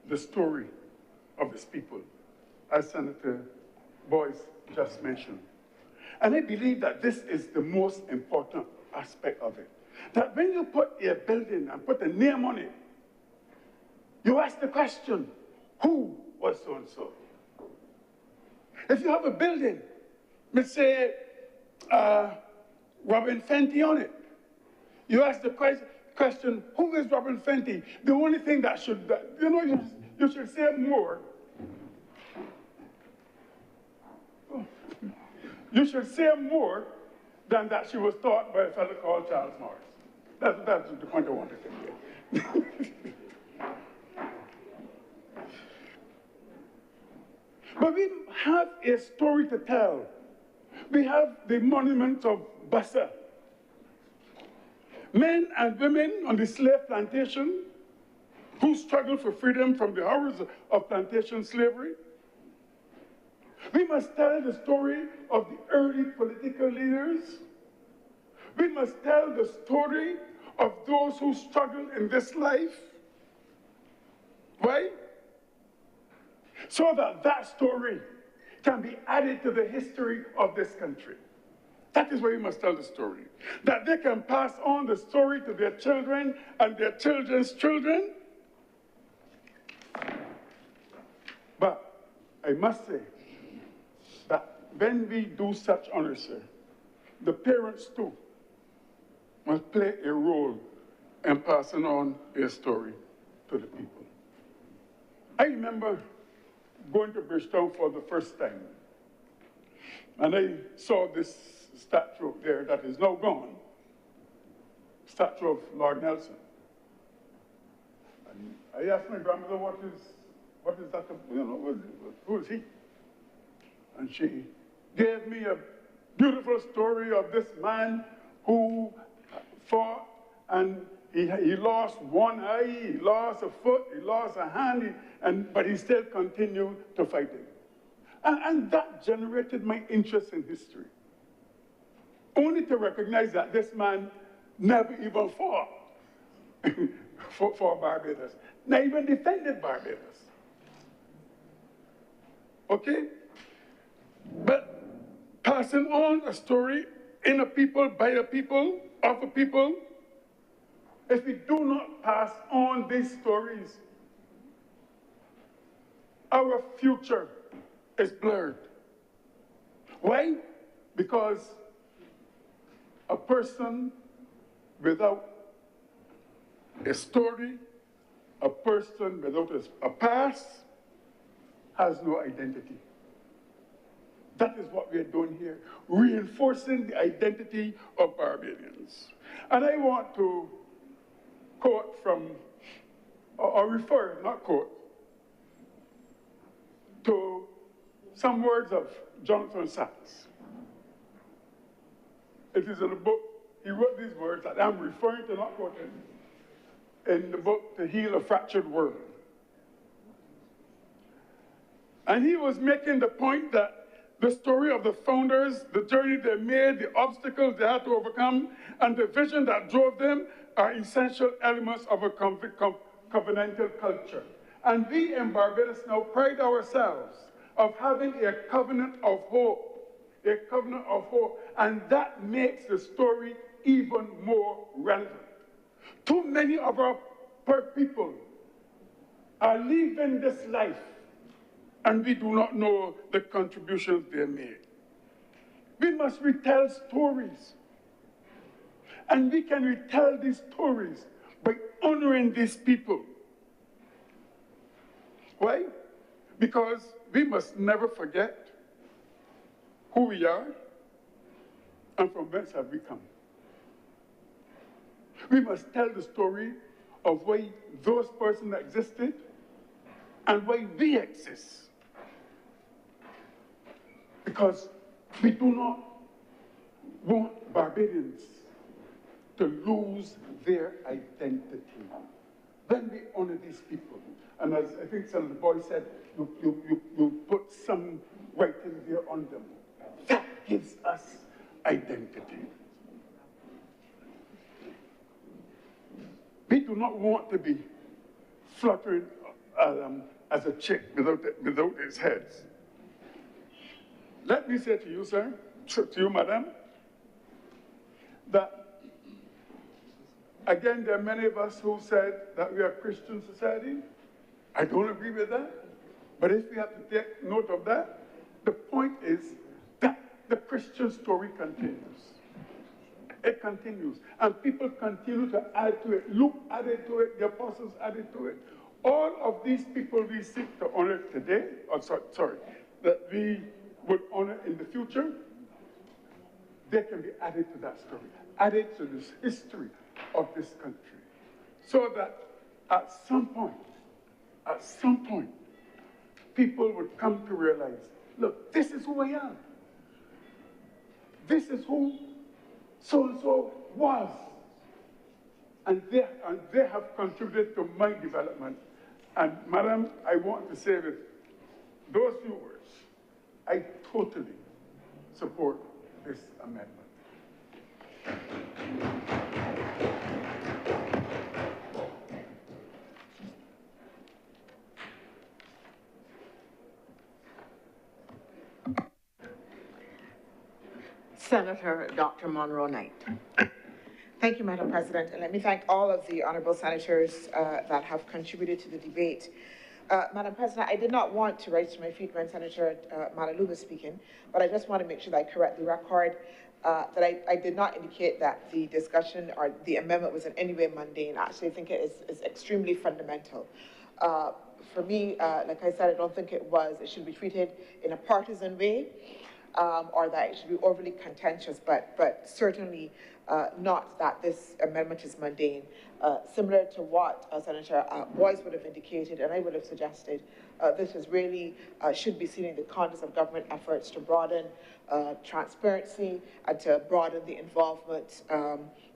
the story of its people, as Senator Boyce just mentioned. And I believe that this is the most important aspect of it. That when you put a building and put a name on it, you ask the question, who was so-and-so? If you have a building, let's say Robin Fenty on it, you ask the question, who is Robin Fenty? The only thing that should, you should say more. You should say more than that she was taught by a fellow called Charles Morris. That's the point I wanted to make. But we have a story to tell. We have the monument of Bassa. Men and women on the slave plantation who struggled for freedom from the horrors of plantation slavery. We must tell the story of the early political leaders. We must tell the story of those who struggled in this life. Why? So that that story can be added to the history of this country. That is why we must tell the story. That they can pass on the story to their children and their children's children. But I must say that when we do such honors, sir, the parents too must play a role in passing on a story to the people. I remember going to Bridgetown for the first time, and I saw this statue there that is now gone, statue of Lord Nelson. And I asked my grandmother, what is that, who is he? And she gave me a beautiful story of this man who fought, and he lost one eye, he lost a foot, he lost a hand, but he still continued to fight it. And that generated my interest in history. Only to recognize that this man never even fought for Barbados, not even defended Barbados. Okay? But passing on a story in a people, by a people, of a people, if we do not pass on these stories, our future is blurred. Why? Because a person without a story, a person without a past, has no identity. That is what we are doing here, reinforcing the identity of Barbadians. And I want to quote from, or refer, not quote, to some words of Jonathan Sachs. It is in a book, he wrote these words that I'm referring to, not quoting, in the book, To Heal a Fractured World. And he was making the point that the story of the founders, the journey they made, the obstacles they had to overcome, and the vision that drove them are essential elements of a covenantal culture. And we in Barbados now pride ourselves of having a covenant of hope, a covenant of hope, and that makes the story even more relevant. Too many of our people are leaving this life and we do not know the contributions they made. We must retell stories. And we can retell these stories by honoring these people. Why? Because we must never forget who we are and from whence have we come. We must tell the story of why those persons existed and why we exist. Because we do not want Barbadians to lose their identity. When we honor these people, and as I think Senator Boyd said, you put some writing there on them. That gives us identity. We do not want to be fluttering as a chick without its heads. Let me say to you, sir, to you, madam, that, again, there are many of us who said that we are a Christian society. I don't agree with that. But if we have to take note of that, the point is that the Christian story continues. It continues. And people continue to add to it. Luke added to it. The apostles added to it. All of these people we seek to honor today, that we would honor in the future, they can be added to that story, added to this history of this country. So that at some point, people would come to realize, look, this is who I am. This is who so-and-so was. And they have contributed to my development. And madam, I want to say with those few words, I totally support this amendment. Senator Dr. Monroe Knight. Thank you, Madam President, and let me thank all of the honourable senators that have contributed to the debate. Madam President, I did not want to rise to my feet when Senator Malalu was speaking, but I just want to make sure that I correct the record, that I did not indicate that the discussion or the amendment was in any way mundane. Actually, I think it is extremely fundamental. For me, like I said, I don't think it was. It should be treated in a partisan way, or that it should be overly contentious, but certainly not that this amendment is mundane. Similar to what Senator Boyce would have indicated and I would have suggested, this is really should be seen in the context of government efforts to broaden transparency and to broaden the involvement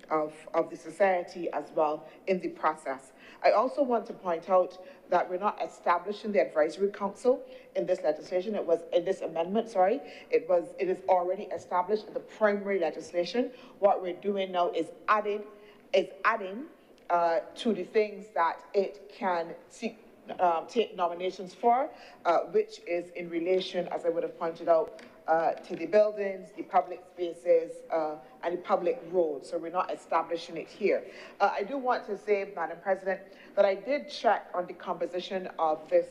of the society as well in the process. I also want to point out that we're not establishing the advisory council in this legislation. It was in this amendment, sorry. It is already established in the primary legislation. What we're doing now is adding to the things that it can seek take nominations for, which is in relation, as I would have pointed out, to the buildings, the public spaces, and the public roads. So we're not establishing it here. I do want to say, Madam President, that I did check on the composition of this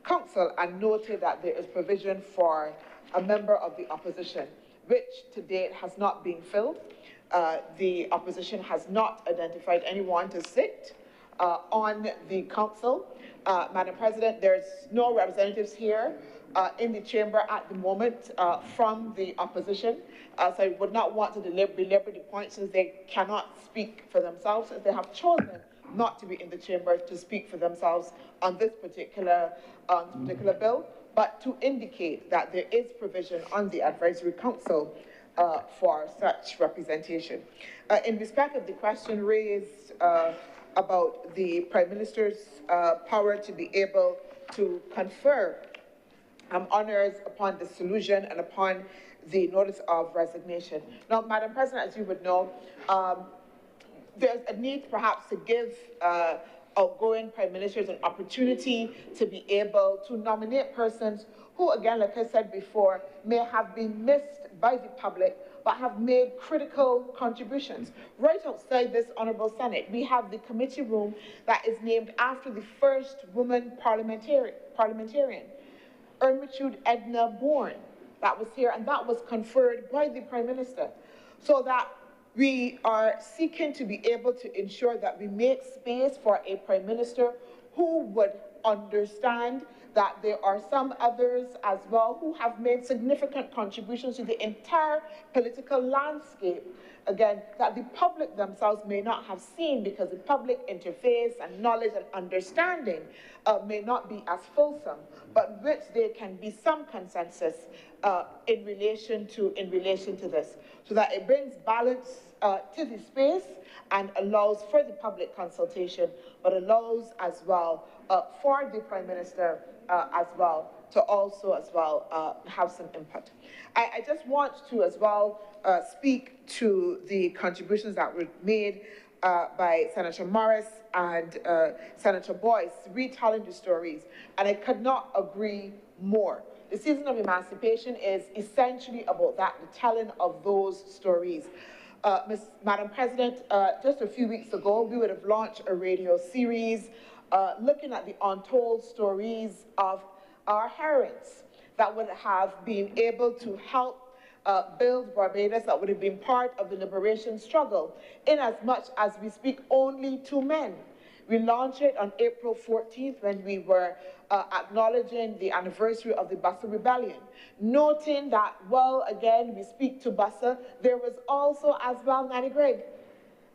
council and noted that there is provision for a member of the opposition, which to date has not been filled. The opposition has not identified anyone to sit on the council. Madam President, there's no representatives here in the chamber at the moment from the opposition. So I would not want to belabor the point since they cannot speak for themselves, since they have chosen not to be in the chamber to speak for themselves on this particular bill, but to indicate that there is provision on the advisory council for such representation. In respect of the question raised about the Prime Minister's power to be able to confer honors upon dissolution and upon the notice of resignation. Now, Madam President, as you would know, there's a need perhaps to give outgoing prime ministers an opportunity to be able to nominate persons who, again, like I said before, may have been missed by the public, but have made critical contributions. Right outside this Honourable Senate, we have the committee room that is named after the first woman parliamentarian, Ermitude Edna Bourne, that was here, and that was conferred by the Prime Minister. So that we are seeking to be able to ensure that we make space for a Prime Minister who would understand that there are some others as well who have made significant contributions to the entire political landscape, again, that the public themselves may not have seen because the public interface and knowledge and understanding may not be as fulsome, but which there can be some consensus in relation to this, so that it brings balance to the space and allows for the public consultation, but allows as well for the Prime Minister as well to also as well have some input. I just want to as well speak to the contributions that were made by Senator Morris and Senator Boyce, retelling the stories, and I could not agree more. The season of emancipation is essentially about that, the telling of those stories. Madam President, just a few weeks ago, we would have launched a radio series looking at the untold stories of our heroines that would have been able to help build Barbados, that would have been part of the liberation struggle, in as much as we speak only to men. We launched it on April 14th when we were acknowledging the anniversary of the Bassa Rebellion, noting that, well, again, we speak to Bassa, there was also as well Nanny Gregg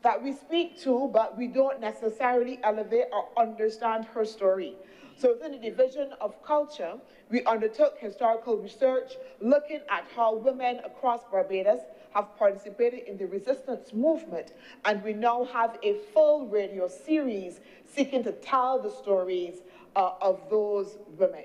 that we speak to, but we don't necessarily elevate or understand her story. So within the Division of Culture, we undertook historical research looking at how women across Barbados have participated in the resistance movement, and we now have a full radio series seeking to tell the stories of those women.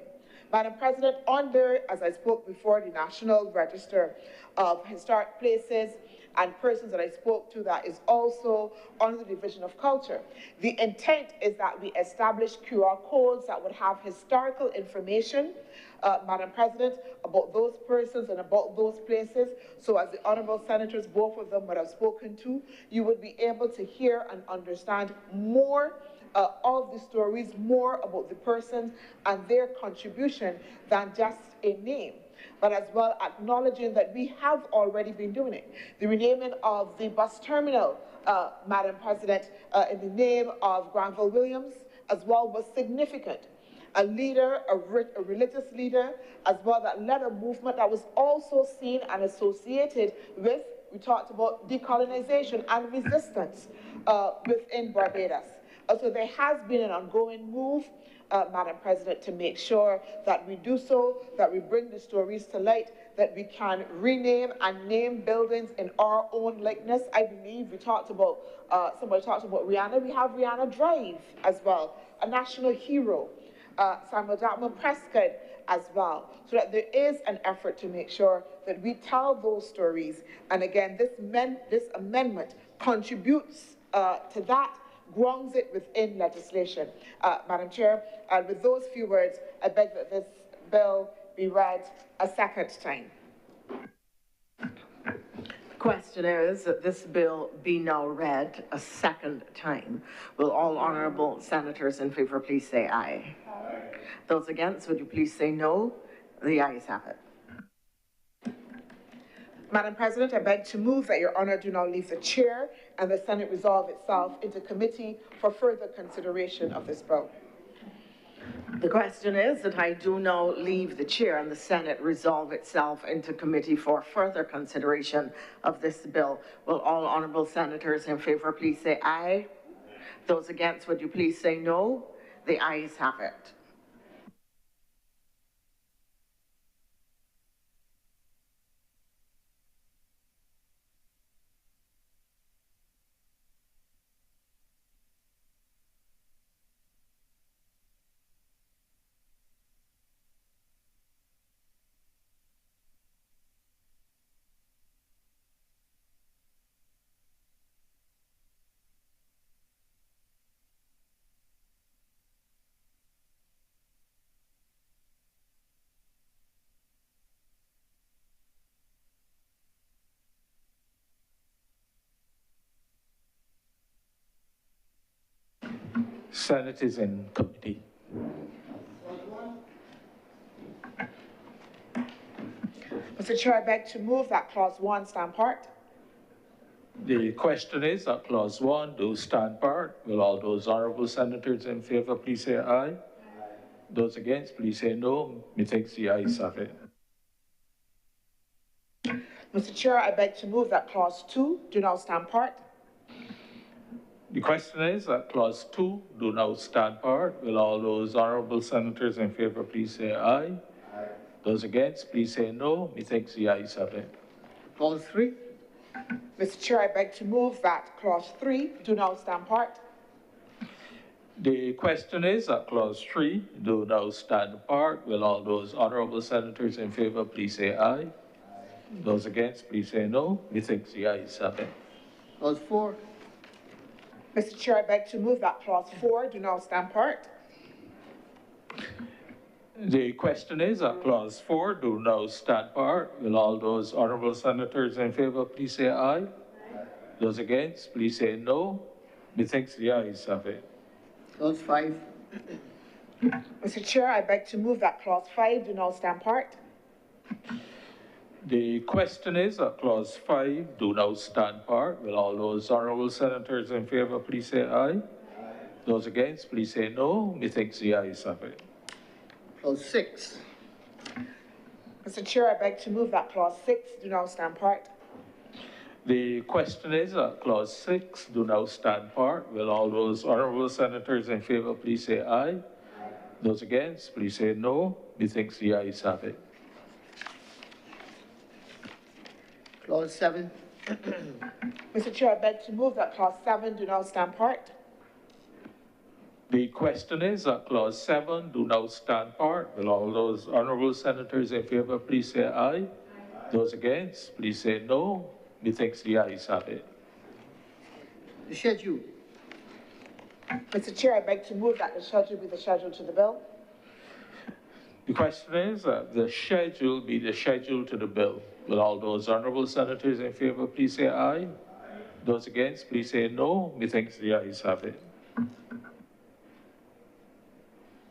Madam President, under, as I spoke before, the National Register of Historic Places and persons that I spoke to, that is also under the Division of Culture. The intent is that we establish QR codes that would have historical information, Madam President, about those persons and about those places. So as the Honourable Senators, both of them would have spoken to, you would be able to hear and understand more of the stories, more about the persons and their contribution than just a name, but as well acknowledging that we have already been doing it. The renaming of the bus terminal, Madam President, in the name of Granville Williams, as well, was significant. A leader, a religious leader, as well, that led a movement that was also seen and associated with, we talked about decolonization and resistance within Barbados. So there has been an ongoing move, Madam President, to make sure that we do so, that we bring the stories to light, that we can rename and name buildings in our own likeness. I believe we talked about, somebody talked about Rihanna. We have Rihanna Drive as well, a national hero. Samuel Jackman Prescott as well, so that there is an effort to make sure that we tell those stories. And again, this amendment contributes to that, grounds it within legislation. Madam Chair, with those few words, I beg that this bill be read a second time. The question is that this bill be now read a second time. Will all honourable senators in favour please say aye? Aye. Those against, would you please say no? The ayes have it. Madam President, I beg to move that Your Honor do now leave the chair and the Senate resolve itself into committee for further consideration of this bill. The question is that I do now leave the chair and the Senate resolve itself into committee for further consideration of this bill. Will all honourable senators in favour please say aye? Those against, would you please say no? The ayes have it. Senate is in committee. Mr. Chair, I beg to move that Clause 1 stand part. The question is that Clause 1 do stand part. Will all those honourable senators in favour please say aye? Aye. Those against, please say no. Methinks the ayes have it. Mr. Chair, I beg to move that Clause 2 do now stand part. The question is that Clause 2 do now stand part. Will all those honourable senators in favour please say aye? Aye. Those against, please say no. Methinks the ayes have it. Clause 3. Mr. Chair, I beg to move that Clause 3 do now stand part. The question is that Clause 3 do now stand part. Will all those honourable senators in favour please say aye? Aye. Those against, please say no. Methinks the ayes have it. Clause 4. Mr. Chair, I beg to move that Clause 4 do now stand part. The question is that Clause 4 do now stand part. Will all those honourable senators in favour please say aye? Aye. Those against, please say no. Methinks the ayes have it. Clause 5. Mr. Chair, I beg to move that Clause 5 do now stand part. The question is that Clause 5 do now stand part. Will all those honourable senators in favour please say aye? Aye. Those against, please say no. Methinks the ayes have it. Clause 6. Mr. Chair, I beg to move that Clause 6 do now stand part. The question is that Clause 6 do now stand part. Will all those honourable senators in favour please say aye? Aye. Those against, please say no. Methinks the ayes have it. Clause 7. Mr. Chair, I beg to move that Clause 7 do now stand part. The question is that Clause 7 do now stand part. Will all those honourable senators in favour please say aye? Aye. Those against, please say no. Methinks the ayes have it. The schedule. Mr. Chair, I beg to move that the schedule be the schedule to the bill. The question is that the schedule be the schedule to the bill. Will all those honourable senators in favour please say aye? Aye. Those against, please say no. Methinks the ayes have it.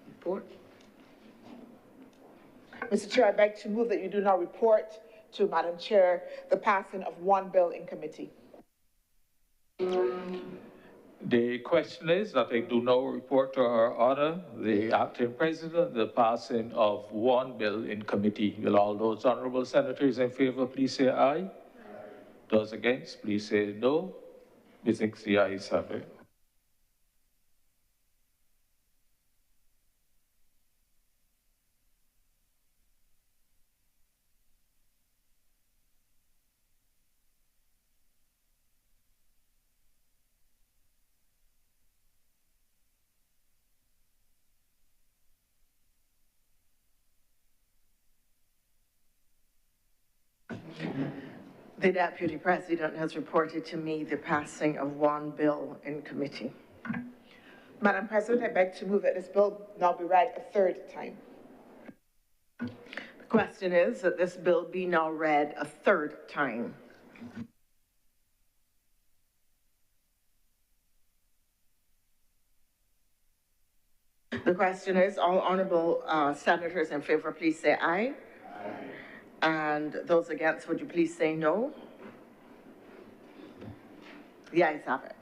Report. Mr. Chair, I beg to move that you do not report to Madam Chair the passing of one bill in committee. The question is that I do now report to Her Honour, the Acting President, the passing of one bill in committee. Will all those honourable senators in favour please say aye? Aye. Those against, please say no. Methinks the ayes have it. The Deputy President has reported to me the passing of one bill in committee. Madam President, I beg to move that this bill now be read a third time. The question is that this bill be now read a third time. The The question is, all honorable senators in favor, please say aye. Aye. And those against, would you please say no? The ayes have it.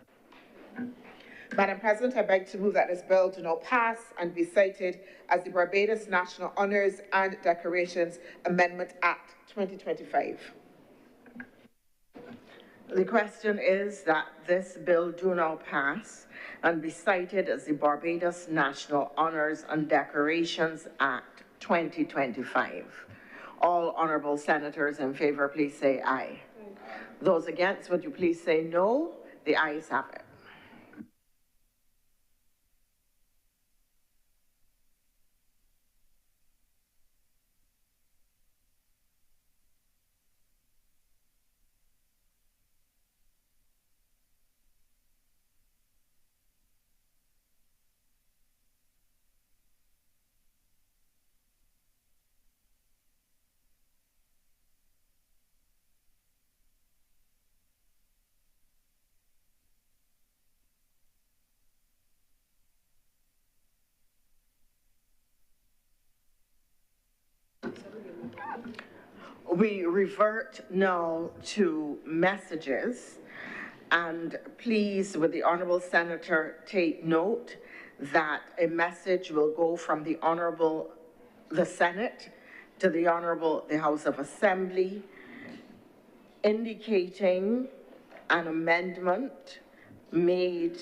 Madam President, I beg to move that this bill do not pass and be cited as the Barbados National Honours and Decorations Amendment Act 2025. The question is that this bill do now pass and be cited as the Barbados National Honours and Decorations Act 2025. All honourable senators in favour, please say aye. Aye. Those against, would you please say no? The ayes have it. We revert now to messages, and please, would the Honourable Senator take note that a message will go from the Senate to the Honourable the House of Assembly, indicating an amendment made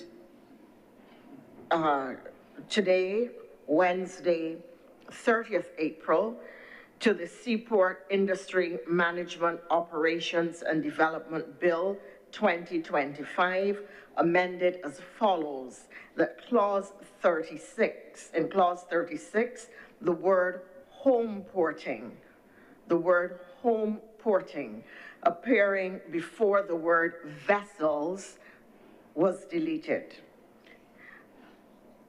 today, Wednesday, 30th April, to the Seaport Industry Management Operations and Development Bill 2025, amended as follows: that clause 36, in clause 36, the word home porting appearing before the word vessels was deleted.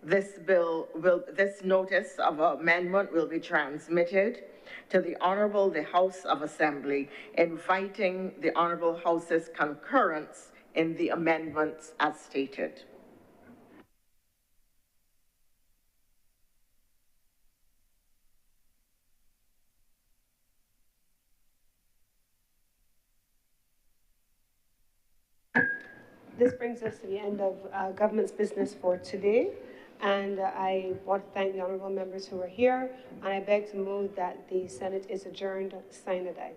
This notice of amendment will be transmitted to the Honourable the House of Assembly, inviting the Honourable House's concurrence in the amendments as stated. This brings us to the end of government's business for today. And I want to thank the honourable members who are here, and I beg to move that the Senate is adjourned sine die.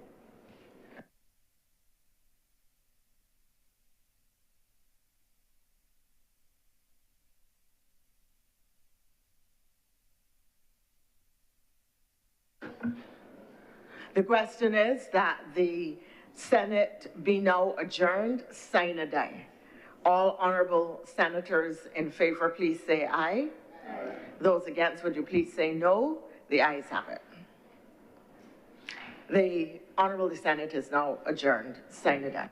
The question is that the Senate be now adjourned sine die. All honourable senators in favour, please say aye. Aye. Those against, would you please say no? The ayes have it. The Honourable Senate is now adjourned sine die.